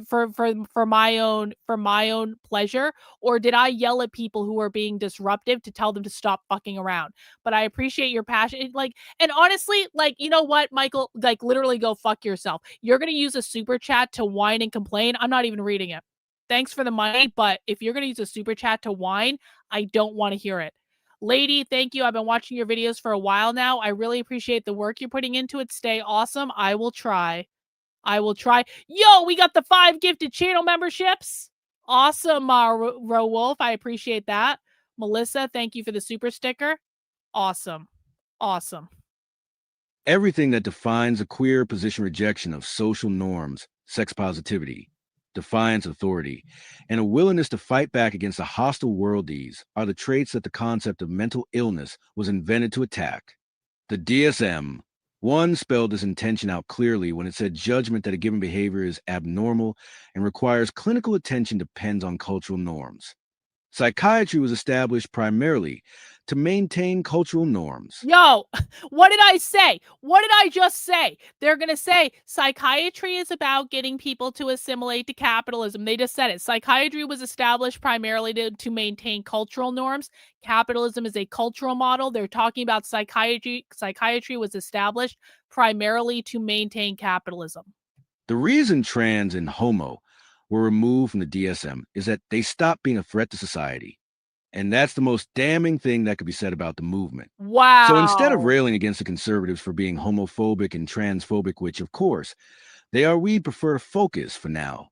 my own pleasure, or did I yell at people who are being disruptive to tell them to stop fucking around? But I appreciate your passion. And honestly, you know what, Michael, literally go fuck yourself. You're going to use a super chat to whine and complain. I'm not even reading it. Thanks for the money, but if you're going to use a super chat to whine, I don't want to hear it. Lady, thank you. I've been watching your videos for a while now. I really appreciate the work you're putting into it. Stay awesome. I will try. Yo, we got the 5 gifted channel memberships. Awesome, Ro Wolf. I appreciate that. Melissa, thank you for the super sticker. Awesome. Everything that defines a queer position rejection of social norms, sex positivity, defiance authority, and a willingness to fight back against the hostile worldviews are the traits that the concept of mental illness was invented to attack. The DSM, one, spelled this intention out clearly when it said judgment that a given behavior is abnormal and requires clinical attention depends on cultural norms. Psychiatry was established primarily to maintain cultural norms. Yo, what did I say? What did I just say? They're going to say psychiatry is about getting people to assimilate to capitalism. They just said it. Psychiatry was established primarily to maintain cultural norms. Capitalism is a cultural model. They're talking about psychiatry. Psychiatry was established primarily to maintain capitalism. The reason trans and homo were removed from the DSM is that they stopped being a threat to society. And that's the most damning thing that could be said about the movement. Wow. So instead of railing against the conservatives for being homophobic and transphobic, which of course they are, we'd prefer to focus for now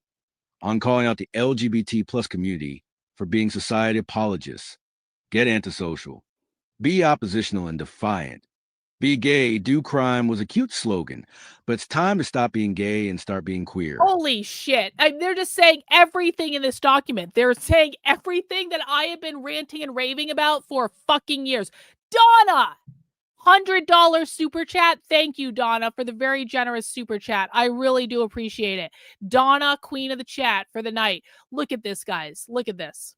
on calling out the LGBT plus community for being society apologists, get antisocial, be oppositional and defiant. Be gay, do crime was a cute slogan, but it's time to stop being gay and start being queer. Holy shit. They're just saying everything in this document. They're saying everything that I have been ranting and raving about for fucking years. Donna, $100 super chat. Thank you, Donna, for the very generous super chat. I really do appreciate it. Donna, queen of the chat for the night. Look at this, guys. Look at this.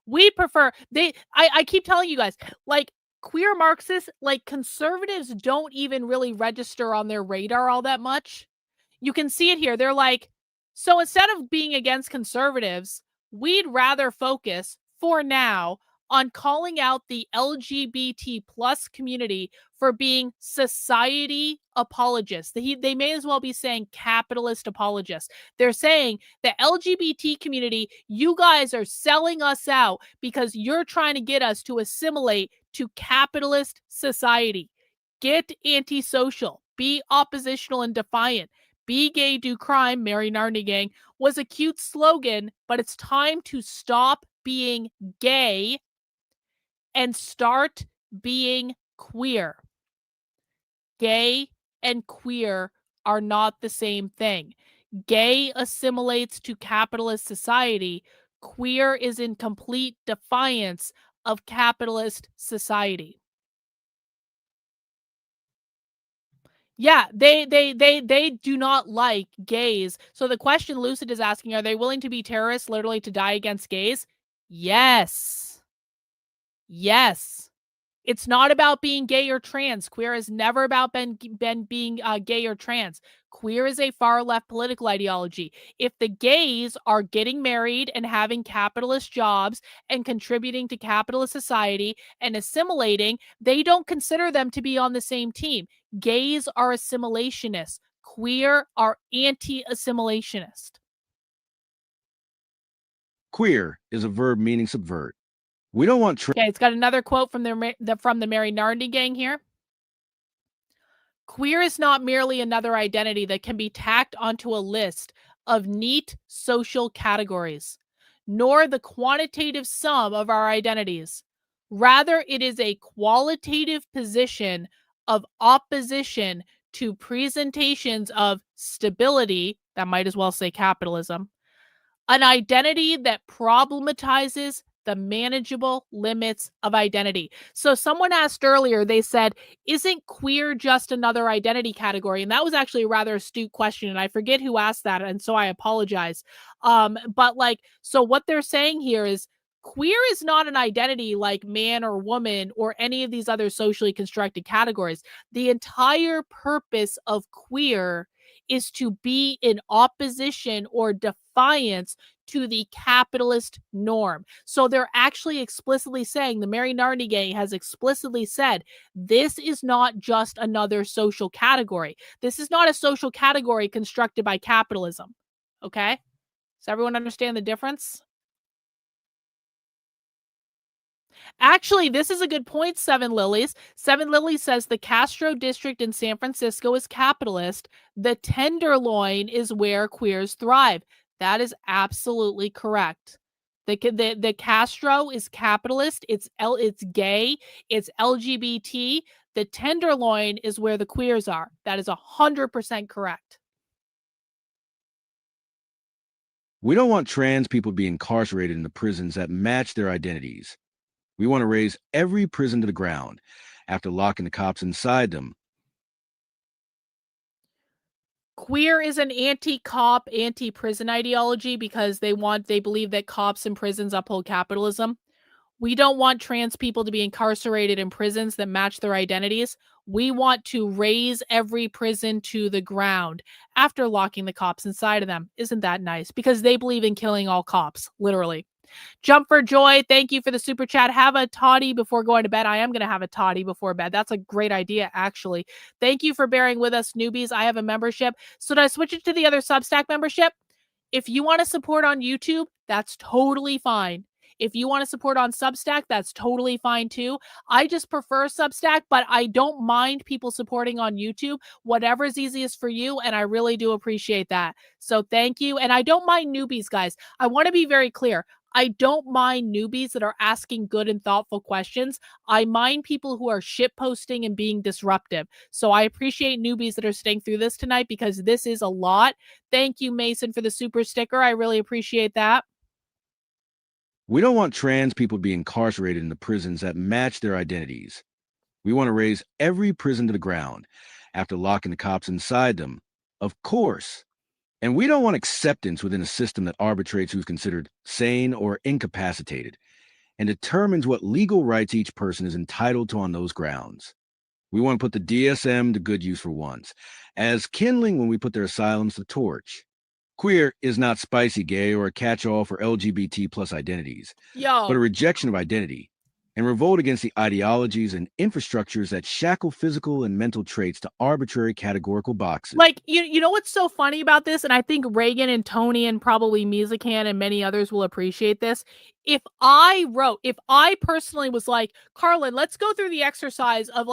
We prefer, I keep telling you guys, queer Marxists, conservatives don't even really register on their radar all that much. You can see it here. They're like, so instead of being against conservatives, we'd rather focus for now on calling out the LGBT plus community for being society apologists. They may as well be saying capitalist apologists. They're saying the LGBT community, you guys are selling us out because you're trying to get us to assimilate to capitalist society. Get antisocial, be oppositional and defiant, be gay, do crime, marry Narnia gang was a cute slogan, but it's time to stop being gay and start being queer. Gay and queer are not the same thing. Gay assimilates to capitalist society. Queer is in complete defiance of capitalist society. Yeah, they do not like gays. So the question Lucid is asking, are they willing to be terrorists, literally to die against gays? Yes. Yes. It's not about being gay or trans. Queer has never about been being gay or trans. Queer is a far left political ideology. If the gays are getting married and having capitalist jobs and contributing to capitalist society and assimilating, they don't consider them to be on the same team. Gays are assimilationists. Queer are anti-assimilationist. Queer is a verb meaning subvert. We don't want Okay, it's got another quote from the Mary Narndi gang here. Queer is not merely another identity that can be tacked onto a list of neat social categories, nor the quantitative sum of our identities. Rather, it is a qualitative position of opposition to presentations of stability, that might as well say capitalism, an identity that problematizes the manageable limits of identity. So someone asked earlier, they said, isn't queer just another identity category? And that was actually a rather astute question. And I forget who asked that. And so I apologize. But like, so what they're saying here is queer is not an identity like man or woman or any of these other socially constructed categories. The entire purpose of queer is to be in opposition or defiance to the capitalist norm. So they're actually explicitly saying, the Mary Narndi gang has explicitly said, this is not just another social category. This is not a social category constructed by capitalism. Okay? Does everyone understand the difference? Actually, this is a good point, Seven Lilies. Seven Lilies says the Castro district in San Francisco is capitalist. The Tenderloin is where queers thrive. That is absolutely correct. The Castro is capitalist. It's gay. It's LGBT. The Tenderloin is where the queers are. That is 100% correct. We don't want trans people to be incarcerated in the prisons that match their identities. We want to raise every prison to the ground after locking the cops inside them. Queer is an anti-cop, anti-prison ideology because they believe that cops and prisons uphold capitalism. We don't want trans people to be incarcerated in prisons that match their identities. We want to raise every prison to the ground after locking the cops inside of them. Isn't that nice? Because they believe in killing all cops, literally. Jump for Joy, thank you for the super chat. Have a toddy before going to bed. I am going to have a toddy before bed. That's a great idea, actually. Thank you for bearing with us, newbies. I have a membership. So did I switch it to the other Substack membership? If you want to support on YouTube, that's totally fine. If you want to support on Substack, that's totally fine too. I just prefer Substack, but I don't mind people supporting on YouTube. Whatever's easiest for you, and I really do appreciate that. So thank you. And I don't mind newbies, guys. I want to be very clear. I don't mind newbies that are asking good and thoughtful questions. I mind people who are shitposting and being disruptive. So I appreciate newbies that are staying through this tonight because this is a lot. Thank you, Mason, for the super sticker. I really appreciate that. We don't want trans people to be incarcerated in the prisons that match their identities. We want to raise every prison to the ground after locking the cops inside them. Of course. And we don't want acceptance within a system that arbitrates who's considered sane or incapacitated and determines what legal rights each person is entitled to on those grounds. We want to put the DSM to good use for once, as kindling when we put their asylums to torch. Queer is not spicy gay or a catch-all for LGBT plus identities, but a rejection of identity and revolt against the ideologies and infrastructures that shackle physical and mental traits to arbitrary categorical boxes. Like, you know what's so funny about this? And I think Reagan and Tony and probably Mizakan and many others will appreciate this. If I personally was like, Karlyn, let's go through the exercise of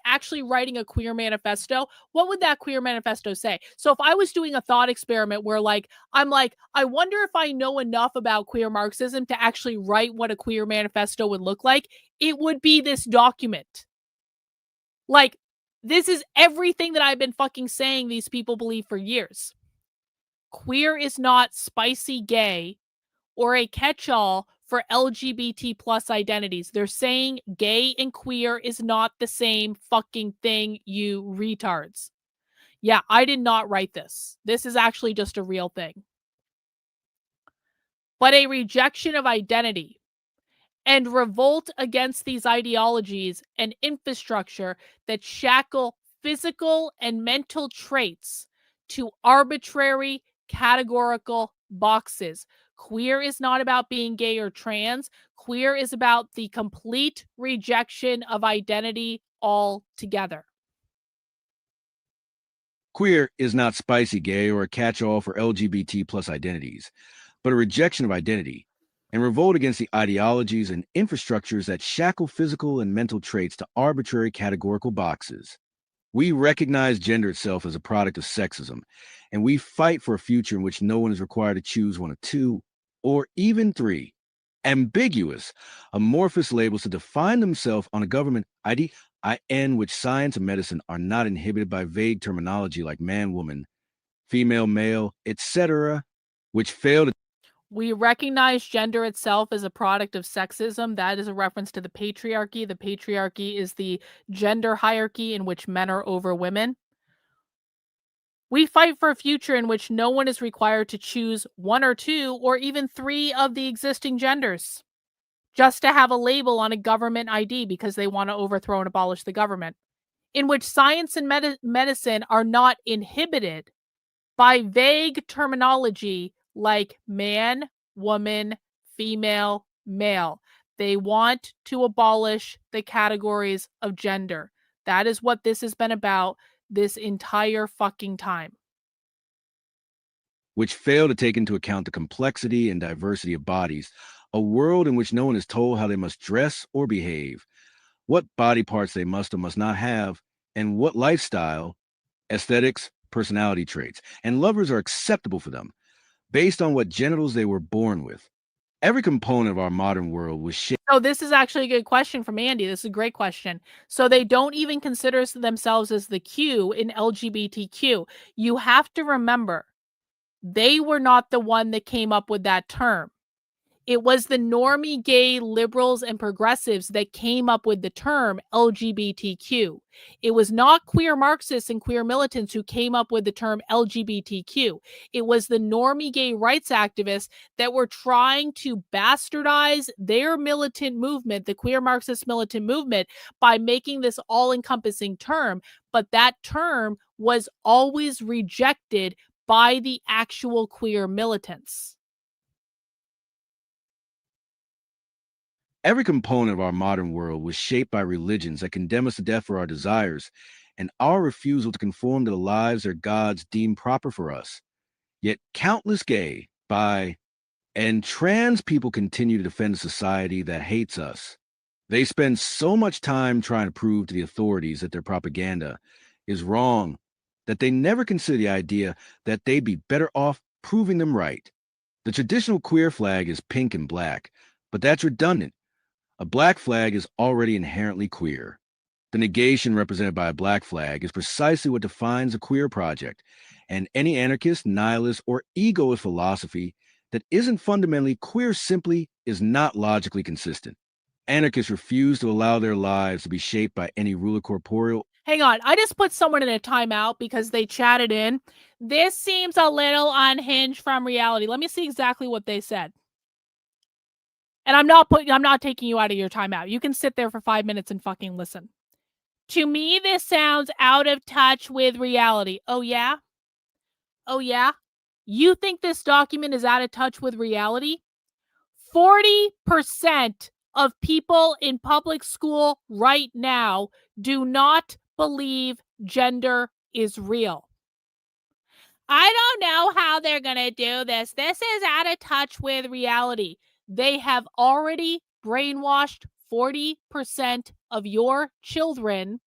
actually writing a queer manifesto, what would that queer manifesto say? So if I was doing a thought experiment where I wonder if I know enough about queer Marxism to actually write what a queer manifesto would look like, it would be this document. Like, this is everything that I've been fucking saying these people believe for years. Queer is not spicy gay or a catch-all for LGBT plus identities. They're saying gay and queer is not the same fucking thing, you retards. Yeah, I did not write this. This is actually just a real thing. But a rejection of identity and revolt against these ideologies and infrastructure that shackle physical and mental traits to arbitrary categorical boxes. Queer is not about being gay or trans. Queer is about the complete rejection of identity altogether. Queer is not spicy gay or a catch-all for LGBT plus identities, but a rejection of identity and revolt against the ideologies and infrastructures that shackle physical and mental traits to arbitrary categorical boxes. We recognize gender itself as a product of sexism, and we fight for a future in which no one is required to choose one of two or even three ambiguous, amorphous labels to define themselves on a government ID, in which science and medicine are not inhibited by vague terminology like man, woman, female, male, etc., which fail to. We recognize gender itself as a product of sexism. That is a reference to the patriarchy. The patriarchy is the gender hierarchy in which men are over women. We fight for a future in which no one is required to choose one or two or even three of the existing genders just to have a label on a government ID because they want to overthrow and abolish the government, in which science and medicine are not inhibited by vague terminology like man, woman, female, male. They want to abolish the categories of gender. That is what this has been about this entire fucking time. Which fail to take into account the complexity and diversity of bodies, a world in which no one is told how they must dress or behave, what body parts they must or must not have, and what lifestyle, aesthetics, personality traits, and lovers are acceptable for them, based on what genitals they were born with. Every component of our modern world was shaped. Oh, this is actually a good question from Andy. This is a great question. So they don't even consider themselves as the Q in LGBTQ. You have to remember, they were not the one that came up with that term. It was the normie gay liberals and progressives that came up with the term LGBTQ. It was not queer Marxists and queer militants who came up with the term LGBTQ. It was the normie gay rights activists that were trying to bastardize their militant movement, the queer Marxist militant movement, by making this all-encompassing term. But that term was always rejected by the actual queer militants. Every component of our modern world was shaped by religions that condemn us to death for our desires and our refusal to conform to the lives their gods deem proper for us. Yet countless gay, bi, and trans people continue to defend a society that hates us. They spend so much time trying to prove to the authorities that their propaganda is wrong that they never consider the idea that they'd be better off proving them right. The traditional queer flag is pink and black, but that's redundant. A black flag is already inherently queer. The negation represented by a black flag is precisely what defines a queer project, and any anarchist, nihilist, or egoist philosophy that isn't fundamentally queer simply is not logically consistent. Anarchists refuse to allow their lives to be shaped by any ruler corporeal. Hang on, I just put someone in a timeout because they chatted in. This seems a little unhinged from reality. Let me see exactly what they said. And I'm not taking you out of your timeout. You can sit there for 5 minutes and fucking listen. To me, this sounds out of touch with reality. Oh, yeah? Oh, yeah? You think this document is out of touch with reality? 40% of people in public school right now do not believe gender is real. I don't know how they're going to do this. This is out of touch with reality. They have already brainwashed 40% of your children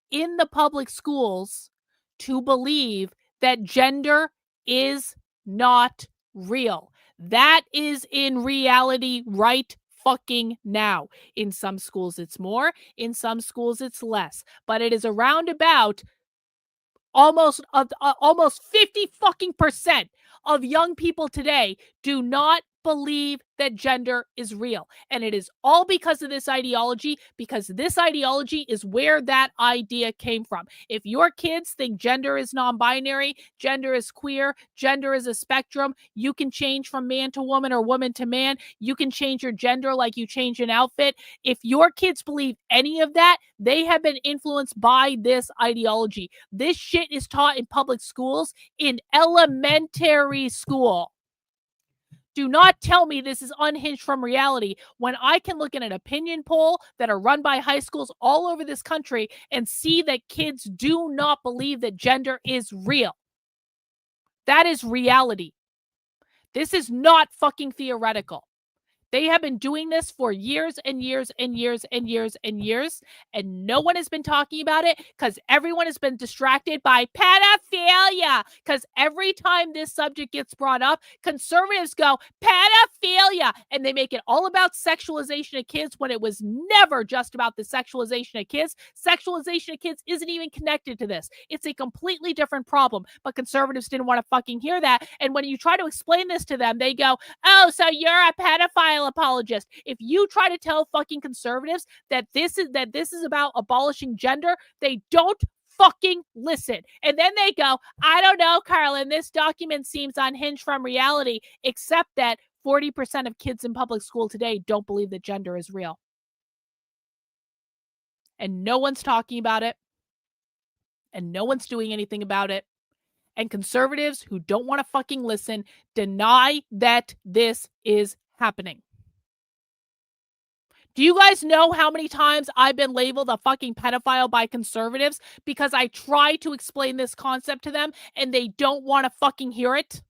in the public schools to believe that gender is not real. That is in reality right fucking now. In some schools it's more, in some schools it's less, but it is around about almost 50 fucking percent of young people today do not believe that gender is real. And it is all because of this ideology, because this ideology is where that idea came from. If your kids think gender is non-binary, gender is queer, gender is a spectrum, you can change from man to woman or woman to man. You can change your gender like you change an outfit. If your kids believe any of that, they have been influenced by this ideology. This shit is taught in public schools, in elementary school. Do not tell me this is unhinged from reality when I can look at an opinion poll that are run by high schools all over this country and see that kids do not believe that gender is real. That is reality. This is not fucking theoretical. They have been doing this for years and years and years and years and years, and no one has been talking about it because everyone has been distracted by pedophilia. Because every time this subject gets brought up, conservatives go, pedophilia, and they make it all about sexualization of kids when it was never just about the sexualization of kids. Sexualization of kids isn't even connected to this. It's a completely different problem, but conservatives didn't want to fucking hear that. And when you try to explain this to them, they go, oh, so you're a pedophile apologist. If you try to tell fucking conservatives that this is about abolishing gender, they don't fucking listen. And then they go, I don't know, Karlyn, this document seems unhinged from reality, except that 40% of kids in public school today don't believe that gender is real. And no one's talking about it. And no one's doing anything about it. And conservatives who don't want to fucking listen deny that this is happening. Do you guys know how many times I've been labeled a fucking pedophile by conservatives because I try to explain this concept to them and they don't want to fucking hear it?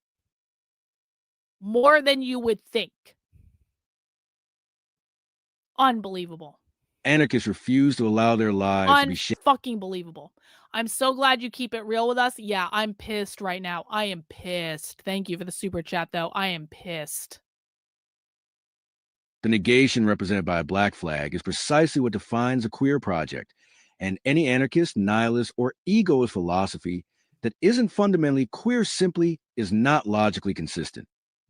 More than you would think. Unbelievable. Anarchists refuse to allow their lives to be shaped. Unfucking believable. I'm so glad you keep it real with us. Yeah, I'm pissed right now. I am pissed. Thank you for the super chat, though. I am pissed. The negation represented by a black flag is precisely what defines a queer project, and any anarchist, nihilist, or egoist philosophy that isn't fundamentally queer simply is not logically consistent.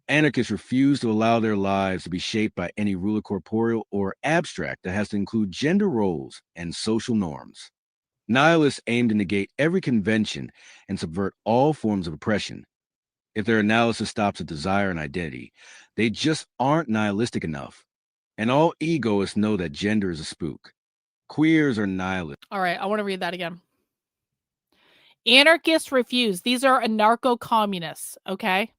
Anarchists refuse to allow their lives to be shaped by any ruler corporeal or abstract that has to include gender roles and social norms. Nihilists aim to negate every convention and subvert all forms of oppression. If their analysis stops at desire and identity, they just aren't nihilistic enough. And all egoists know that gender is a spook. Queers are nihilists. All right, I want to read that again. Anarchists refuse. These are anarcho-communists, okay?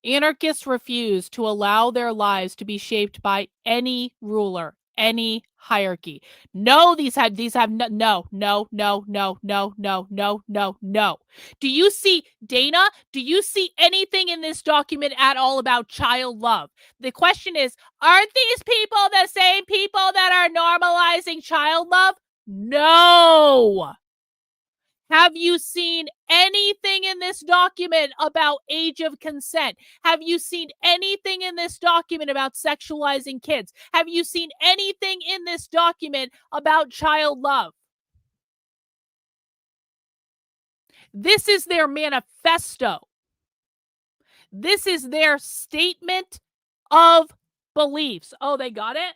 Anarchists refuse to allow their lives to be shaped by any ruler, any hierarchy. No, these have no. Do you see, Dana, do you see anything in this document at all about child love? The question is, aren't these people the same people that are normalizing child love? No. Have you seen anything in this document about age of consent? Have you seen anything in this document about sexualizing kids? Have you seen anything in this document about child love? This is their manifesto. This is their statement of beliefs. Oh, they got it?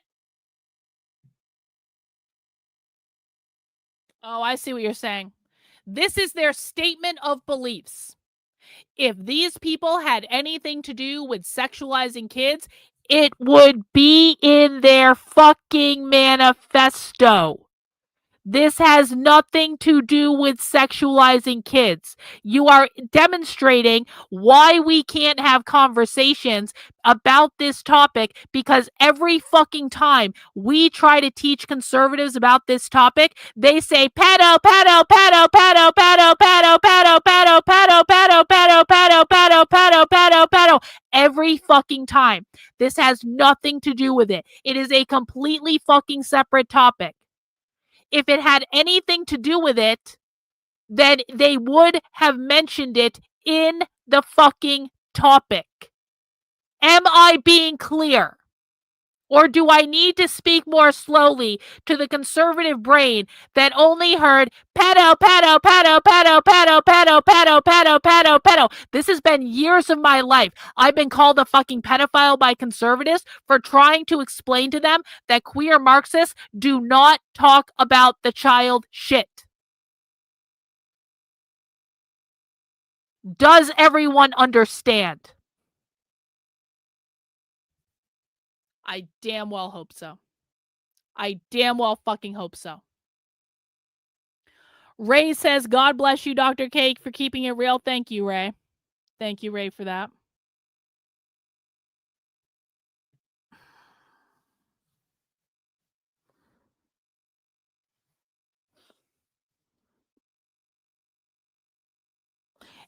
Oh, I see what you're saying. This is their statement of beliefs. If these people had anything to do with sexualizing kids, it would be in their fucking manifesto. This has nothing to do with sexualizing kids. You are demonstrating why we can't have conversations about this topic, because every fucking time we try to teach conservatives about this topic, they say pedo, pedo, pedo, pedo, pedo, pedo, pedo, pedo, pedo, pedo, pedo, pedo, pedo, pedo, pedo, pedo. Every fucking time. This has nothing to do with it. It is a completely fucking separate topic. If it had anything to do with it, then they would have mentioned it in the fucking topic. Am I being clear? Or do I need to speak more slowly to the conservative brain that only heard pedo, pedo, pedo, pedo, pedo, pedo, pedo, pedo, pedo, pedo? This has been years of my life. I've been called a fucking pedophile by conservatives for trying to explain to them that queer Marxists do not talk about the child shit. Does everyone understand? I damn well hope so. I damn well fucking hope so. Ray says, God bless you, Dr. Cake, for keeping it real. Thank you, Ray. Thank you, Ray, for that.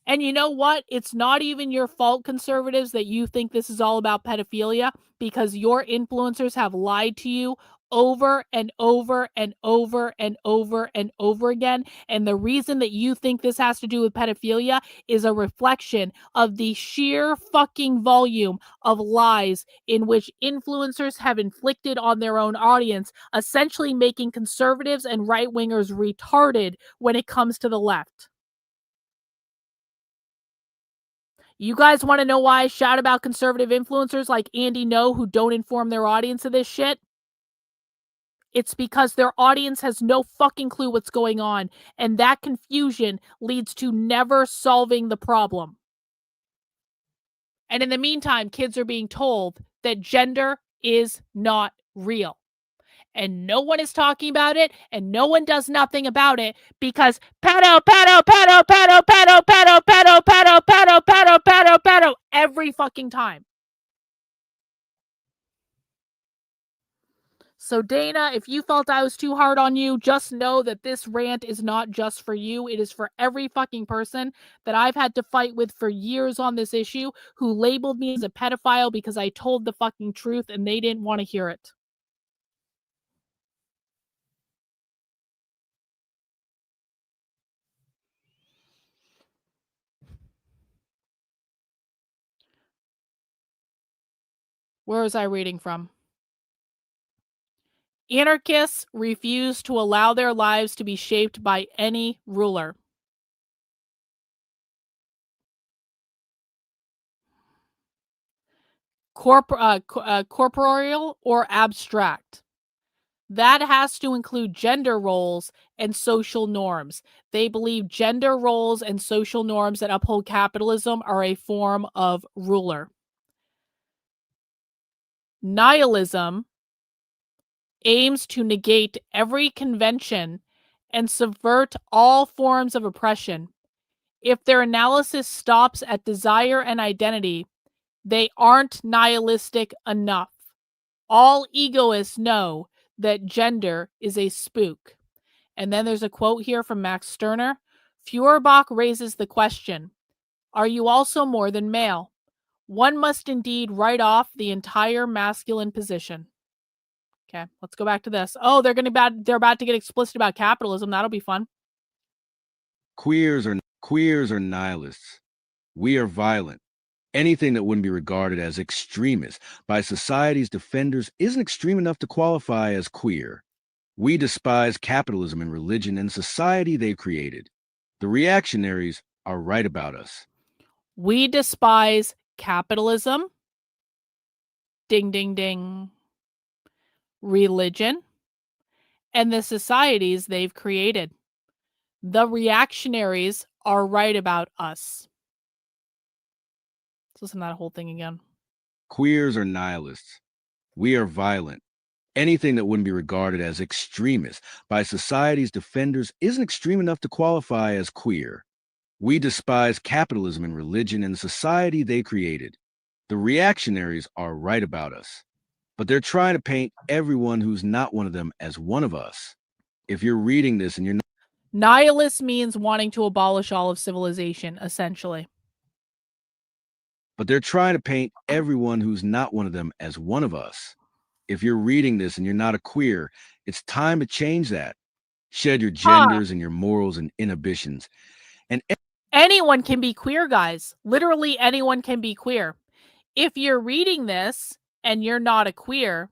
And you know what? It's not even your fault, conservatives, that you think this is all about pedophilia, because your influencers have lied to you over and over and over and over and over again. And the reason that you think this has to do with pedophilia is a reflection of the sheer fucking volume of lies in which influencers have inflicted on their own audience, essentially making conservatives and right-wingers retarded when it comes to the left. You guys want to know why I shout about conservative influencers like Andy No who don't inform their audience of this shit? It's because their audience has no fucking clue what's going on, and that confusion leads to never solving the problem. And in the meantime, kids are being told that gender is not real. And no one is talking about it, and no one does nothing about it because pedo, pedo, pedo, pedo, pedo, pedo, pedo, pedo, pedo, pedo, pedo, pedo, every fucking time. So Dana, if you felt I was too hard on you, just know that this rant is not just for you. It is for every fucking person that I've had to fight with for years on this issue who labeled me as a pedophile because I told the fucking truth and they didn't want to hear it. Where was I reading from? Anarchists refuse to allow their lives to be shaped by any ruler. Corporeal or abstract. That has to include gender roles and social norms. They believe gender roles and social norms that uphold capitalism are a form of ruler. Nihilism aims to negate every convention and subvert all forms of oppression. If their analysis stops at desire and identity, they aren't nihilistic enough. All egoists know that gender is a spook. And then there's a quote here from Max Stirner. Feuerbach raises the question, are you also more than male? One must indeed write off the entire masculine position. Okay, let's go back to this. Oh, they're about to get explicit about capitalism. That'll be fun. Queers are nihilists. We are violent. Anything that wouldn't be regarded as extremist by society's defenders isn't extreme enough to qualify as queer. We despise capitalism and religion and society they've created. The reactionaries are right about us. We despise capitalism. Ding, ding, ding. Religion. And the societies they've created. The reactionaries are right about us. Let's listen to that whole thing again. Queers are nihilists. We are violent. Anything that wouldn't be regarded as extremist by society's defenders isn't extreme enough to qualify as queer. We despise capitalism and religion and the society they created. The reactionaries are right about us. But they're trying to paint everyone who's not one of them as one of us. If you're reading this and you're not... Nihilist means wanting to abolish all of civilization, essentially. But they're trying to paint everyone who's not one of them as one of us. If you're reading this and you're not a queer, it's time to change that. Shed your genders and your morals and inhibitions. And anyone can be queer, guys. Literally anyone can be queer. If you're reading this and you're not a queer,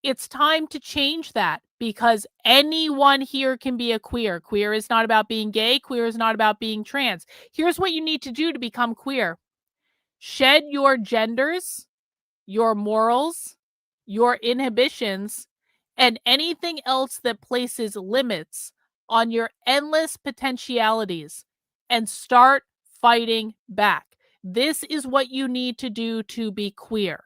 It's time to change that because anyone here can be a queer. Queer is not about being gay. Queer is not about being trans. Here's what you need to do to become queer. Shed your genders, your morals, your inhibitions, and anything else that places limits on your endless potentialities and start fighting back. This is what you need to do to be queer.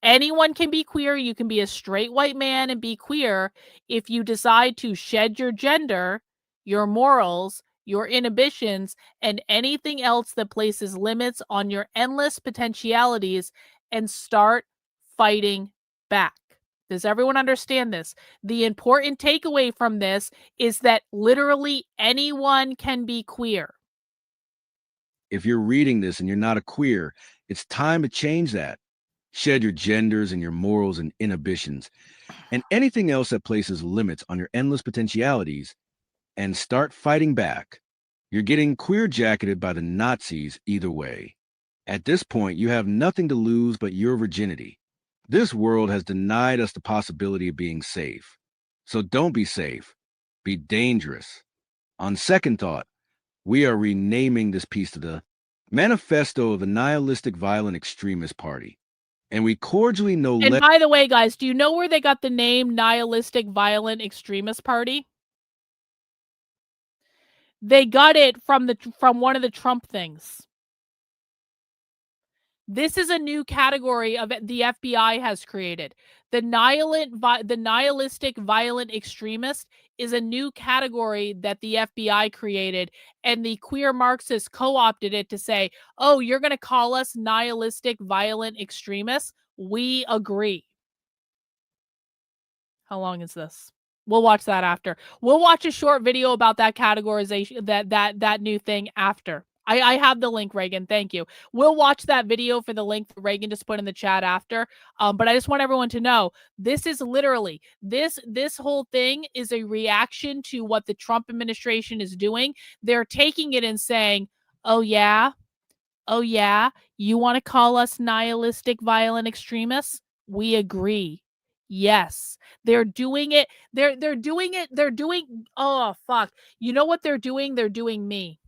Anyone can be queer. You can be a straight white man and be queer if you decide to shed your gender, your morals, your inhibitions, and anything else that places limits on your endless potentialities and start fighting back. Does everyone understand this? The important takeaway from this is that literally anyone can be queer. If you're reading this and you're not a queer, it's time to change that. Shed your genders and your morals and inhibitions and anything else that places limits on your endless potentialities and start fighting back. You're getting queer jacketed by the Nazis either way. At this point, you have nothing to lose but your virginity. This world has denied us the possibility of being safe. So don't be safe. Be dangerous. On second thought, we are renaming this piece to the Manifesto of the Nihilistic Violent Extremist Party. And we cordially know... And by the way, guys, do you know where they got the name Nihilistic Violent Extremist Party? They got it from one of the Trump things. This is a new category of the FBI has created. The nihilistic violent extremist is a new category that the FBI created, and the queer Marxists co-opted it to say, oh, you're going to call us nihilistic violent extremists? We agree. How long is this? We'll watch that after. We'll watch a short video about that categorization, that new thing after. I have the link, Reagan. Thank you. We'll watch that video for the link that Reagan just put in the chat after. But I just want everyone to know this is literally this whole thing is a reaction to what the Trump administration is doing. They're taking it and saying, "Oh yeah, you want to call us nihilistic violent extremists? We agree." Yes, they're doing it. They're doing it. They're doing. Oh fuck! You know what they're doing? They're doing me.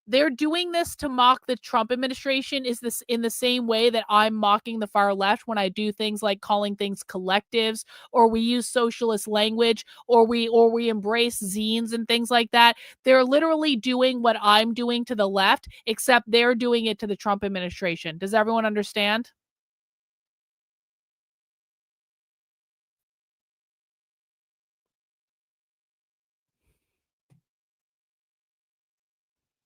They're doing this to mock the Trump administration is this in the same way that I'm mocking the far left when I do things like calling things collectives, or we use socialist language, or we embrace zines and things like that. They're literally doing what I'm doing to the left, except they're doing it to the Trump administration. Does everyone understand?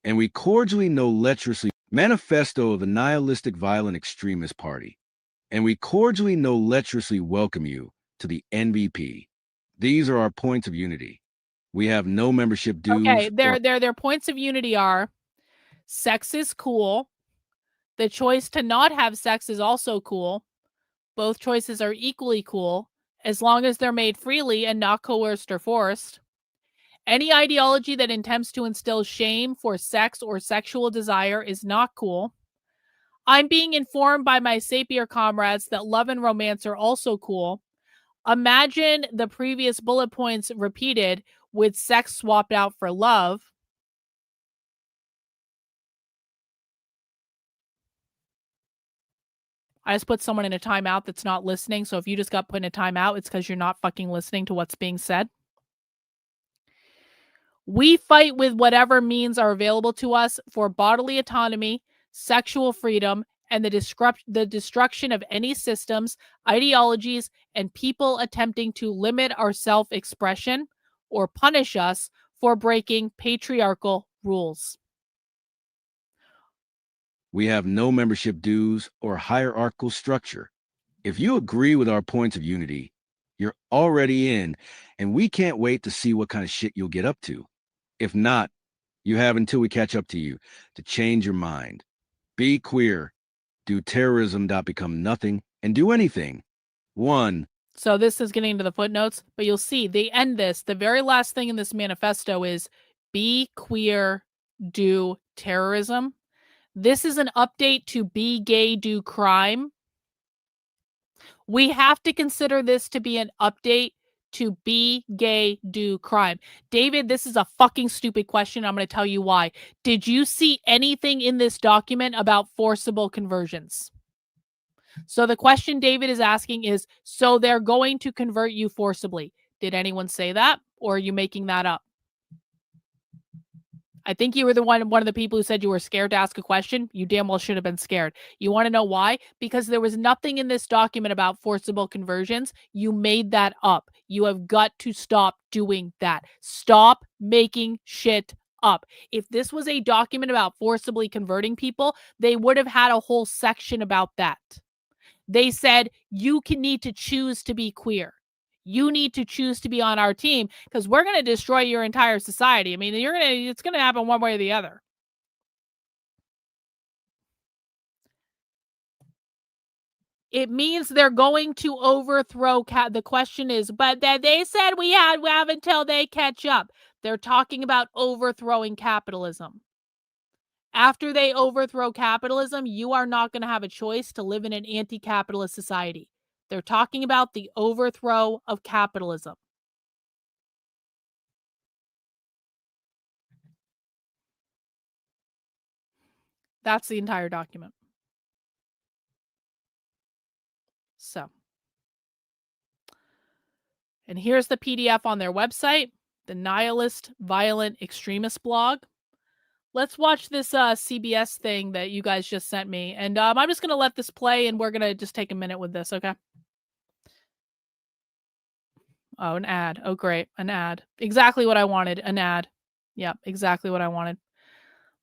And we cordially know lecherously Manifesto of the Nihilistic Violent Extremist Party. And we cordially know lecherously welcome you to the NVP. These are our points of unity. We have no membership dues. Okay, their points of unity are sex is cool. The choice to not have sex is also cool. Both choices are equally cool as long as they're made freely and not coerced or forced. Any ideology that attempts to instill shame for sex or sexual desire is not cool. I'm being informed by my Sapier comrades that love and romance are also cool. Imagine the previous bullet points repeated with sex swapped out for love. I just put someone in a timeout that's not listening. So if you just got put in a timeout, it's because you're not fucking listening to what's being said. We fight with whatever means are available to us for bodily autonomy, sexual freedom, and the destruction of any systems, ideologies, and people attempting to limit our self-expression or punish us for breaking patriarchal rules. We have no membership dues or hierarchical structure. If you agree with our points of unity, you're already in, and we can't wait to see what kind of shit you'll get up to. If not, you have until we catch up to you to change your mind. Be queer, do terrorism, become nothing, and do anything. 1. So this is getting into the footnotes, but you'll see they end this. The very last thing in this manifesto is be queer, do terrorism. This is an update to be gay, do crime. We have to consider this to be an update to Be Gay, Do Crime. David, this is a fucking stupid question. I'm going to tell you why. Did you see anything in this document about forcible conversions? So the question David is asking is, so they're going to convert you forcibly. Did anyone say that? Or are you making that up? I think you were one of the people who said you were scared to ask a question. You damn well should have been scared. You want to know why? Because there was nothing in this document about forcible conversions. You made that up. You have got to stop doing that. Stop making shit up. If this was a document about forcibly converting people, they would have had a whole section about that. They said you need to choose to be queer. You need to choose to be on our team because we're going to destroy your entire society. I mean, it's going to happen one way or the other. It means they're going to overthrow. The question is, but that they said we have until they catch up. They're talking about overthrowing capitalism. After they overthrow capitalism, you are not going to have a choice to live in an anti-capitalist society. They're talking about the overthrow of capitalism. That's the entire document. So, and here's the PDF on their website, the Nihilist Violent Extremist blog. Let's watch this CBS thing that you guys just sent me. And I'm just going to let this play, and we're going to just take a minute with this, okay? Oh, an ad. Oh, great. An ad. Exactly what I wanted. An ad. Yep, exactly what I wanted.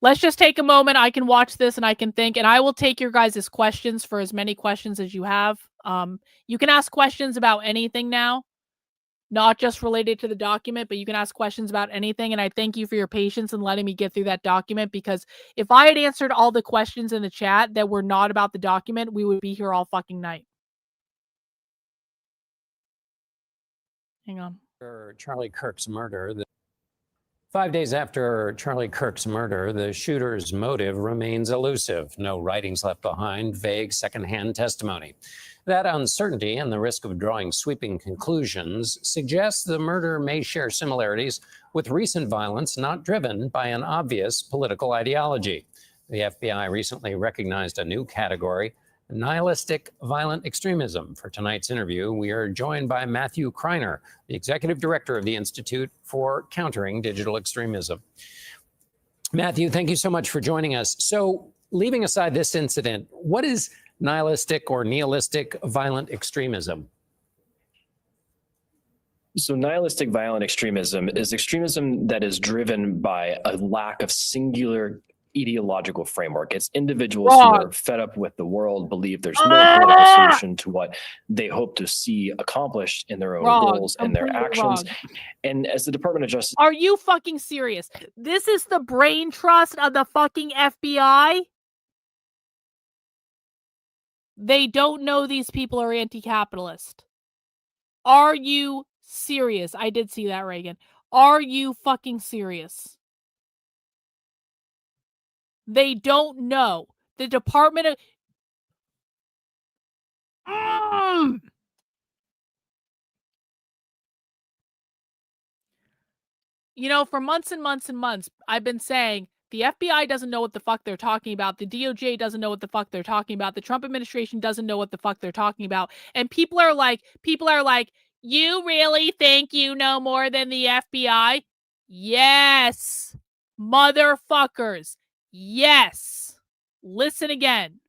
Let's just take a moment. I can watch this and I can think, and I will take your guys' questions for as many questions as you have. You can ask questions about anything now, not just related to the document, but you can ask questions about anything. And I thank you for your patience in letting me get through that document, because if I had answered all the questions in the chat that were not about the document, we would be here all fucking night. Hang on. Charlie Kirk's murder. 5 days after Charlie Kirk's murder, the shooter's motive remains elusive. No writings left behind, vague secondhand testimony. That uncertainty and the risk of drawing sweeping conclusions suggests the murder may share similarities with recent violence not driven by an obvious political ideology. The FBI recently recognized a new category, nihilistic violent extremism. For tonight's interview, we are joined by Matthew Kreiner, the executive director of the Institute for Countering Digital Extremism. Matthew, thank you so much for joining us. So, leaving aside this incident, what is nihilistic or nihilistic violent extremism? So nihilistic violent extremism is extremism that is driven by a lack of singular ideological framework. It's individuals who are fed up with the world, believe there's no political solution to what they hope to see accomplished in their own goals and their actions. And as the Department of Justice... Are you fucking serious? This is the brain trust of the fucking FBI? They don't know these people are anti-capitalist. Are you serious? I did see that, Reagan. Are you fucking serious? They don't know. The Department of... You know, for months and months and months, I've been saying the FBI doesn't know what the fuck they're talking about. The DOJ doesn't know what the fuck they're talking about. The Trump administration doesn't know what the fuck they're talking about. And people are like, you really think you know more than the FBI? Yes, motherfuckers. Yes. Listen again.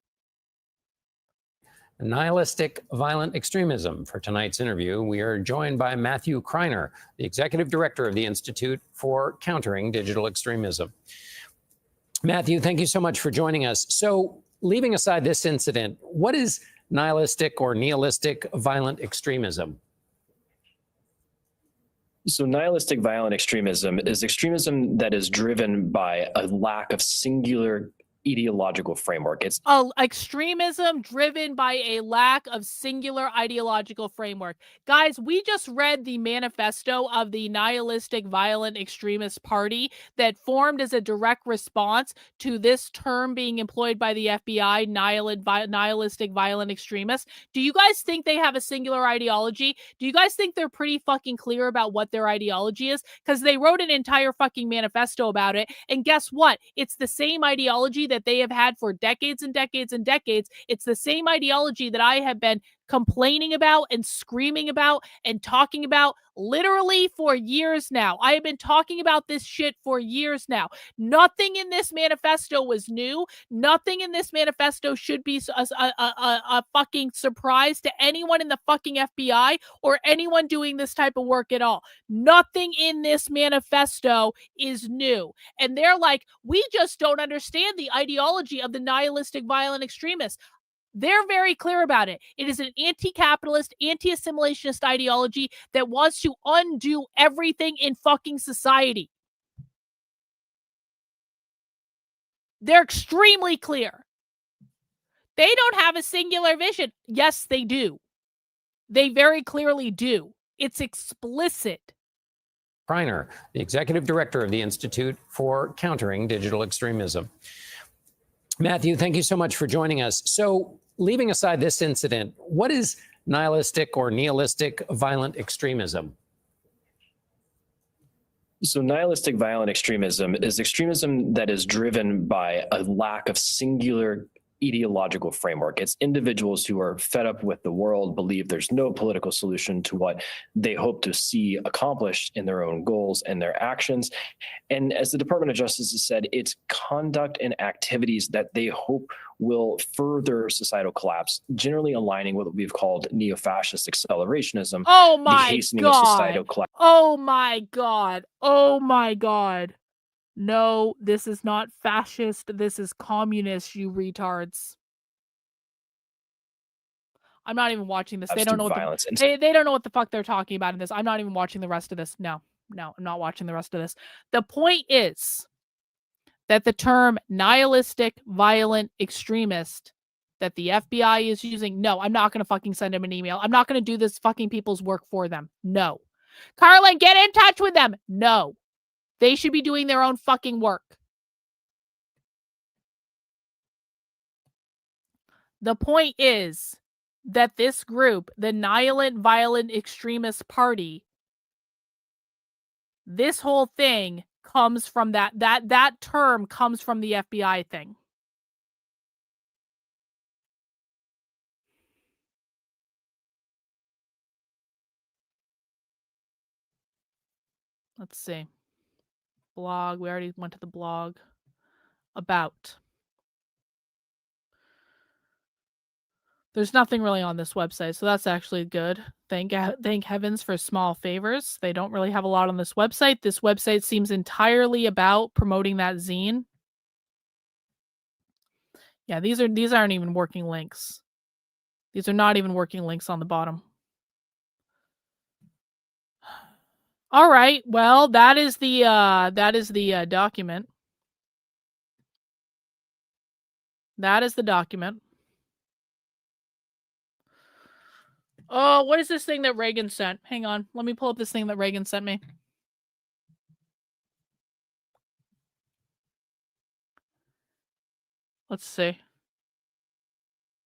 Nihilistic violent extremism. For tonight's interview, we are joined by Matthew Kreiner, the executive director of the Institute for Countering Digital Extremism. Matthew, thank you so much for joining us. So, leaving aside this incident, what is nihilistic or nihilistic violent extremism? So nihilistic violent extremism is extremism that is driven by a lack of singular ideological framework. It's extremism driven by a lack of singular ideological framework. Guys, we just read the manifesto of the nihilistic violent extremist party that formed as a direct response to this term being employed by the FBI, nihilistic violent extremists. Do you guys think they have a singular ideology? Do you guys think they're pretty fucking clear about what their ideology is? Because they wrote an entire fucking manifesto about it. And guess what? It's the same ideology that they have had for decades and decades and decades. It's the same ideology that I have been complaining about and screaming about and talking about literally for years now. I have been talking about this shit for years now. Nothing in this manifesto was new. Nothing in this manifesto should be a fucking surprise to anyone in the fucking FBI or anyone doing this type of work at all. Nothing in this manifesto is new. And they're like, we just don't understand the ideology of the nihilistic violent extremists. They're very clear about it. It is an anti-capitalist, anti-assimilationist ideology that wants to undo everything in fucking society. They're extremely clear. They don't have a singular vision. Yes, they do. They very clearly do. It's explicit. Kreiner, the executive director of the Institute for Countering Digital Extremism. Matthew, thank you so much for joining us. So, leaving aside this incident, what is nihilistic or nihilistic violent extremism? So nihilistic violent extremism is extremism that is driven by a lack of singular ideological framework. It's individuals who are fed up with the world, believe there's no political solution to what they hope to see accomplished in their own goals and their actions. And as the Department of Justice has said, it's conduct and activities that they hope will further societal collapse, generally aligning with what we've called neo-fascist accelerationism. Oh my the hastening God. of societal collapse. Oh my God. Oh my God. No, this is not fascist. This is communist, you retards. I'm not even watching this. They don't know what they don't know what the fuck they're talking about in this. I'm not even watching the rest of this. No, I'm not watching the rest of this. The point is that the term nihilistic violent extremist that the FBI is using, no, I'm not going to fucking send them an email. I'm not going to do this fucking people's work for them. No. Karlyn, get in touch with them. No. They should be doing their own fucking work. The point is that this group, the Nihilist Violent Extremist Party, this whole thing comes from that term comes from the FBI thing. Let's see. Blog. We already went to the blog. About. There's nothing really on this website, so that's actually good. Thank heavens for small favors. They don't really have a lot on this website. This website seems entirely about promoting that zine. Yeah, these aren't even working links. These are not even working links on the bottom. All right. Well, that is the document. That is the document. Oh, what is this thing that Reagan sent? Hang on. Let me pull up this thing that Reagan sent me. Let's see.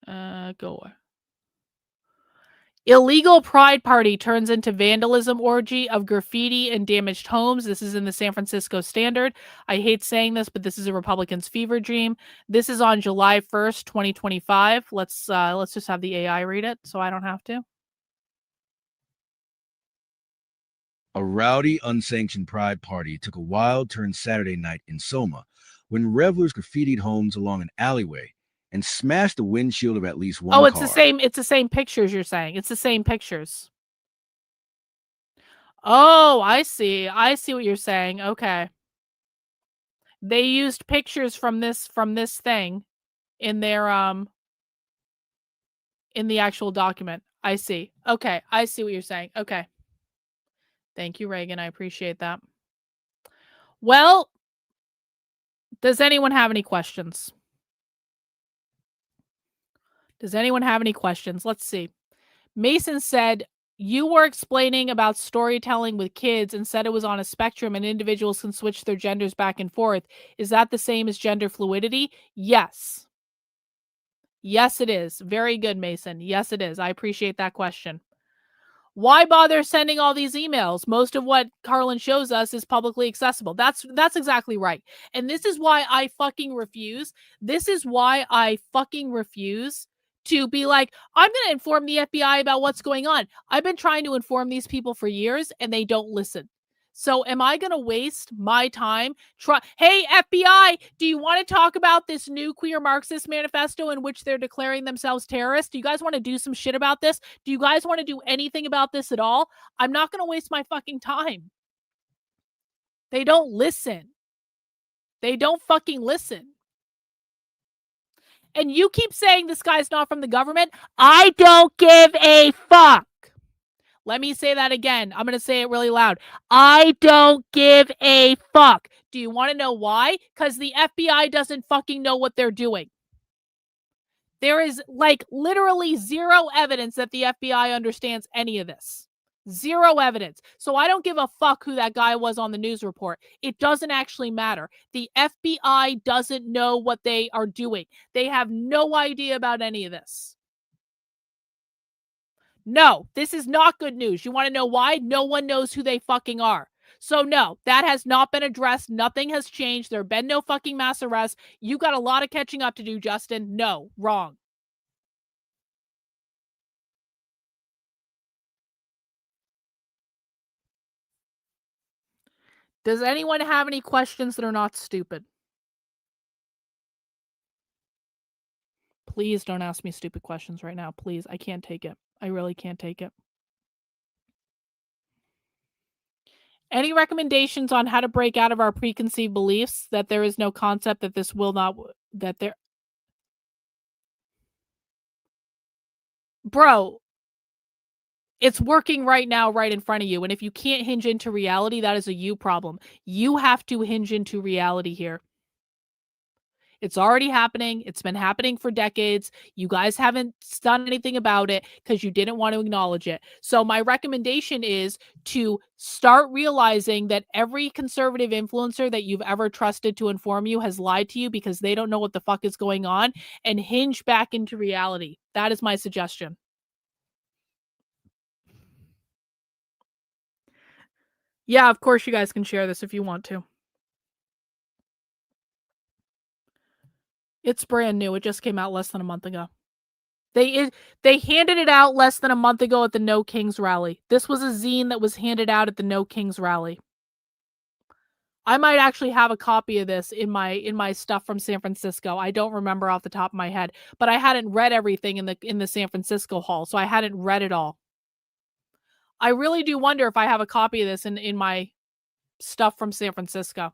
Go away. Illegal pride party turns into vandalism orgy of graffiti and damaged homes. This is in the San Francisco Standard. I hate saying this, but this is a Republican's fever dream. This is on July 1st, 2025. Let's just have the AI read it so I don't have to. A rowdy, unsanctioned pride party took a wild turn Saturday night in Soma when revelers graffitied homes along an alleyway and smashed the windshield of at least one car. It's the same pictures you're saying. It's the same pictures. Oh, I see. I see what you're saying. Okay. They used pictures from this thing in their in the actual document. I see. Okay, I see what you're saying. Okay. Thank you, Reagan. I appreciate that. Well, does anyone have any questions? Does anyone have any questions? Let's see. Mason said, you were explaining about storytelling with kids and said it was on a spectrum and individuals can switch their genders back and forth. Is that the same as gender fluidity? Yes. Yes, it is. Very good, Mason. Yes, it is. I appreciate that question. Why bother sending all these emails? Most of what Karlyn shows us is publicly accessible. That's exactly right. And this is why I fucking refuse. This is why I fucking refuse to be like, I'm going to inform the FBI about what's going on. I've been trying to inform these people for years and they don't listen. So am I going to waste my time? Hey, FBI, do you want to talk about this new Queer Marxist Manifesto in which they're declaring themselves terrorists? Do you guys want to do some shit about this? Do you guys want to do anything about this at all? I'm not going to waste my fucking time. They don't listen. They don't fucking listen. And you keep saying this guy's not from the government. I don't give a fuck. Let me say that again. I'm going to say it really loud. I don't give a fuck. Do you want to know why? Because the FBI doesn't fucking know what they're doing. There is like literally zero evidence that the FBI understands any of this. Zero evidence. So I don't give a fuck who that guy was on the news report. It doesn't actually matter. The FBI doesn't know what they are doing. They have no idea about any of this. No, this is not good news. You want to know why? No one knows who they fucking are. So no, that has not been addressed. Nothing has changed. There have been no fucking mass arrests. You got a lot of catching up to do, Justin. No, wrong. Does anyone have any questions that are not stupid? Please don't ask me stupid questions right now. Please, I can't take it. I really can't take it. Any recommendations on how to break out of our preconceived beliefs that there is no concept that this will not, that there... Bro, it's working right now, right in front of you. And if you can't hinge into reality, that is a you problem. You have to hinge into reality here. It's already happening. It's been happening for decades. You guys haven't done anything about it because you didn't want to acknowledge it. So my recommendation is to start realizing that every conservative influencer that you've ever trusted to inform you has lied to you because they don't know what the fuck is going on, and hinge back into reality. That is my suggestion. Yeah, of course you guys can share this if you want to. It's brand new. It just came out less than a month ago. They handed it out less than a month ago at the No Kings rally. This was a zine that was handed out at the No Kings rally. I might actually have a copy of this in my stuff from San Francisco. I don't remember off the top of my head, but I hadn't read everything in the San Francisco hall, so I hadn't read it all. I really do wonder if I have a copy of this in my stuff from San Francisco.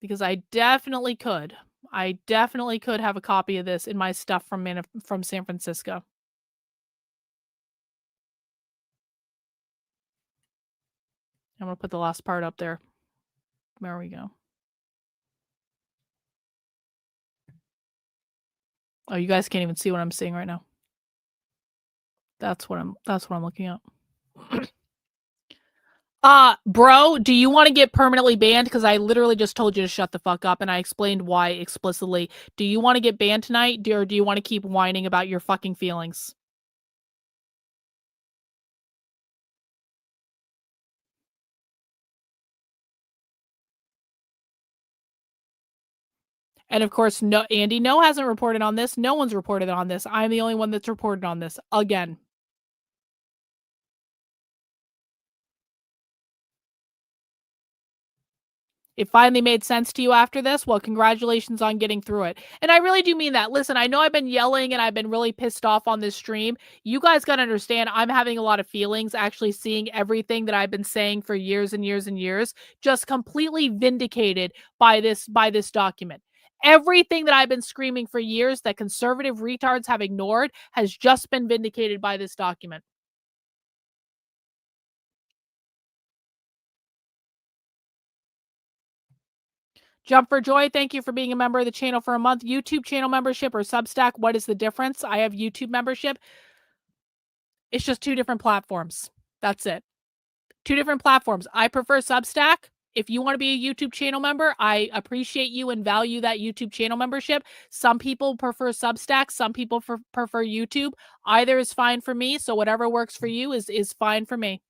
Because I definitely could. I definitely could have a copy of this in my stuff from San Francisco. I'm going to put the last part up there. There we go. Oh, you guys can't even see what I'm seeing right now. That's what I'm looking at. Bro, do you want to get permanently banned? Because I literally just told you to shut the fuck up and I explained why explicitly. Do you want to get banned tonight? Or do you want to keep whining about your fucking feelings? And of course, no, Andy, no hasn't reported on this. No one's reported on this. I'm the only one that's reported on this. Again. It finally made sense to you after this? Well, congratulations on getting through it. And I really do mean that. Listen, I know I've been yelling and I've been really pissed off on this stream. You guys got to understand, I'm having a lot of feelings actually seeing everything that I've been saying for years and years and years just completely vindicated by this document. Everything that I've been screaming for years that conservative retards have ignored has just been vindicated by this document. Jump for Joy, thank you for being a member of the channel for a month. YouTube channel membership or Substack, what is the difference? I have YouTube membership. It's just 2 different platforms. That's it. 2 different platforms. I prefer Substack. If you want to be a YouTube channel member, I appreciate you and value that YouTube channel membership. Some people prefer Substack. Some people prefer YouTube. Either is fine for me. So whatever works for you is fine for me.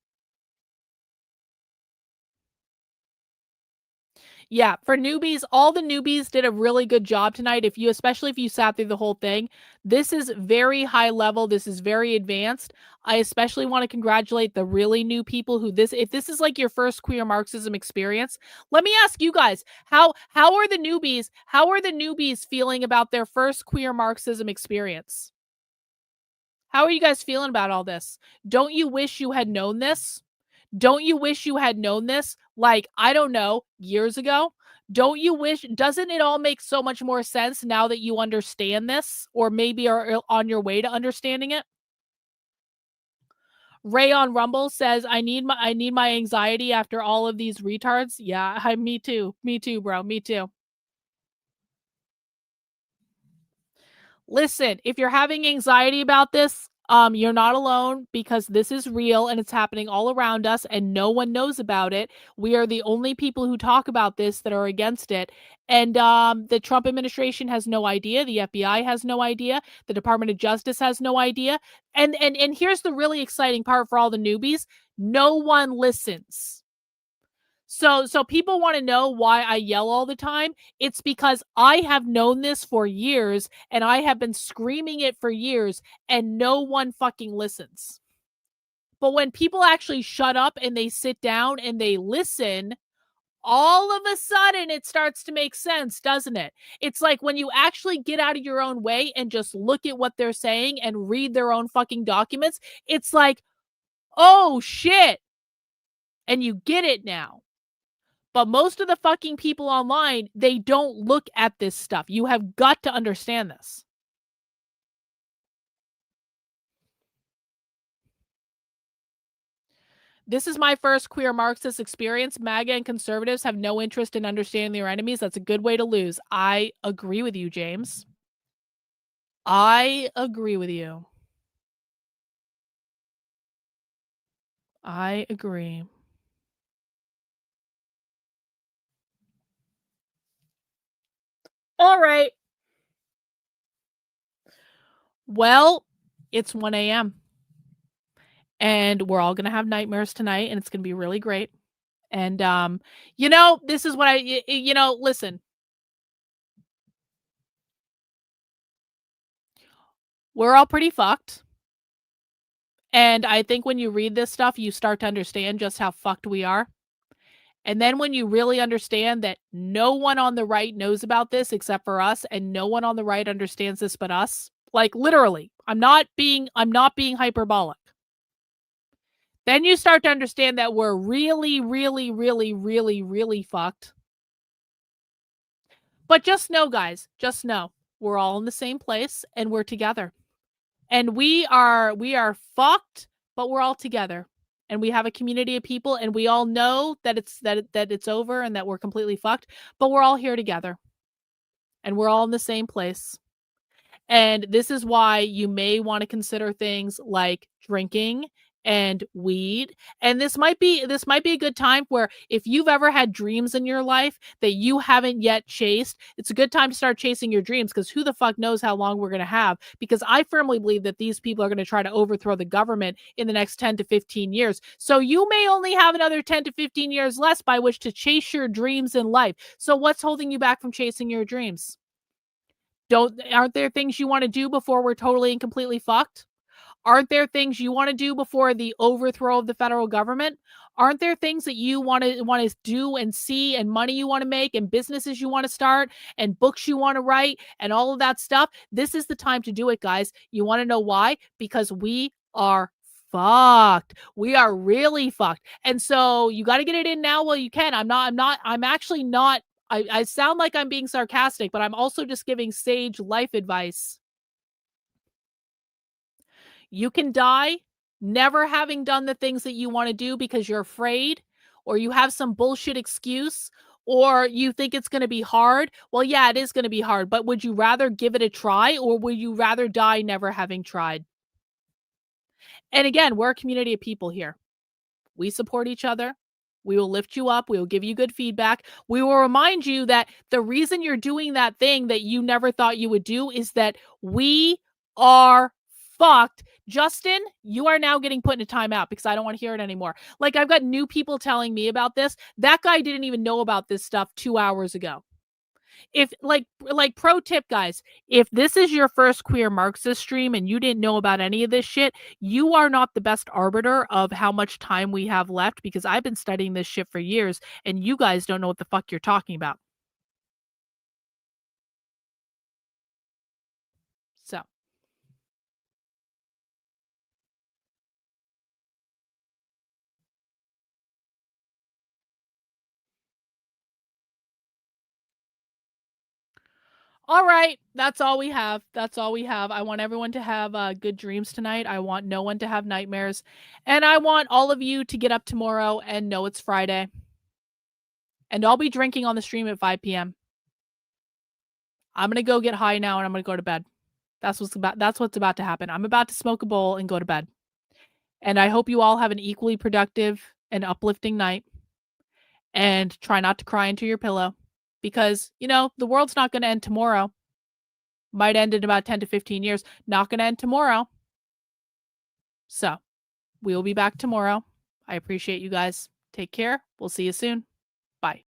Yeah, for newbies, all the newbies did a really good job tonight. Especially if you sat through the whole thing, this is very high level. This is very advanced. I especially want to congratulate the really new people if this is like your first queer Marxism experience. Let me ask you guys, how are the newbies feeling about their first queer Marxism experience? How are you guys feeling about all this? Don't you wish you had known this? Don't you wish you had known this, like, I don't know, years ago? Doesn't it all make so much more sense now that you understand this, or maybe are on your way to understanding it? Ray on Rumble says, I need my anxiety after all of these retards. Yeah, me too. Me too, bro. Me too. Listen, if you're having anxiety about this, you're not alone, because this is real and it's happening all around us and no one knows about it. We are the only people who talk about this that are against it. And the Trump administration has no idea. The FBI has no idea. The Department of Justice has no idea. And here's the really exciting part for all the newbies. No one listens. So people want to know why I yell all the time. It's because I have known this for years and I have been screaming it for years and no one fucking listens. But when people actually shut up and they sit down and they listen, all of a sudden it starts to make sense, doesn't it? It's like when you actually get out of your own way and just look at what they're saying and read their own fucking documents, it's like, oh shit. And you get it now. But most of the fucking people online, they don't look at this stuff. You have got to understand this. This is my first queer Marxist experience. MAGA and conservatives have no interest in understanding their enemies. That's a good way to lose. I agree with you, James. I agree with you. I agree. All right. Well, it's 1 a.m. And we're all going to have nightmares tonight, and it's going to be really great. And, this is what listen. We're all pretty fucked. And I think when you read this stuff, you start to understand just how fucked we are. And then when you really understand that no one on the right knows about this except for us, and no one on the right understands this but us, like literally, I'm not being hyperbolic. Then you start to understand that we're really, really, really, really, really fucked. But just know, guys, we're all in the same place and we're together. And we are fucked, but we're all together. And we have a community of people, and we all know that it's over and that we're completely fucked, but we're all here together. And we're all in the same place. And this is why you may want to consider things like drinking and weed. And this might be a good time where if you've ever had dreams in your life that you haven't yet chased, it's a good time to start chasing your dreams, because who the fuck knows how long we're going to have, because I firmly believe that these people are going to try to overthrow the government in the next 10 to 15 years. So you may only have another 10 to 15 years less by which to chase your dreams in life. So what's holding you back from chasing your dreams? Aren't there things you want to do before we're totally and completely fucked? Aren't there things you want to do before the overthrow of the federal government? Aren't there things that you want to do and see, and money you want to make, and businesses you want to start, and books you want to write, and all of that stuff? This is the time to do it, guys. You want to know why? Because we are fucked. We are really fucked. And so you got to get it in now while you can. I'm actually not. I sound like I'm being sarcastic, but I'm also just giving sage life advice. You can die never having done the things that you want to do because you're afraid, or you have some bullshit excuse, or you think it's going to be hard. Well, yeah, it is going to be hard, but would you rather give it a try, or would you rather die never having tried? And again, we're a community of people here. We support each other. We will lift you up. We will give you good feedback. We will remind you that the reason you're doing that thing that you never thought you would do is that we are fucked. Justin, you are now getting put in a timeout because I don't want to hear it anymore. Like, I've got new people telling me about this. That guy didn't even know about this stuff 2 hours ago. If like pro tip, guys, if this is your first Queer Marxist stream and you didn't know about any of this shit, you are not the best arbiter of how much time we have left, because I've been studying this shit for years and you guys don't know what the fuck you're talking about. So. All right, that's all we have. That's all we have. I want everyone to have good dreams tonight. I want no one to have nightmares. And I want all of you to get up tomorrow and know it's Friday. And I'll be drinking on the stream at 5 p.m. I'm going to go get high now and I'm going to go to bed. That's what's about to happen. I'm about to smoke a bowl and go to bed. And I hope you all have an equally productive and uplifting night. And try not to cry into your pillow. Because, you know, the world's not going to end tomorrow. Might end in about 10 to 15 years. Not going to end tomorrow. So, we will be back tomorrow. I appreciate you guys. Take care. We'll see you soon. Bye.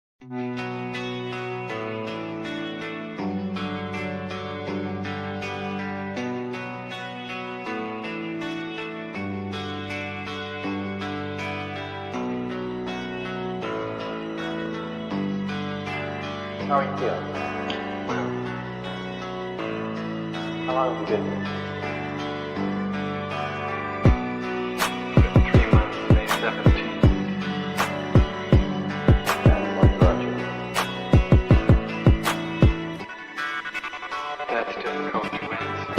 How are you feeling? How long have you been here? 3 months, May 17th. And what brought you? That's difficult to answer.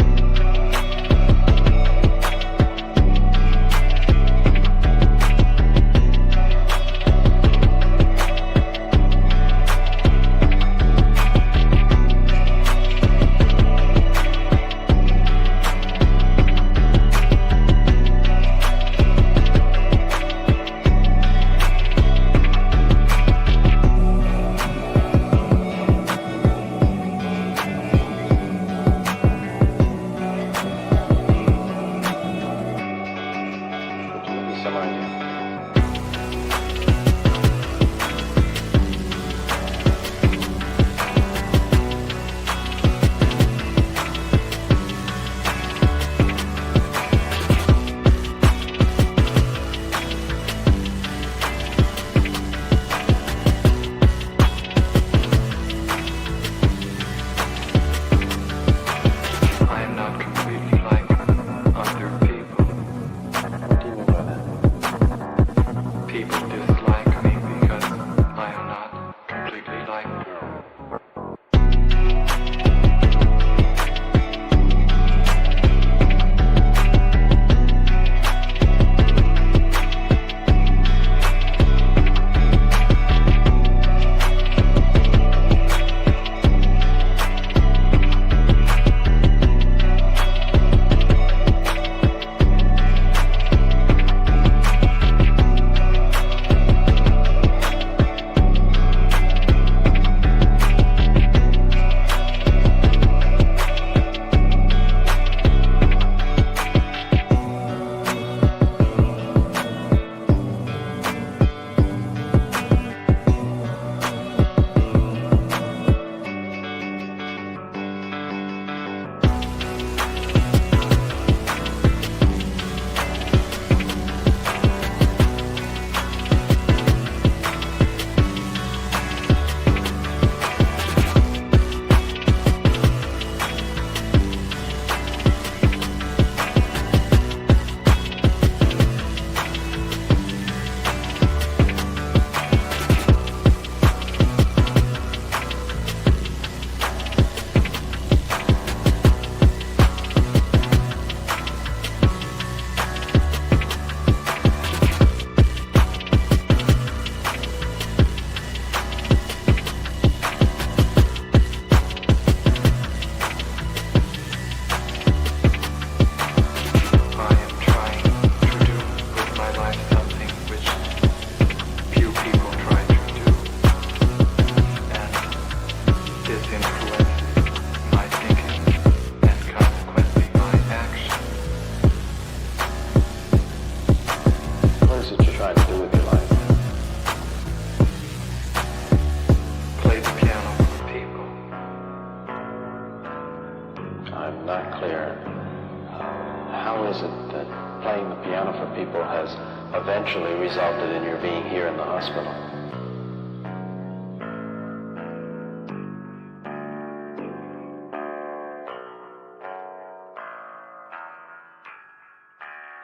playing the piano for people has eventually resulted in your being here in the hospital.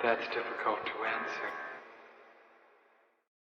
That's difficult to answer.